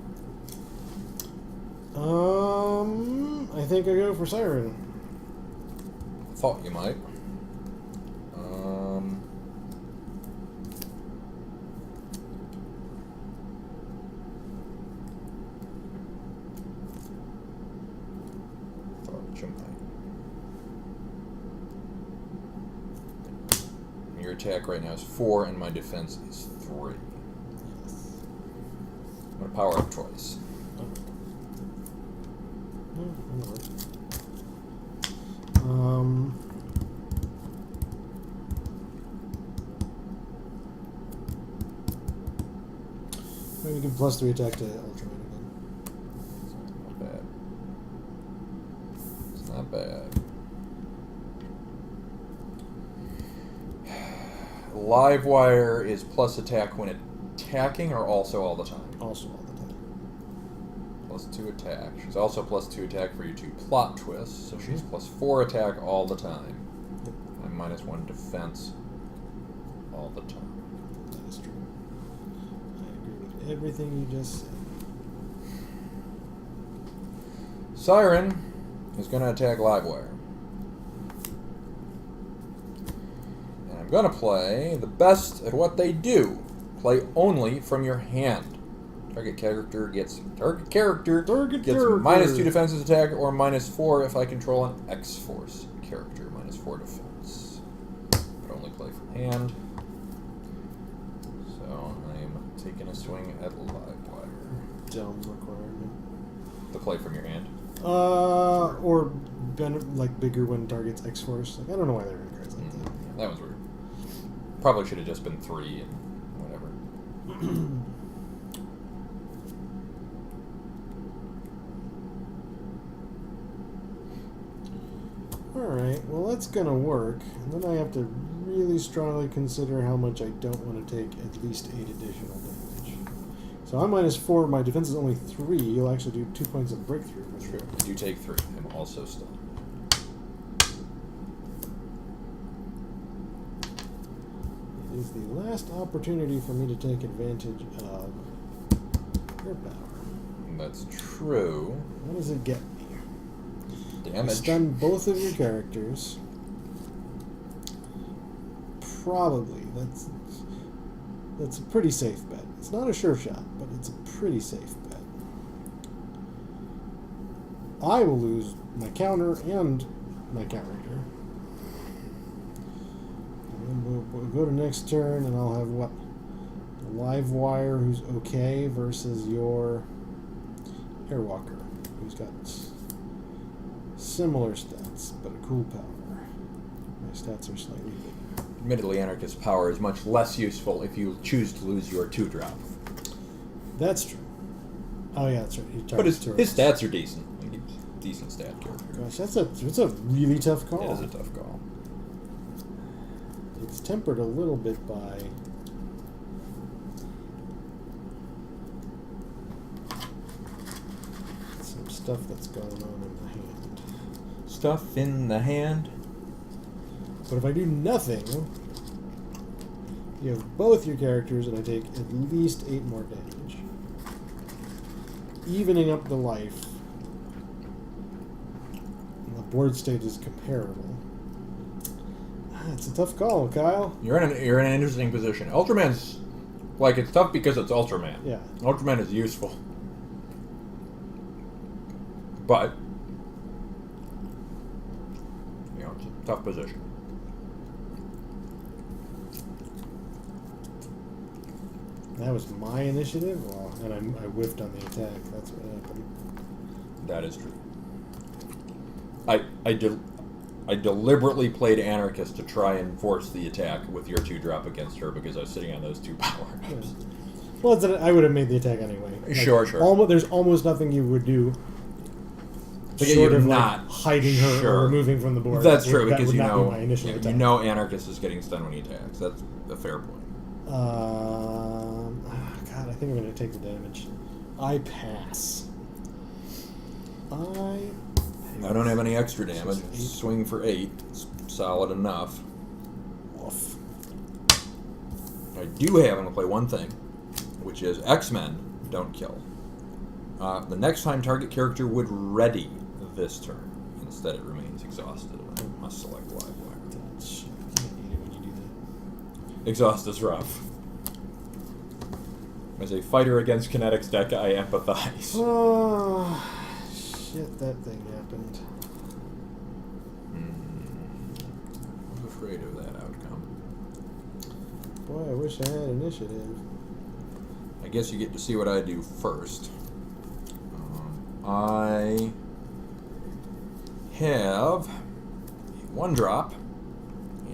I think I go for Siren. Thought you might. Thought you might. Your attack right now is 4, and my defense is 3. I'm gonna power up twice. Maybe give +3 attack to Ultraman again. Not bad. It's not bad. Livewire is plus attack when attacking, or also all the time? Also all the time. +2 attack. She's also +2 attack for your 2 plot twists, so she's +4 attack all the time. And -1 defense all the time. That is true. I agree with everything you just said. Siren is going to attack Livewire. And I'm going to play the best at what they do. Play only from your hand. Target character gets -2 defenses attack, or -4 if I control an X-Force character. -4 defense. But only play from hand. So I'm taking a swing at Livewire. Dumb requirement. To play from your hand. Or like bigger when targets X-Force. Like, I don't know why they're in cards like that. That was weird. Probably should have just been 3 and whatever. Alright, well that's gonna work. And then I have to really strongly consider how much I don't want to take at least 8 additional damage. So I'm -4, my defense is only 3. You'll actually do 2 points of breakthrough. True. You take 3. I'm also stunned. It is the last opportunity for me to take advantage of your power. That's true. What does it get me? Damage. Stun both of your characters. Probably. That's a pretty safe bet. It's not a sure shot, but it's a pretty safe bet. I will lose my counter and my character. And then we'll go to next turn, and I'll have what? The Live Wire, who's okay, versus your Airwalker, who's got similar stats, but a cool power. My stats are slightly bigger. Admittedly, Anarchist power is much less useful if you choose to lose your 2-drop. That's true. Oh yeah, that's right. But his stats are decent. Like, he's a decent stat character. Gosh, that's a really tough call. It is a tough call. It's tempered a little bit by some stuff that's going on in the hand. Stuff in the hand. But if I do nothing, you have both your characters, and I take at least 8 more damage, evening up the life. And the board state is comparable. It's a tough call, Kyle. You're in an interesting position. Ultraman's like, it's tough because it's Ultraman. Yeah. Ultraman is useful, but you know, it's a tough position. That was my initiative, well, and I whiffed on the attack. That's what happened. That is true. I deliberately played Anarchist to try and force the attack with your 2-drop against her because I was sitting on those 2 power ups. Yeah. Well, I would have made the attack anyway. Like, Sure. There's almost nothing you would do To get short you of not like hiding her sure. or removing from the board. That's That true would because you not know be my initial you attack. know Anarchist is getting stunned when he attacks. That's a fair point. God, I think I'm going to take the damage. I pass. I don't have any extra damage. Swing for 8. It's solid enough. Woof. I do have, I'm going to play one thing, which is X-Men don't kill. The next time target character would ready this turn. Instead, it remains exhausted. I must select Live Wire. I hate it when you do that. Exhaust is rough. As a fighter against Kinetics deck, I empathize. Oh, shit, that thing happened. I'm afraid of that outcome. Boy, I wish I had initiative. I guess you get to see what I do first. I have a 1-drop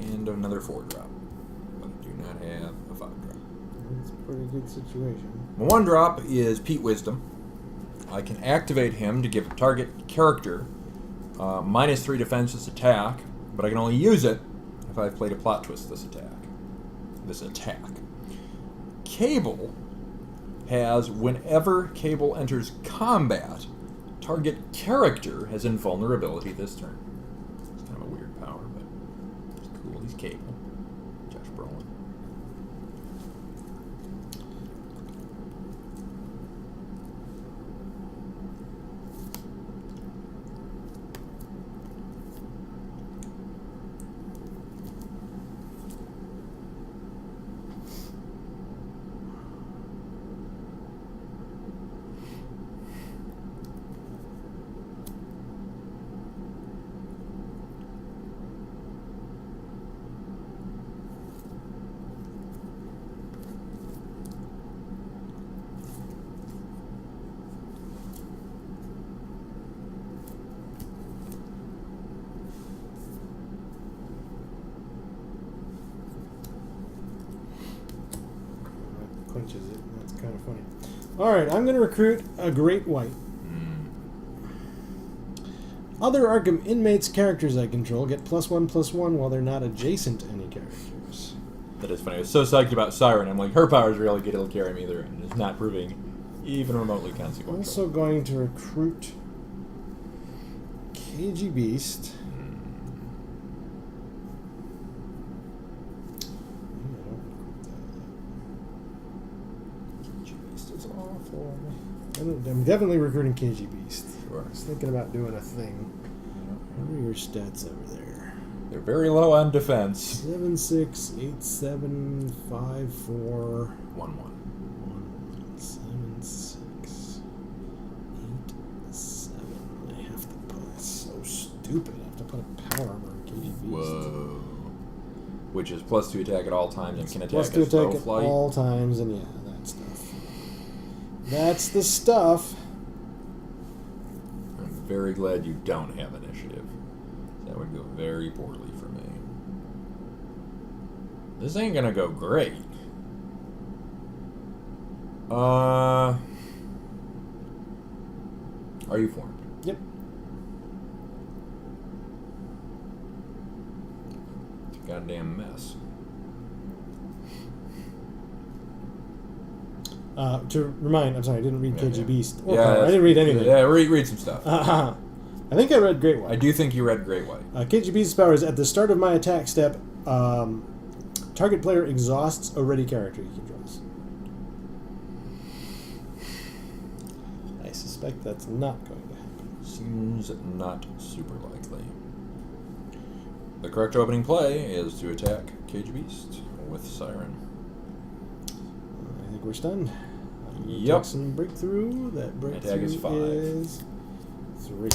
and another 4-drop, but I do not have a 5-drop. It's a pretty good situation. My 1-drop is Pete Wisdom. I can activate him to give a target character -3 defense attack, but I can only use it if I've played a plot twist this attack. Cable has, whenever Cable enters combat, target character has invulnerability this turn. It's kind of a weird power, but it's cool. He's Cable. Josh Brolin. Clinches it. That's kind of funny. Alright, I'm going to recruit a Great White. Other Arkham Inmates characters I control get +1/+1 while they're not adjacent to any characters. That is funny. I was so psyched about Siren. I'm like, her power is really good. It'll carry me there. And it's not proving even remotely consequential. Also going to recruit KG Beast. Beast is awful. I'm definitely recruiting KG Beast. Sure. I was thinking about doing a thing. What are your stats over there? They're very low on defense. 7, 6, 8, 7, 5, 4, 1-1. 1, 7, 6, 8, 7. I have stupid. I have to put a power armor on KGB. Whoa. Which is +2 attack at all times and can attack +2 as low attack at flight. all times, and yeah, that stuff. That's the stuff. I'm very glad you don't have initiative. That would go very poorly for me. This ain't gonna go great. Are you formed? Yep. It's a goddamn mess. To remind, I'm sorry, I didn't read Yeah, KG yeah. Beast. Yeah, I didn't read anything. Yeah, read some stuff. I think I read Great White. I do think you read Great White. KG Beast's power is at the start of my attack step, target player exhausts a ready character he controls. I suspect that's not going to happen. Seems not super likely. The correct opening play is to attack Cage Beast with Siren. I think we're stunned. Yep. Take some breakthrough. That breakthrough Attack is 5. is 3.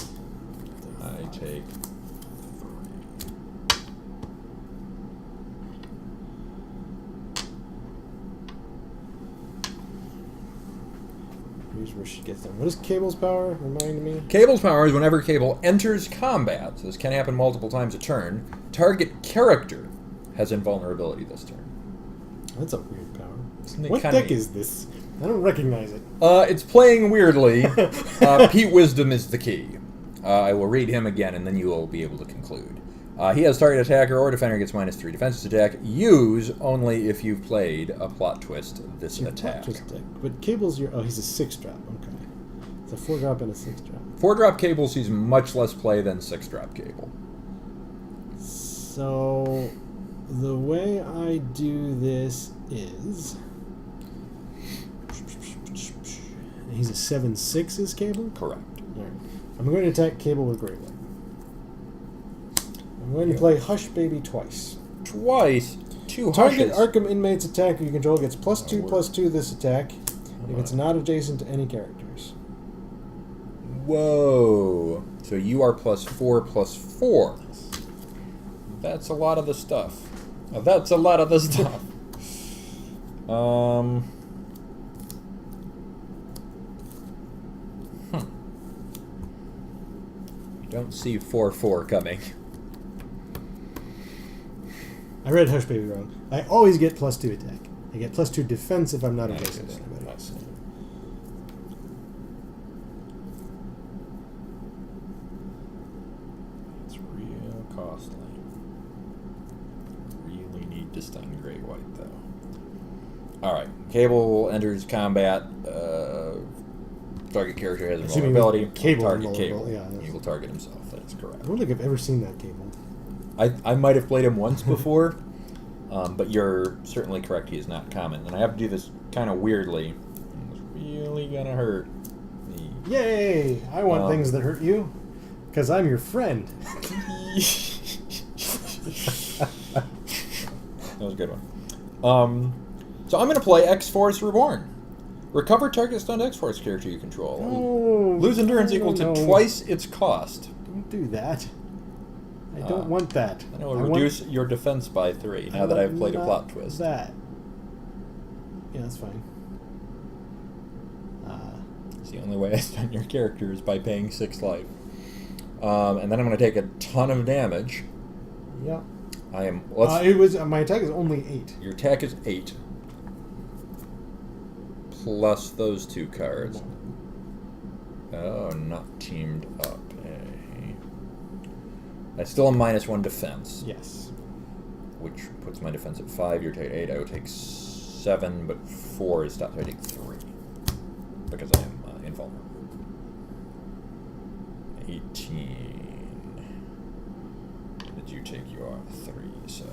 I take 3. Here's where she gets them. What is Cable's power? Remind me. Cable's power is whenever Cable enters combat, so this can happen multiple times a turn, target character has invulnerability this turn. That's a weird power. Isn't it What kinda deck is this? I don't recognize it. It's playing weirdly. Pete Wisdom is the key. I will read him again, and then you will be able to conclude. He has target attacker or defender gets -3 defense attack. Use only if you've played a plot twist this attack. Twist deck. But Cable's your... Oh, he's a 6-drop. Okay. It's a 4-drop and a 6-drop. 4-drop Cable sees much less play than 6-drop Cable. So, the way I do this is... He's a 7/6 is Cable? Correct. Alright. I'm going to attack Cable with Great White. I'm going to play Hush Baby twice. Twice. 2 Target hushes. Arkham Inmates attacker you control gets +2/+2 this attack if it's not adjacent to any characters. Whoa. So you are +4/+4. That's a lot of the stuff. That's a lot of the stuff. Don't see 4/4 coming. I read Hush Baby wrong. I always get +2 attack. I get +2 defense if I'm not adjacent to anybody. Nice. It's real costly. Really need to stun Great White, though. Alright. Cable enters combat. Target character has Assuming invulnerability. Cable Target invulnerable, Cable. yeah, that's- He will target himself. That's correct. I don't think I've ever seen that Cable. I might have played him once before, but you're certainly correct. He is not common. And I have to do this kind of weirdly. It's really going to hurt me. Yay! I want things that hurt you. Because I'm your friend. That was a good one. So I'm going to play X-Force Reborn. Recover target stunned X-Force character you control. Oh, Lose endurance equal to no. twice its cost. Don't do that. I don't want that. And it will I want- reduce your defense by 3 now I that want I've played a not plot twist. That. Yeah, that's fine. It's the only way I stun your character is by paying 6 life. And then I'm going to take a ton of damage. Yeah. I am. My attack is only 8. Your attack is 8. Plus those 2 cards. Oh, not teamed up. I still am -1 defense. Yes. Which puts my defense at 5. Your take 8. I would take 7, but 4 is stopped. So I take 3 because I am invulnerable. 18. Did you take your 3s?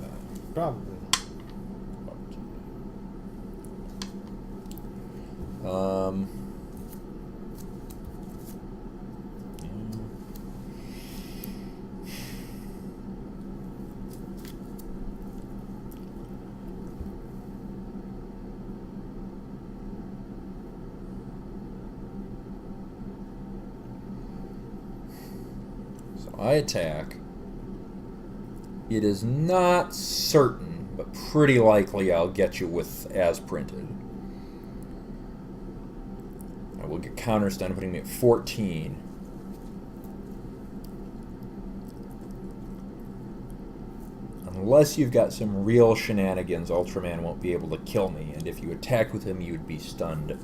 Probably not. So I attack. It is not certain, but pretty likely I'll get you with as printed. I will get counterstunned, putting me at 14. Unless you've got some real shenanigans, Ultraman won't be able to kill me, and if you attack with him, you would be stunned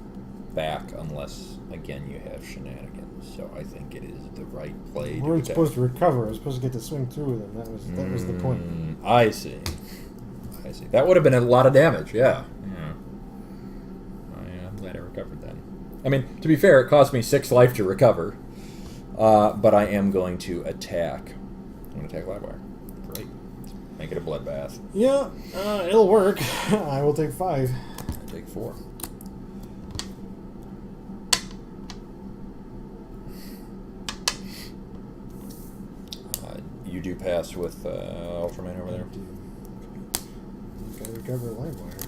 back, unless, again, you have shenanigans. So I think it is the right play. We weren't supposed to recover. I was supposed to get to swing through with him. That was the point. I see. That would have been a lot of damage, yeah. I'm glad I recovered then. I mean, to be fair, it cost me 6 life to recover. But I am going to attack. I'm going to attack Livewire. Great. Make it a bloodbath. Yeah, it'll work. I will take 5. I take 4. You do pass with Ultraman over there. Gotta recover Livewire.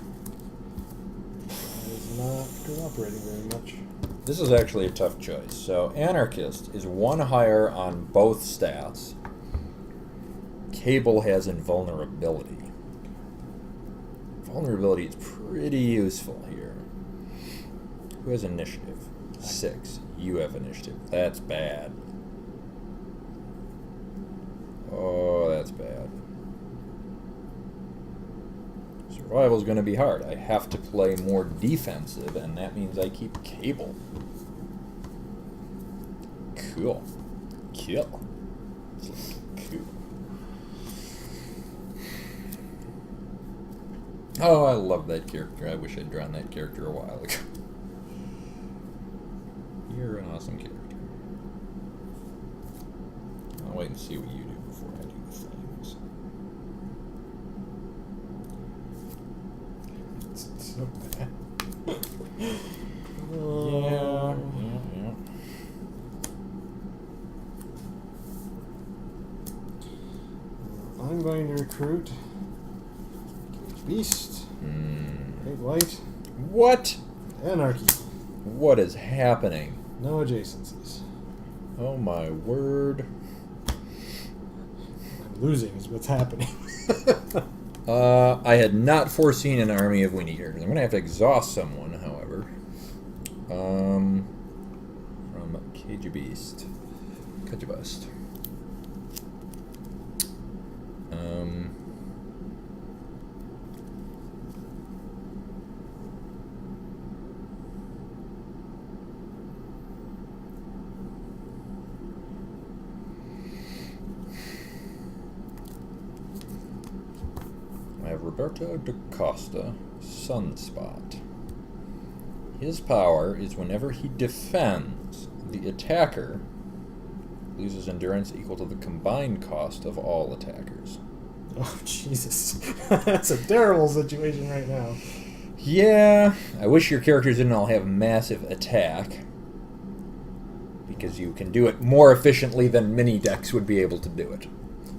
That is not cooperating very much. This is actually a tough choice. So Anarchist is 1 higher on both stats. Cable has invulnerability. Vulnerability is pretty useful here. Who has initiative? 6. You have initiative. That's bad. Oh, that's bad. Survival's going to be hard. I have to play more defensive, and that means I keep Cable. Cool. Kill. Cool. Oh, I love that character. I wish I'd drawn that character a while ago. You're an awesome character. I'll wait and see what you do before I do the things. It's so bad. Yeah. I'm going to recruit Cage Beast, Great White, What? Anarchy. What is happening? No adjacencies. Oh my word. I'm losing is what's happening. I had not foreseen an army of Weenie characters. I'm going to have to exhaust someone, however. From Cage Beast. Cage Beast. I have Roberto da Costa, Sunspot. His power is whenever he defends, the attacker loses endurance equal to the combined cost of all attackers. Oh, Jesus. That's a terrible situation right now. Yeah, I wish your characters didn't all have massive attack, because you can do it more efficiently than mini decks would be able to do it.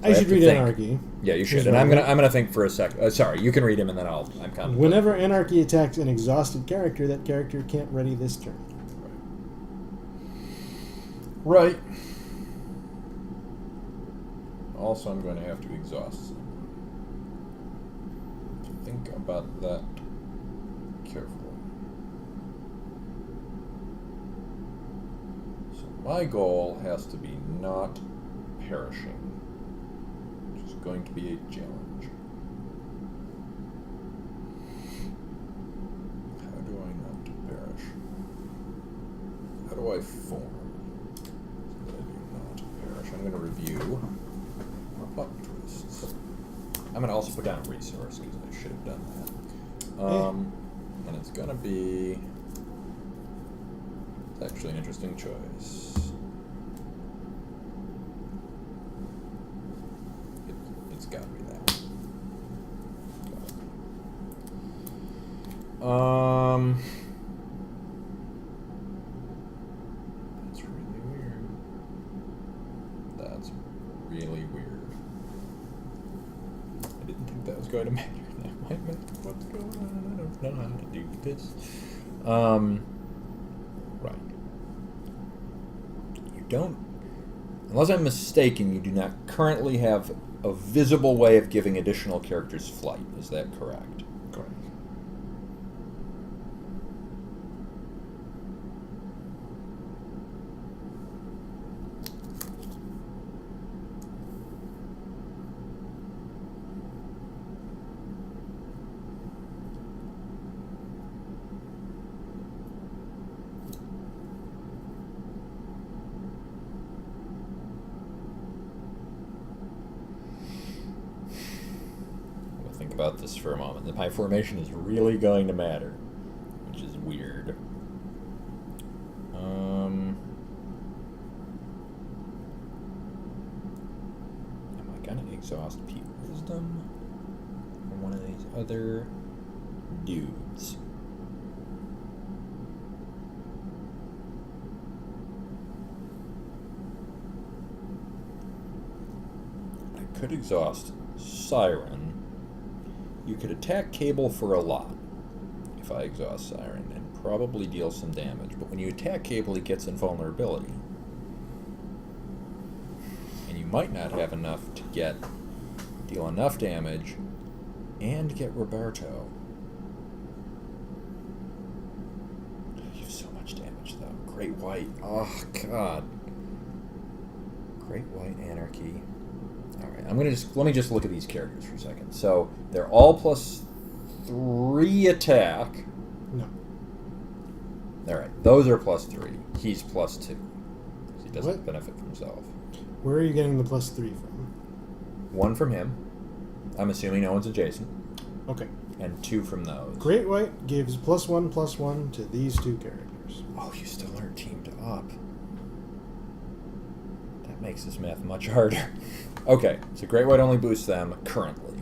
So I should read Anarchy. Yeah, you should. And I'm gonna think for a second. Sorry, you can read him, and then I'm contemplating. Whenever Anarchy attacks an exhausted character, that character can't ready this turn. Right. Also, I'm going to have to exhaust some. Think about that carefully. So my goal has to be not perishing, which is going to be a challenge. How do I not perish? How do I form so that I do not perish? I'm going to review my button twists. I'm going to also put down a resource because I should have done that. And it's going to be... It's actually an interesting choice. It's got to be that. That's really weird. That's really weird. I didn't think that was going to matter. That might matter. What's going on? I don't know how to do this. Right. You don't... Unless I'm mistaken, you do not currently have a visible way of giving additional characters flight. Is that correct? Correct. Think about this for a moment. My formation is really going to matter, which is weird. Am I gonna exhaust Pete Wisdom or one of these other dudes? I could exhaust Siren. You could attack Cable for a lot if I exhaust Siren and probably deal some damage. But when you attack Cable, he gets invulnerability. And you might not have enough to deal enough damage and get Roberto. You have so much damage, though. Great White. Oh, God. Great White Anarchy. Alright, let me just look at these characters for a second. So, they're all +3 attack. No. Alright, those are +3. He's +2. He doesn't benefit from himself. Where are you getting the +3 from? 1 from him. I'm assuming no one's adjacent. Okay. And 2 from those. Great White gives +1/+1 to these two characters. Oh, you still aren't teamed up. That makes this math much harder. Okay, so Great White only boosts them currently.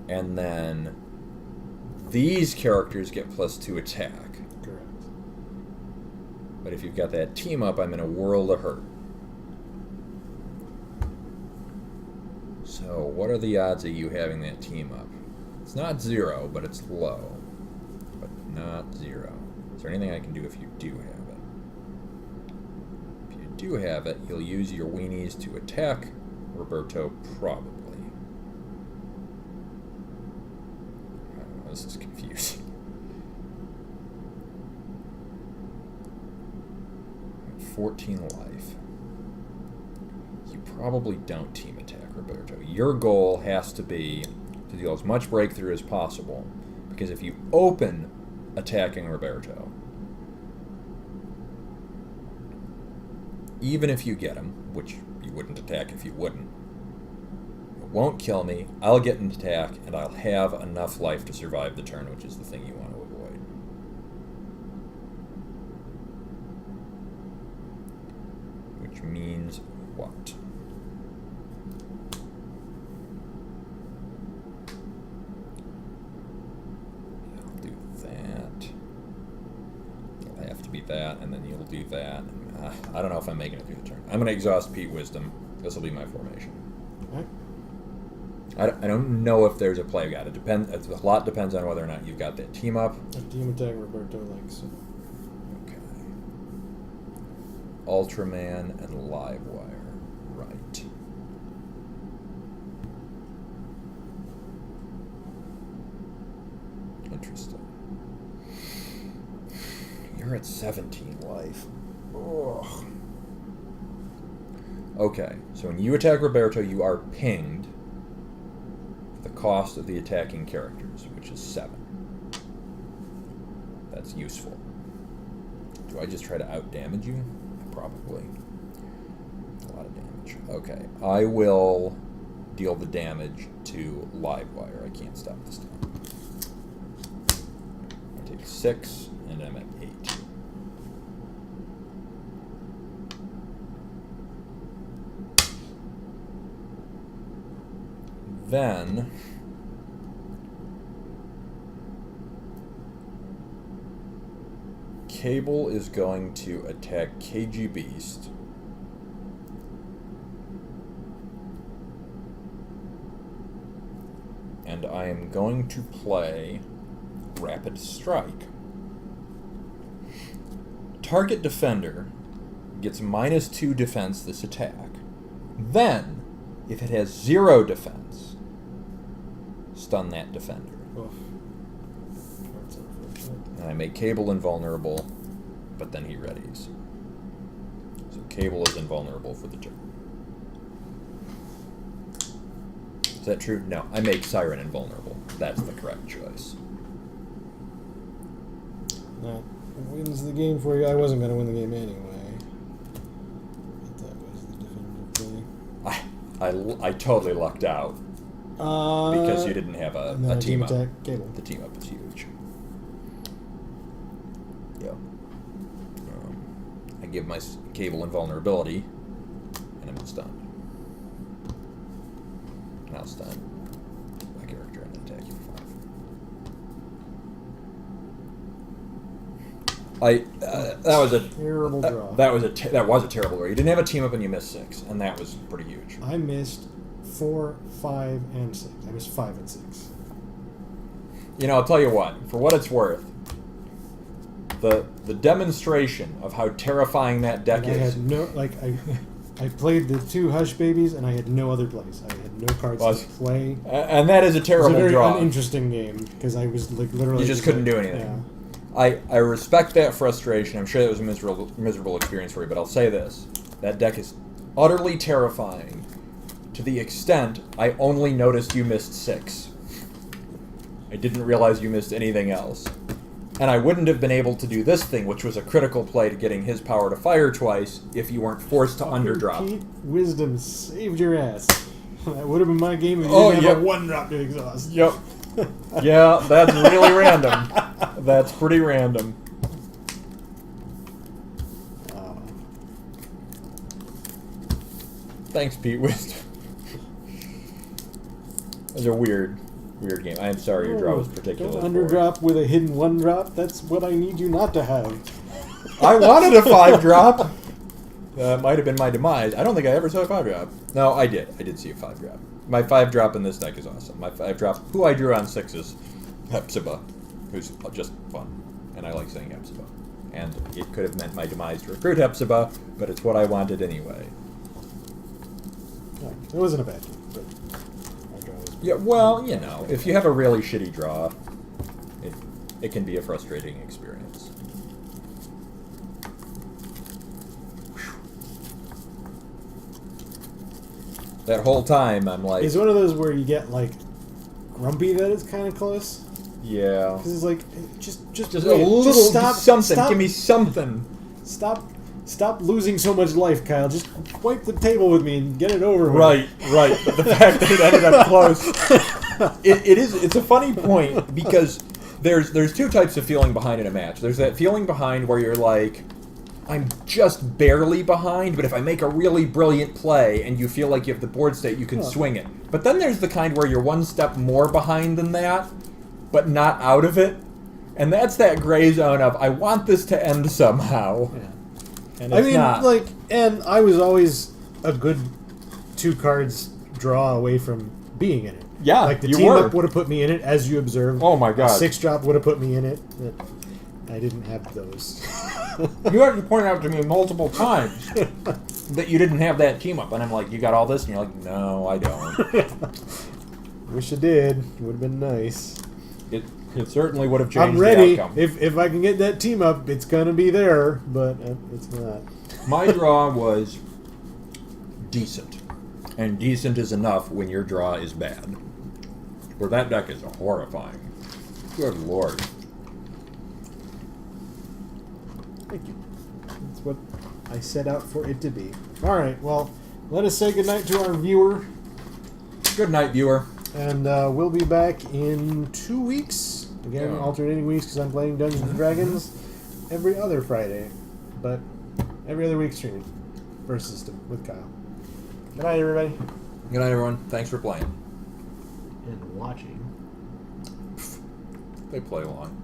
And then these characters get +2 attack. Correct. But if you've got that team up, I'm in a world of hurt. So what are the odds of you having that team up? It's not 0, but it's low. But not 0. Is there anything I can do if you do have it? Do have it, you'll use your weenies to attack Roberto, probably. I don't know, this is confusing. 14 life. You probably don't team attack Roberto. Your goal has to be to deal as much breakthrough as possible, because if you open attacking Roberto, even if you get him, which you wouldn't attack if you wouldn't, it won't kill me, I'll get an attack, and I'll have enough life to survive the turn, which is the thing you want to avoid. Which means what? I'll do that. It'll have to be that, and then you'll do that. I don't know if I'm making it through the turn. I'm going to exhaust Pete Wisdom. This will be my formation. Okay. I don't know if there's a play guide. It depends. A lot depends on whether or not you've got that team up. A team attack Roberto likes it. Okay. Ultraman and Livewire. Right. Interesting. You're at 17 life. Ugh. Okay, so when you attack Roberto, you are pinged for the cost of the attacking characters, which is 7. That's useful. Do I just try to out-damage you? Probably. A lot of damage. Okay, I will deal the damage to Livewire. I can't stop this time. I take 6, and I'm at 8. Then Cable is going to attack KG Beast. And I am going to play Rapid Strike. Target defender gets -2 defense this attack. Then, if it has 0 defense, stun that defender. Oof. That's unfortunate. And I make Cable invulnerable, but then he readies. So Cable is invulnerable for the turn. Is that true? No, I make Siren invulnerable. That's the correct choice. That wins the game for you. I wasn't going to win the game anyway. But that was the definitive play. I totally lucked out because you didn't have a team up. Attack Cable. The team up is huge. Yeah. I give my Cable invulnerability, and I'm stunned. And I'll stun my character and attack you for 5. That was a terrible draw. That was a terrible draw. You didn't have a team up and you missed 6, and that was pretty huge. I missed 4, 5, and 6. I missed 5 and 6. You know, I'll tell you what. For what it's worth, the demonstration of how terrifying that deck And I is. had no I played the 2 Hush Babies, and I had no other plays. I had no cards to play. And that is a terrible It was a very draw. uninteresting game because I was literally. You just couldn't do anything. Yeah. I respect that frustration. I'm sure that was a miserable experience for you, but I'll say this. That deck is utterly terrifying to the extent I only noticed you missed 6. I didn't realize you missed anything else. And I wouldn't have been able to do this thing, which was a critical play to getting his power to fire twice, if you weren't forced to underdrop. Pete Wisdom saved your ass. That would have been my game if you didn't have a 1-drop to exhaust. Yep. Yeah, that's really random. That's pretty random. Thanks, Pete Wisdom. It was a weird game. I am sorry your draw was particularly Don't underdrop with a hidden 1-drop. That's what I need you not to have. I wanted a 5-drop. That might have been my demise. I don't think I ever saw a 5-drop. No, I did. I did see a 5-drop. My 5-drop in this deck is awesome. My 5-drop, who I drew on 6s, Hepzibah, who's just fun. And I like saying Hepzibah. And it could have meant my demise to recruit Hepzibah, but it's what I wanted anyway. No, it wasn't a bad game, but my draw was Yeah, well, you know, if you have a really shitty draw, it can be a frustrating experience. That whole time, I'm like... It's one of those where you get, like, grumpy that it's kind of close. Yeah. Because it's like, just a little something. Stop, Give me something. Stop losing so much life, Kyle. Just wipe the table with me and get it over with. Right. But the fact that it ended up close, it's a funny point because there's 2 types of feeling behind in a match. There's that feeling behind where you're like, I'm just barely behind, but if I make a really brilliant play and you feel like you have the board state, you can swing it. But then there's the kind where you're 1 step more behind than that, but not out of it. And that's that gray zone of, I want this to end somehow. Yeah. And it's not. And I was always a good 2 cards draw away from being in it. Yeah, like the you team were. up would have put me in it, as you observed. Oh my god. A 6-drop would have put me in it. But I didn't have those. You had to point out to me multiple times that you didn't have that team up, and I'm like, you got all this? And you're like, no, I don't. Wish I did. It would have been nice. It certainly would have changed I'm ready. the outcome. If I can get that team up, it's going to be there, but it's not. My draw was decent. And decent is enough when your draw is bad. Where that deck is horrifying. Good lord. Thank you. That's what I set out for it to be. All right, well, let us say goodnight to our viewer. Good night, viewer. And we'll be back in 2 weeks. Again, Yeah. alternating weeks because I'm playing Dungeons and Dragons every other Friday. But every other week streaming. First system with Kyle. Good night, everybody. Good night, everyone. Thanks for playing. And watching. They play along.